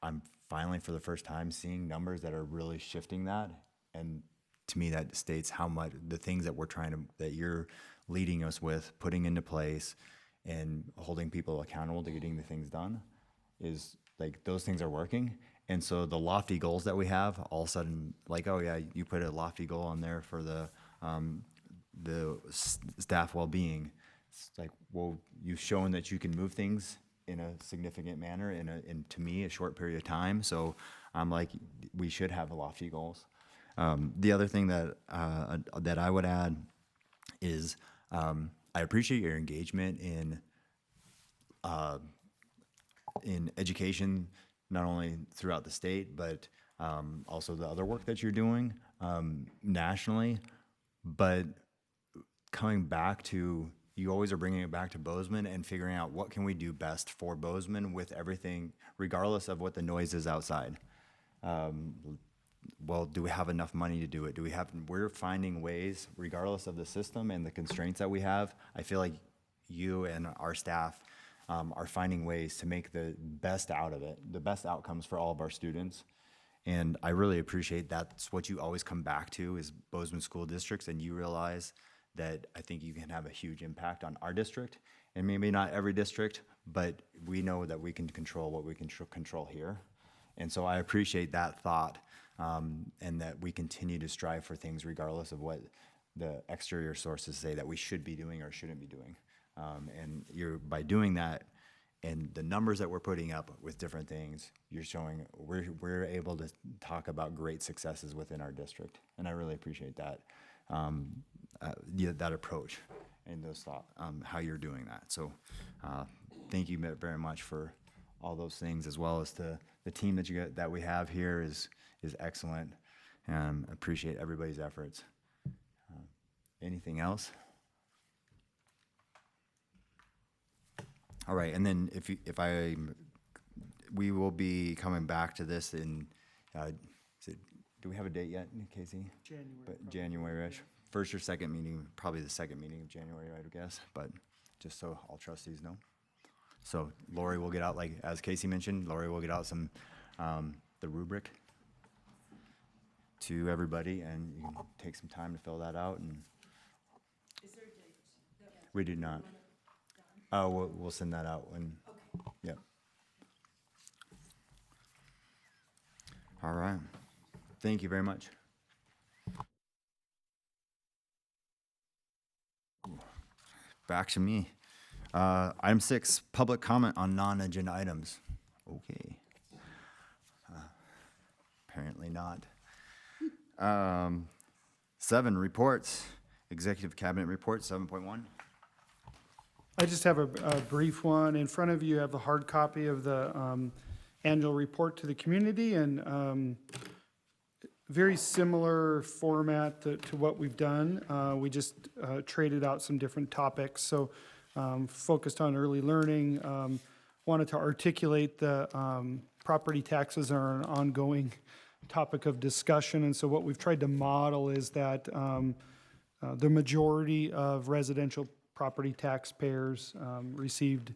I'm finally, for the first time, seeing numbers that are really shifting that. And to me, that states how much the things that that you're leading us with, putting into place, and holding people accountable to getting the things done, is like those things are working. And so the lofty goals that we have, all of a sudden, like, oh yeah, you put a lofty goal on there for the staff well-being. It's like, well, you've shown that you can move things in a significant manner in to me, a short period of time. So I'm like, we should have lofty goals. The other thing that I would add is, I appreciate your engagement in education, not only throughout the state, but also the other work that you're doing nationally. But coming back to you always are bringing it back to Bozeman and figuring out what can we do best for Bozeman with everything, regardless of what the noise is outside. Well, do we have enough money to do it? We're finding ways, regardless of the system and the constraints that we have. I feel like you and our staff are finding ways to make the best out of it, the best outcomes for all of our students. And I really appreciate that's what you always come back to is Bozeman school districts, and you realize that I think you can have a huge impact on our district, and maybe not every district, but we know that we can control what we can control here. And so I appreciate that thought, and that we continue to strive for things regardless of what the exterior sources say that we should be doing or shouldn't be doing. And by doing that, and the numbers that we're putting up with different things, you're showing we're able to talk about great successes within our district, and I really appreciate that that approach and those thoughts, how you're doing that. So thank you very much for all those things, as well as the team that we have here is excellent, and appreciate everybody's efforts. Anything else? All right, and then we will be coming back to this in, do we have a date yet, Casey? January. But January-ish, first or second meeting, probably the second meeting of January, I would guess, but just so all trustees know. So Lori will get out, like, as Casey mentioned, Lori will get out some, the rubric to everybody, and you can take some time to fill that out. And is there a date? We do not. Oh, we'll send that out when, yep. All right. Thank you very much. Back to me. Item 6, public comment on non-agenda items. Okay. Apparently not. 7, reports. Executive Cabinet Report, 7.1. I just have a brief one. In front of you, you have the hard copy of the annual report to the community, and very similar format to what we've done. We just traded out some different topics. So focused on early learning, wanted to articulate the property taxes are an ongoing topic of discussion. And so what we've tried to model is that the majority of residential property taxpayers received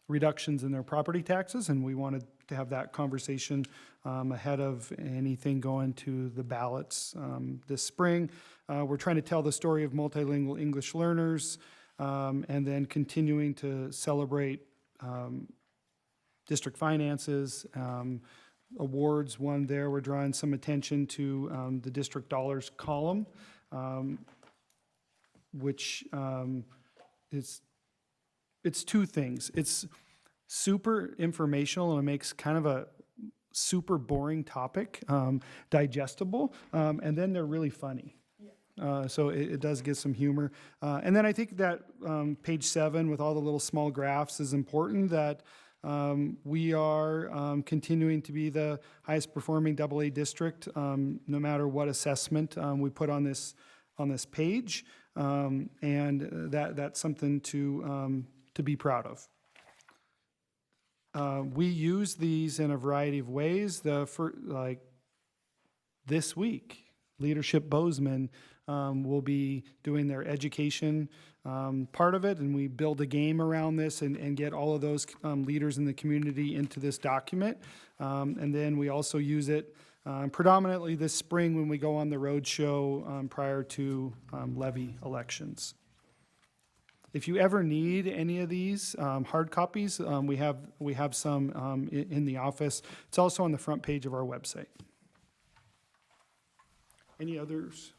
reductions in their property taxes, and we wanted to have that conversation ahead of anything going to the ballots this spring. We're trying to tell the story of multilingual English learners, and then continuing to celebrate district finances, awards won there. We're drawing some attention to the district dollars column, which it's two things. It's super informational, and it makes kind of a super boring topic digestible, and then they're really funny. So it does get some humor. And then I think that page 7 with all the little small graphs is important, that we are continuing to be the highest performing AA district, no matter what assessment we put on this page. And that's something to be proud of. We use these in a variety of ways. Like this week, Leadership Bozeman will be doing their education part of it, and we build a game around this and get all of those leaders in the community into this document. And then we also use it predominantly this spring when we go on the road show prior to levy elections. If you ever need any of these hard copies, we have some in the office. It's also on the front page of our website. Any others?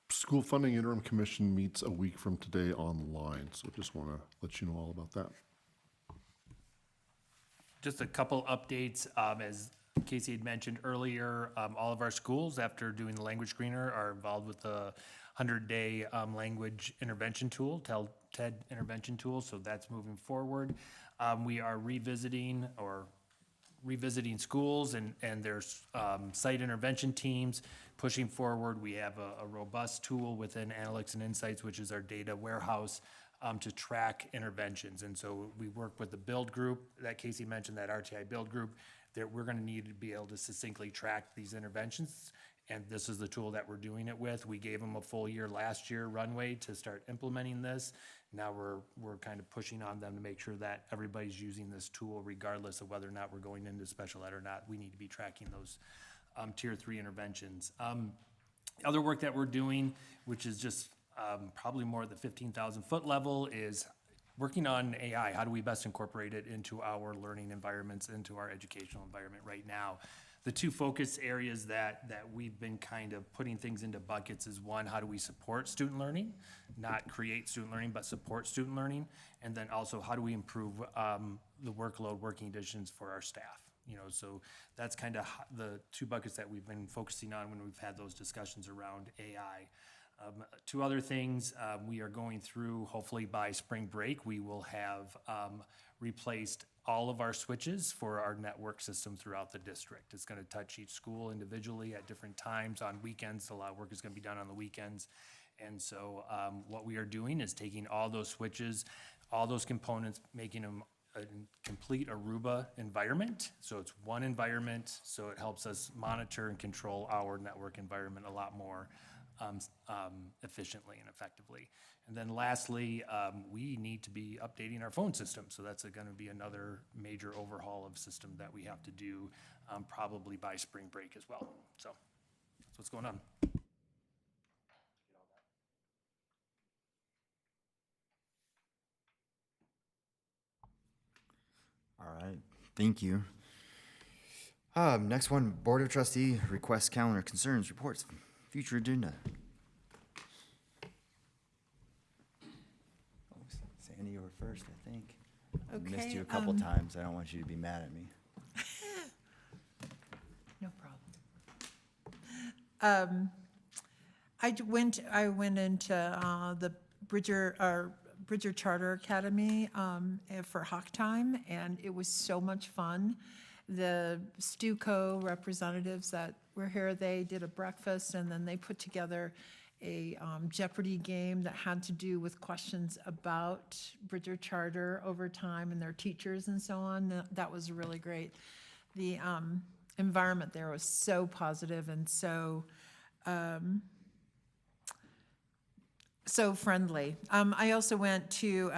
School Funding Interim Commission meets a week from today online, so just want to let you know all about that. Just a couple updates. As Casey had mentioned earlier, all of our schools, after doing the language screener, are involved with the 100-day language intervention tool, TED intervention tool, so that's moving forward. We are revisiting or revisiting schools and their site intervention teams, pushing forward. We have a robust tool within Analytics and Insights, which is our data warehouse, to track interventions. And so we work with the build group that Casey mentioned, that RTI build group, that we're gonna need to be able to succinctly track these interventions. And this is the tool that we're doing it with. We gave them a full year last year runway to start implementing this. Now we're kind of pushing on them to make sure that everybody's using this tool regardless of whether or not we're going into special ed or not. We need to be tracking those tier 3 interventions. Other work that we're doing, which is just probably more at the 15,000 foot level, is working on AI. How do we best incorporate it into our learning environments, into our educational environment right now? The two focus areas that we've been kind of putting things into buckets is, one, how do we support student learning? Not create student learning, but support student learning. And then also, how do we improve the workload, working conditions for our staff? You know, so that's kind of the two buckets that we've been focusing on when we've had those discussions around AI. Two other things, we are going through, hopefully by spring break, we will have replaced all of our switches for our network system throughout the district. It's gonna touch each school individually at different times on weekends. A lot of work is gonna be done on the weekends. And so what we are doing is taking all those switches, all those components, making them a complete Aruba environment. So it's one environment, so it helps us monitor and control our network environment a lot more efficiently and effectively. And then lastly, we need to be updating our phone system. So that's going to be another major overhaul of system that we have to do probably by spring break as well. So that's what's going on. All right, thank you. Next one, Board of Trustee requests, calendar, concerns, reports, future agenda. Sandy, you were first, I think. I missed Okay, you a couple times. I don't want you to be mad at me. No problem. I went into the Bridger Charter Academy for Hawk Time, and it was so much fun. The STUCO representatives that were here, they did a breakfast, and then they put together a Jeopardy game that had to do with questions about Bridger Charter over time and their teachers and so on. That was really great. The environment there was so positive and so friendly. I also went to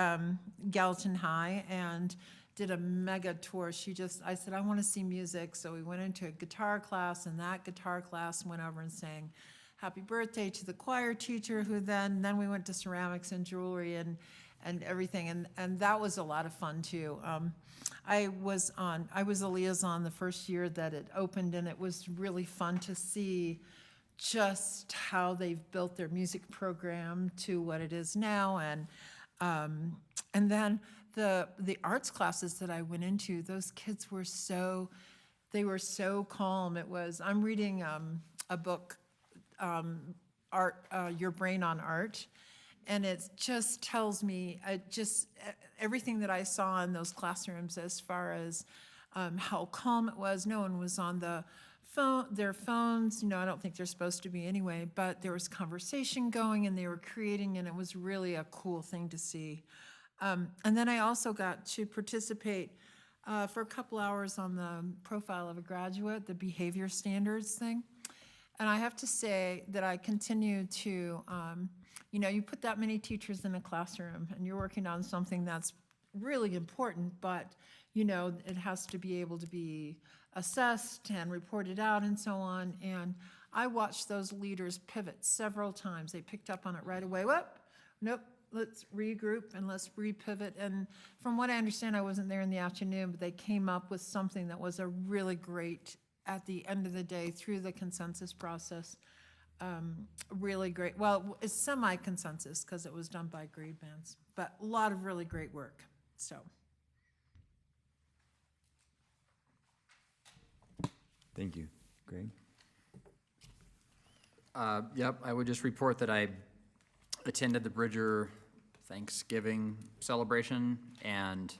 Gallatin High and did a mega tour. I said, I want to see music. So we went into a guitar class, and that guitar class went over and sang happy birthday to the choir teacher, who then we went to ceramics and jewelry and everything. And that was a lot of fun too. I was a liaison the first year that it opened, and it was really fun to see just how they've built their music program to what it is now. And then the arts classes that I went into, those kids were so calm. I'm reading a book, Art, Your Brain on Art, and it just tells me everything that I saw in those classrooms as far as how calm it was. No one was on their phones. I don't think they're supposed to be anyway, but there was conversation going, and they were creating, and it was really a cool thing to see. And then I also got to participate for a couple hours on the Profile of a Graduate, the behavior standards thing. And I have to say that I continue to, you put that many teachers in a classroom, and you're working on something that's really important, but, it has to be able to be assessed and reported out and so on. And I watched those leaders pivot several times. They picked up on it right away. Nope. Let's regroup and let's repivot. And from what I understand, I wasn't there in the afternoon, but they came up with something that was a really great, at the end of the day, through the consensus process, really great. Well, it's semi-consensus because it was done by grade bands, but a lot of really great work, so. Thank you. Greg? Yep, I would just report that I attended the Bridger Thanksgiving celebration, and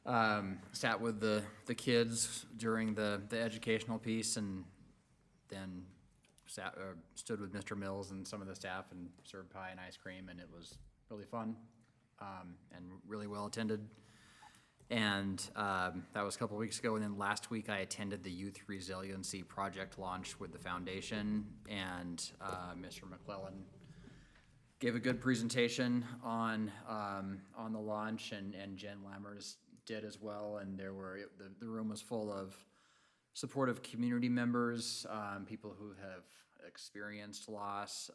Sat with the kids during the educational piece, and then stood with Mr. Mills and some of the staff and served pie and ice cream, and it was really fun and really well attended. And that was a couple weeks ago. And then last week I attended the Youth Resiliency Project launch with the foundation, and Mr. McClellan gave a good presentation on the launch, and Jen Lammers did as well. And the room was full of supportive community members, people who have experienced loss,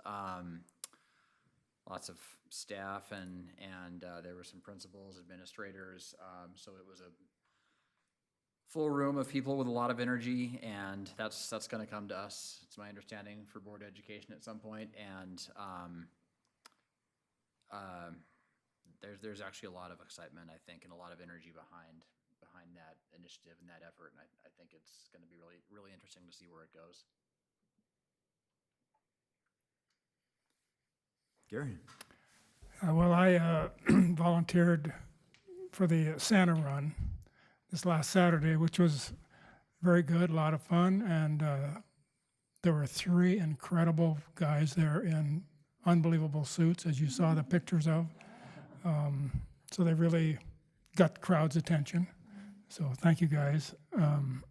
lots of staff, and there were some principals, administrators. So it was a full room of people with a lot of energy, and that's going to come to us, it's my understanding, for board education at some point. And there's actually a lot of excitement, I think, and a lot of energy behind that initiative and that effort. And I think it's going to be really, really interesting to see where it goes. Gary? Well, I volunteered for the Santa Run this last Saturday, which was very good, a lot of fun, and there were 3 incredible guys there in unbelievable suits, as you saw the pictures of. So they really got the crowd's attention. So thank you, guys. And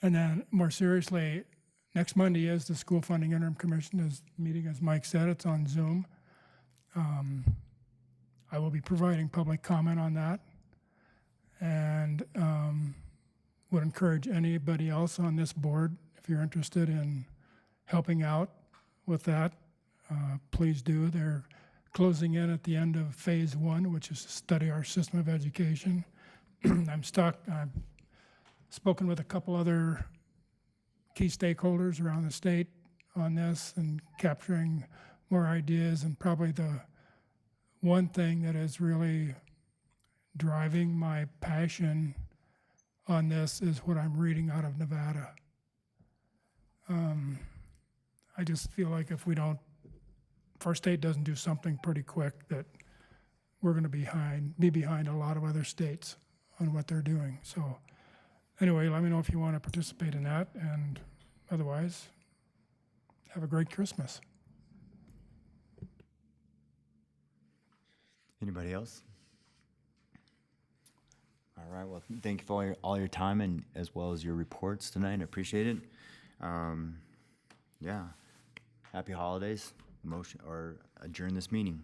then more seriously, next Monday is the School Funding Interim Commission is meeting, as Mike said. It's on Zoom. I will be providing public comment on that, and would encourage anybody else on this board, if you're interested in helping out with that, please do. They're closing in at the end of phase 1, which is to study our system of education. I've spoken with a couple other key stakeholders around the state on this and capturing more ideas, and probably the one thing that is really driving my passion on this is what I'm reading out of Nevada. I just feel like if our state doesn't do something pretty quick, that we're going to be behind a lot of other states on what they're doing. So anyway, let me know if you want to participate in that, and otherwise, have a great Christmas. Anybody else? All right, well, thank you for all your time, and as well as your reports tonight. I appreciate it. Yeah. Happy holidays. Motion or adjourn this meeting.